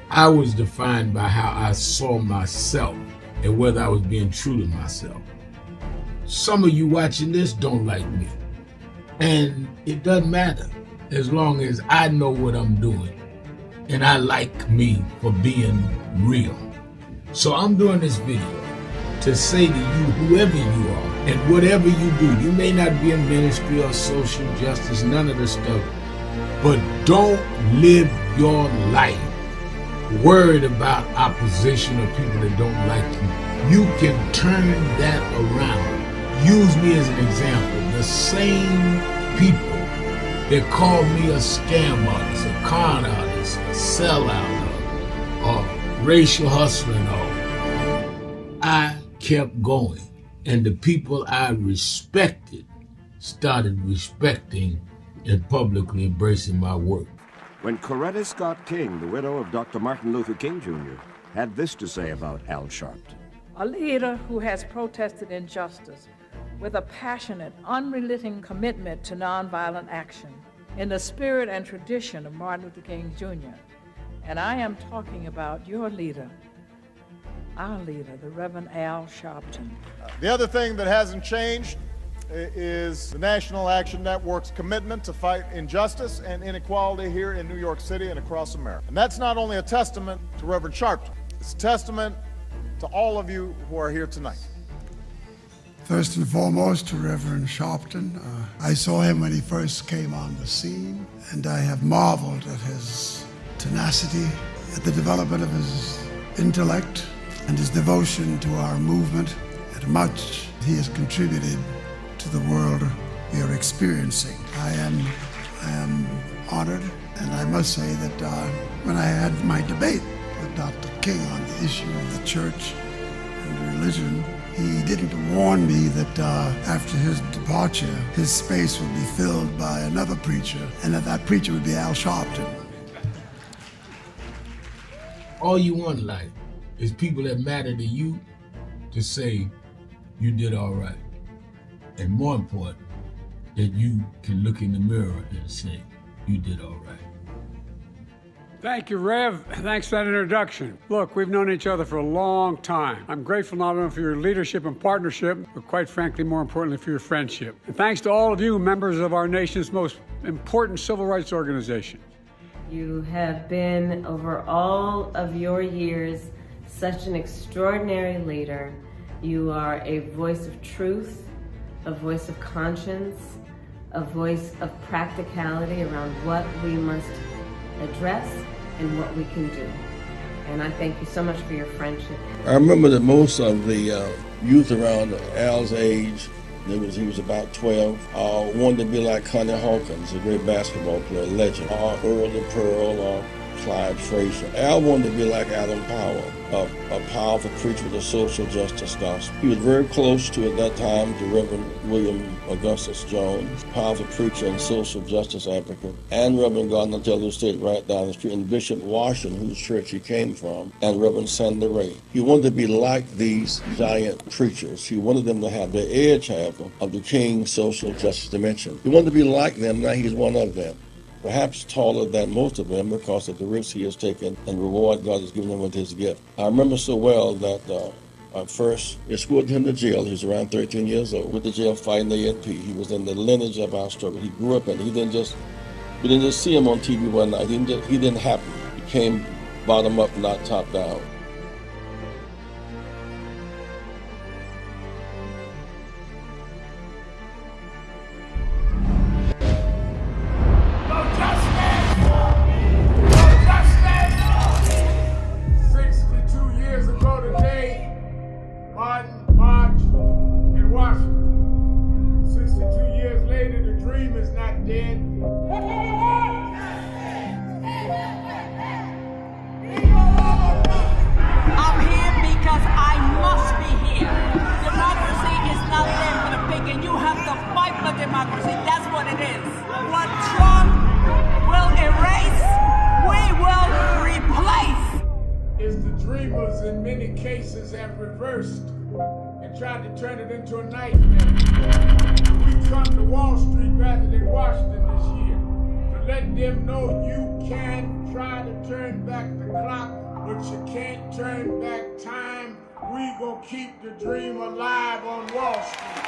I was defined by how I saw myself and whether I was being true to myself. Some of you watching this don't like me. And it doesn't matter as long as I know what I'm doing and I like me for being real. So I'm doing this video to say to you, whoever you are and whatever you do, you may not be in ministry or social justice, none of this stuff, but don't live your life worried about opposition or people that don't like you. You can turn that around. Use me as an example. The same people that call me a scam artist, a con artist, a sellout, or racial hustler and all, I kept going. And the people I respected started respecting and publicly embracing my work. When Coretta Scott King, the widow of Dr. Martin Luther King Jr., had this to say about Al Sharpton. A leader who has protested injustice with a passionate, unrelenting commitment to nonviolent action in the spirit and tradition of Martin Luther King Jr. And I am talking about your leader, our leader, the Reverend Al Sharpton. The other thing that hasn't changed is the National Action Network's commitment to fight injustice and inequality here in New York City and across America. And that's not only a testament to Reverend Sharpton, it's a testament to all of you who are here tonight. First and foremost, to Reverend Sharpton. I saw him when he first came on the scene, and I have marveled at his tenacity, at the development of his intellect, and his devotion to our movement, and much he has contributed to the world we are experiencing. I am honored, and I must say that when I had my debate with Dr. King on the issue of the church and religion, he didn't warn me that after his departure, his space would be filled by another preacher, and that preacher would be Al Sharpton. All you want in life is people that matter to you to say you did all right. And more important, that you can look in the mirror and say you did all right. Thank you, Rev. Thanks for that introduction. Look, we've known each other for a long time. I'm grateful not only for your leadership and partnership, but quite frankly, more importantly, for your friendship. And thanks to all of you, members of our nation's most important civil rights organization. You have been, over all of your years, such an extraordinary leader. You are a voice of truth, a voice of conscience, a voice of practicality around what we must address and what we can do. And I thank you so much for your friendship. I remember that most of the youth around Al's age, he was about 12, wanted to be like Connie Hawkins, a great basketball player, legend, or Earl the Pearl, or Clyde Frazier. Al wanted to be like Adam Powell, a powerful preacher with a social justice gospel. He was very close to, at that time, to Reverend William Augustus Jones, powerful preacher and social justice advocate, and Reverend Gardner Taylor State right down the street, and Bishop Washington, whose church he came from, and Reverend Sandy Ray. He wanted to be like these giant preachers. He wanted them to have the edge, however, of the King's social justice dimension. He wanted to be like them. Now he's one of them. Perhaps taller than most of them because of the risks he has taken and the reward God has given him with his gift. I remember so well that I first escorted him to jail. He was around 13 years old with the jail fighting the ANP. He was in the lineage of our struggle. He grew up in it. We didn't just see him on TV one night. He didn't happen. He came bottom up, not top down. Tried to turn it into a nightmare. We come to Wall Street rather than Washington this year to let them know you can try to turn back the clock, but you can't turn back time. We gonna keep the dream alive on Wall Street.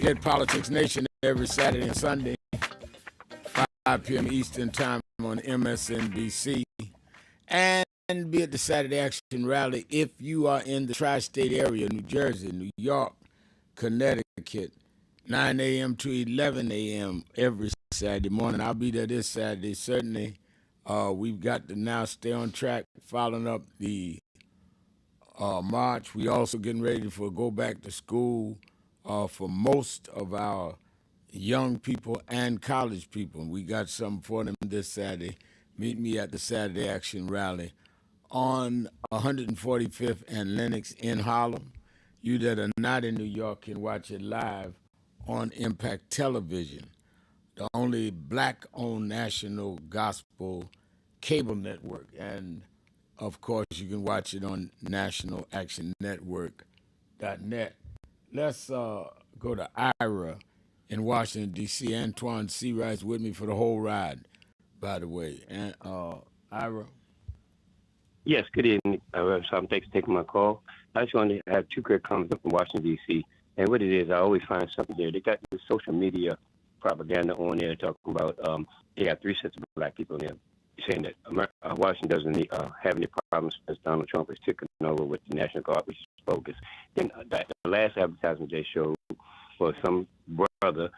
get Politics Nation every Saturday and Sunday, 5 p.m. Eastern Time on MSNBC. And be at the Saturday Action Rally if you are in the tri-state area, New Jersey, New York, Connecticut, 9 a.m. to 11 a.m. every Saturday morning. I'll be there this Saturday, certainly. We've got to now stay on track, following up the March. We also getting ready for go back to school for most of our young people and college people. We got something for them this Saturday. Meet me at the Saturday Action Rally on 145th and Lenox in Harlem. You that are not in New York can watch it live on Impact Television, the only black-owned national gospel cable network. And, of course, you can watch it on nationalactionnetwork.net. Let's go to Ira in Washington, D.C. Antoine Seawright's with me for the whole ride, by the way. And Ira? Yes, good evening. Thanks for taking my call. I just wanted to have two quick comments from Washington, D.C. And what it is, I always find something there. They got this social media propaganda on there talking about they got 3 sets of black people in there saying that Washington doesn't have any problems as Donald Trump is taking over with the National Guard, which is bogus. Then the last advertisement they showed was some brother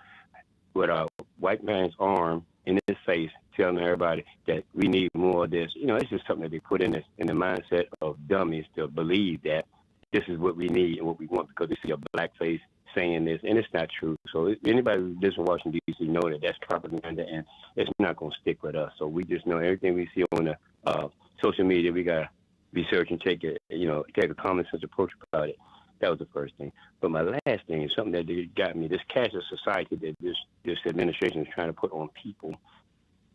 with a white man's arm in his face telling everybody that we need more of this. It's just something that they put in the mindset of dummies to believe that this is what we need and what we want because they see a black face saying this, and it's not true. So anybody who lives in Washington, D.C. know that that's propaganda, and it's not going to stick with us. So we just know everything we see on the social media, we got to research and take a common sense approach about it. That was the first thing. But my last thing is something that got me, this cashless society that this administration is trying to put on people.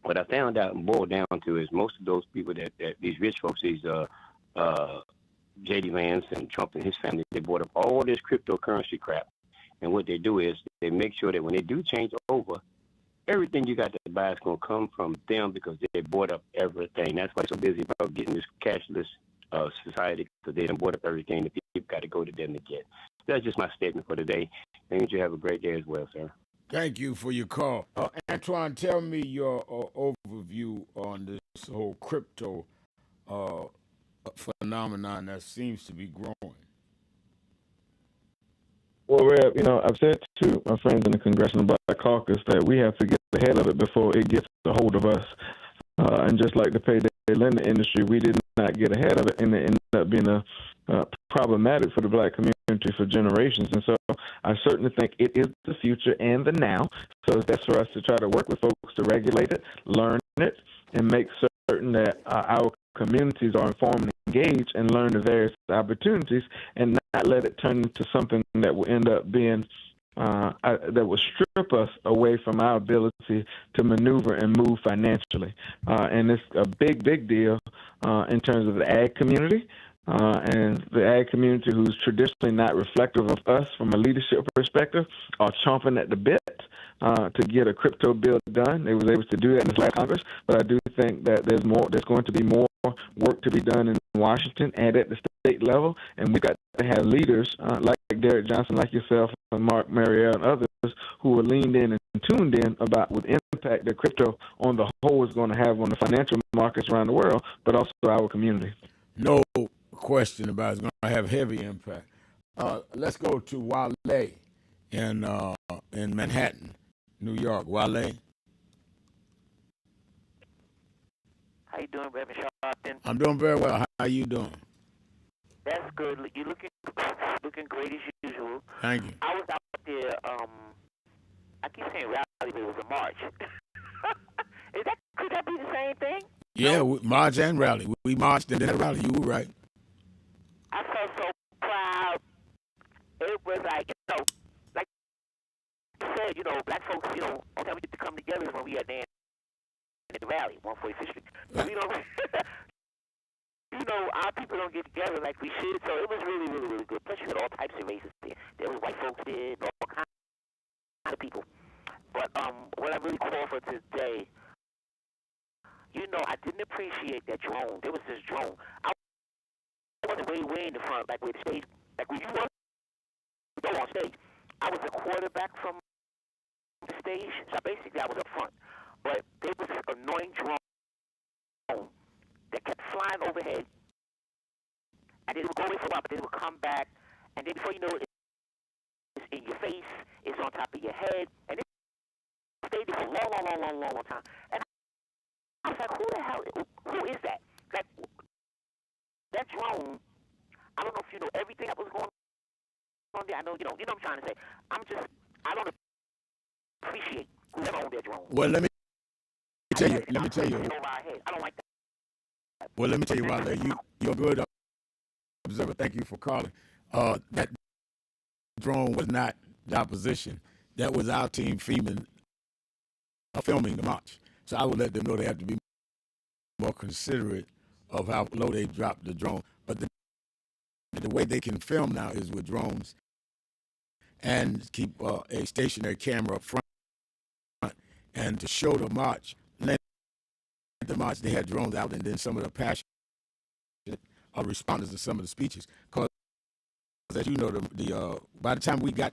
What I found out and boiled down to is most of those people that these rich folks, these J.D. Vance and Trump and his family, they bought up all this cryptocurrency crap. And what they do is they make sure that when they do change over, everything you got to buy is going to come from them because they bought up everything. That's why they're so busy about getting this cashless society because they done bought up everything that people got to go to them to get. That's just my statement for today. And you have a great day as well, sir. Thank you for your call. Antoine, tell me your overview on this whole crypto phenomenon that seems to be growing. Well, Rev, I've said to my friends in the Congressional Black Caucus that we have to get ahead of it before it gets a hold of us. And just like the payday lending industry, we did not get ahead of it, and it ended up being problematic for the black community for generations. And so I certainly think it is the future and the now. So it's best for us to try to work with folks to regulate it, learn it, and make certain that our communities are informed and engaged and learn the various opportunities and not let it turn into something that will end up being that will strip us away from our ability to maneuver and move financially. And it's a big, big deal in terms of the ag community. And the ag community, who's traditionally not reflective of us from a leadership perspective, are chomping at the bit to get a crypto bill done. They was able to do that in this last Congress, but I do think that there's going to be more work to be done in Washington and at the state level, and we've got to have leaders like Derek Johnson, like yourself, and Mark Mariel, and others who are leaned in and tuned in about what impact that crypto on the whole is going to have on the financial markets around the world, but also our community. No question about it. It's going to have heavy impact. Let's go to Wale in Manhattan, New York. Wale. How you doing, Reverend Sharpton? I'm doing very well. How are you doing? That's good. You're looking great as usual. Thank you. I was out there. I keep saying rally, but it was a march. Could that be the same thing? Yeah, march and rally. We marched and then a rally. You were right. I felt so proud. It was like like you said, black folks, all the time we get to come together is when we are there at the rally, 145th Street. So we don't, our people don't get together like we should. So it was really, really, really good. Plus, you had all types of races there. There was white folks there, all kinds of people. But what I really call for today, I didn't appreciate that drone. There was this drone. I wasn't way in the front, like where the stage, like where you were. Go on stage. I was a quarterback from the stage, so basically I was up front. But there was this annoying drone that kept flying overhead, and it would go away for a while, but then it would come back, and then before you know it, it's in your face, it's on top of your head, and it stayed there for a long time. And I was like, who the hell, who is that? Like, that drone, I don't know if you know everything that was going on there. I know, you know what I'm trying to say. I don't appreciate whoever owned their drone. Well, let me tell you. Over our head. I don't like that. Well, let me tell you, Wale, you're a good observer. Thank you for calling. That drone was not the opposition. That was our team filming the march. So I would let them know they have to be more considerate of how low they drop the drone. But the way they can film now is with drones and keep a stationary camera up front. And to show the march, they had drones out, and then some of the passionate responders to some of the speeches. Because, as you know, by the time we got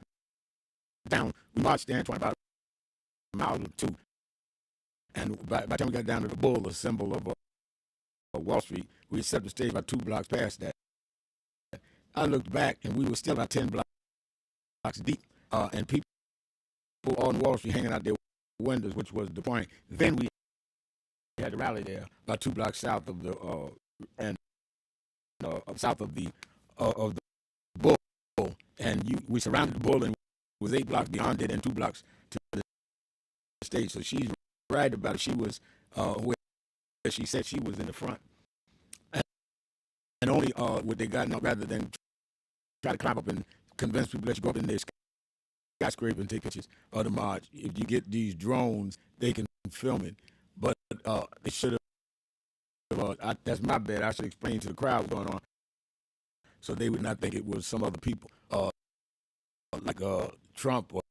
down, we marched there about a mile or two. And by the time we got down to the bull, the symbol of Wall Street, we set the stage about 2 blocks past that. I looked back, and we were still about 10 blocks deep, and people on Wall Street hanging out their windows, which was the point. Then we had to rally there, about 2 blocks south of the south of the bull, and we surrounded the bull, and it was 8 blocks beyond it, and 2 blocks to the stage. So she's right about it. She was where she said she was in the front, and only what they got now, rather than try to climb up and convince people that you go up in their skyscraper and take pictures of the march. If you get these drones, they can film it. But they should have. That's my bad. I should explain to the crowd what's going on, so they would not think it was some other people, like Trump or.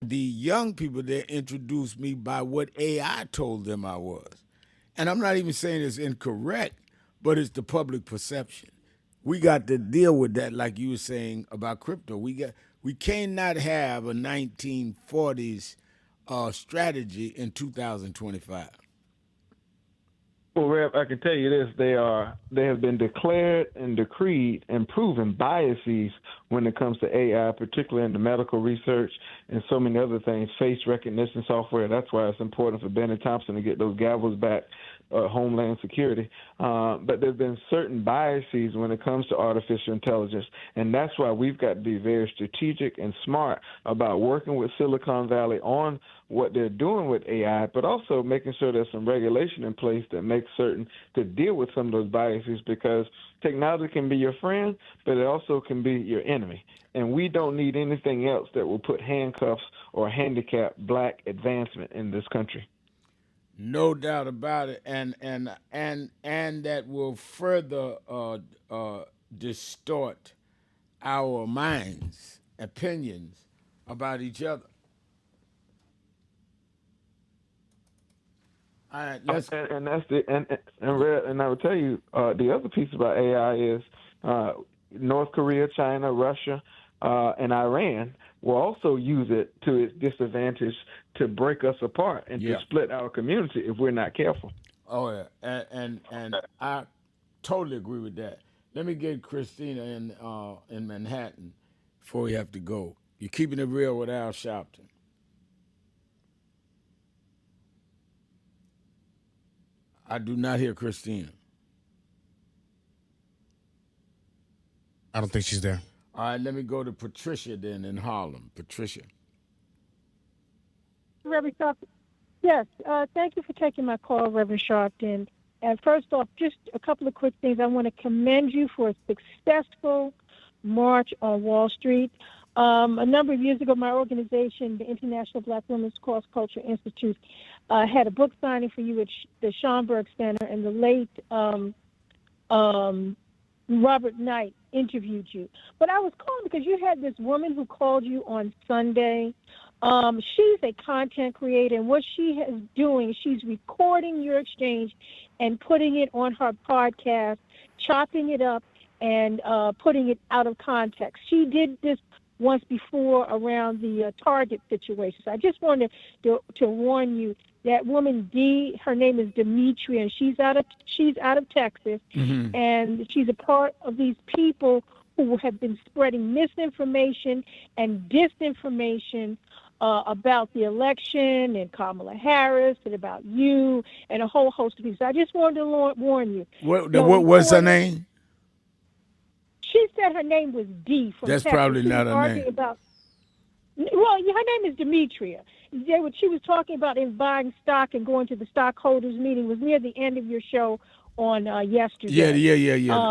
The young people there introduced me by what AI told them I was. And I'm not even saying it's incorrect, but it's the public perception. We got to deal with that, like you were saying about crypto. We cannot have a 1940s strategy in 2025. Well, Rev, I can tell you this: they have been declared and decreed and proven biases when it comes to AI, particularly in the medical research and so many other things, face recognition software. That's why it's important for Bennett Thompson to get those gavels back, Homeland Security. But there's been certain biases when it comes to artificial intelligence, and that's why we've got to be very strategic and smart about working with Silicon Valley on what they're doing with AI, but also making sure there's some regulation in place that makes certain to deal with some of those biases, because technology can be your friend, but it also can be your enemy. And we don't need anything else that will put handcuffs or handicap black advancement in this country. No doubt about it, and that will further distort our minds, opinions about each other. All right, let's. And that's and I would tell you the other piece about AI is North Korea, China, Russia, and Iran will also use it to its disadvantage to break us apart and to split our community if we're not careful. Oh yeah, and I totally agree with that. Let me get Christina in Manhattan before we have to go. You're keeping it real with Al Sharpton. I do not hear Christina. I don't think she's there. All right, let me go to Patricia then in Harlem. Patricia. Reverend Sharpton. Yes, thank you for taking my call, Reverend Sharpton. And first off, just a couple of quick things. I want to commend you for a successful march on Wall Street. A number of years ago, my organization, the International Black Women's Cross Culture Institute, had a book signing for you at the Schomburg Center, and the late Robert Knight interviewed you. But I was calling because you had this woman who called you on Sunday. She's a content creator, and what she is doing, she's recording your exchange and putting it on her podcast, chopping it up and putting it out of context. She did this once before around the Target situation. So I just wanted to warn you, that woman her name is Demetria, and she's out of Texas, and she's a part of these people who have been spreading misinformation and disinformation about the election and Kamala Harris and about you and a whole host of people. So I just wanted to warn you. What's her name? She said her name was Dee from That's Texas. probably not her name. Well, her name is Demetria. She was talking about buying stock and going to the stockholders meeting. It was near the end of your show on yesterday. Yeah.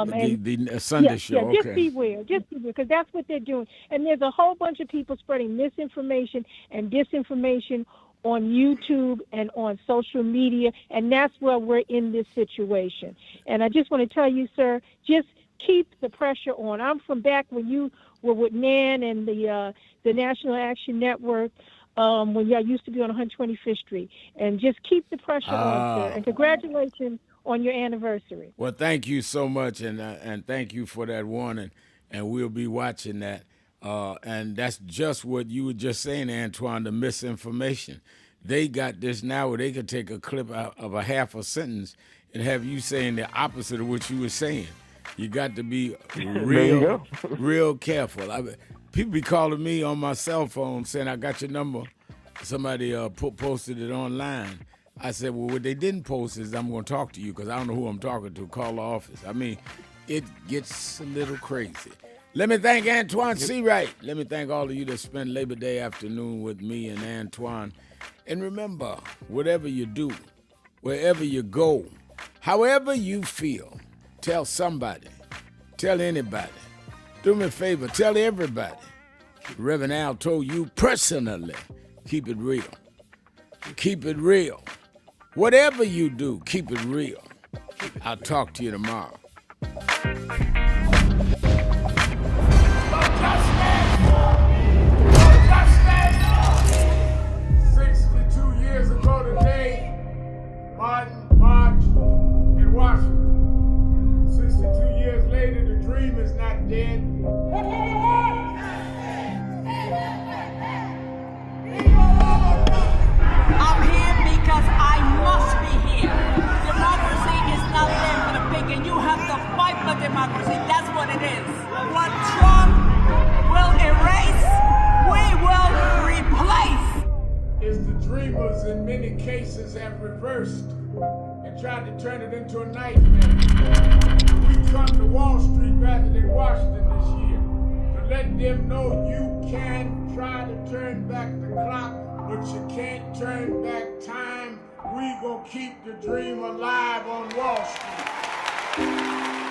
The Sunday show. Yeah, just beware, because that's what they're doing. And there's a whole bunch of people spreading misinformation and disinformation on YouTube and on social media, and that's where we're in this situation. And I just want to tell you, sir, just keep the pressure on. I'm from back when you were with Nan and the National Action Network, when y'all used to be on 125th Street. And just keep the pressure on, sir. And congratulations on your anniversary. Well, thank you so much, and thank you for that warning, and we'll be watching that. And that's just what you were just saying, Antoine, the misinformation. They got this now where they could take a clip out of a half a sentence and have you saying the opposite of what you were saying. You got to be real careful. People be calling me on my cell phone saying, I got your number. Somebody posted it online. I said, well, what they didn't post is I'm going to talk to you because I don't know who I'm talking to. Call the office. I mean, it gets a little crazy. Let me thank Antoine Seawright. Let me thank all of you that spent Labor Day afternoon with me and Antoine. And remember, whatever you do, wherever you go, however you feel, tell somebody, tell anybody. Do me a favor, tell everybody. Reverend Al told you personally, keep it real. Keep it real. Whatever you do, keep it real. I'll talk to you tomorrow. 62 years ago today, Martin marched in Washington. 62 years later, the dream is not dead. I'm here because I must be here. Democracy is not there for the pig, and you have to fight for democracy. That's what it is. What Trump will erase, we will replace. It's the dreamers in many cases have reversed and tried to turn it into a nightmare. We come to Wall Street rather than Washington this year to let them know you can try to turn back the clock, but you can't turn back time. We gonna keep the dream alive on Wall Street.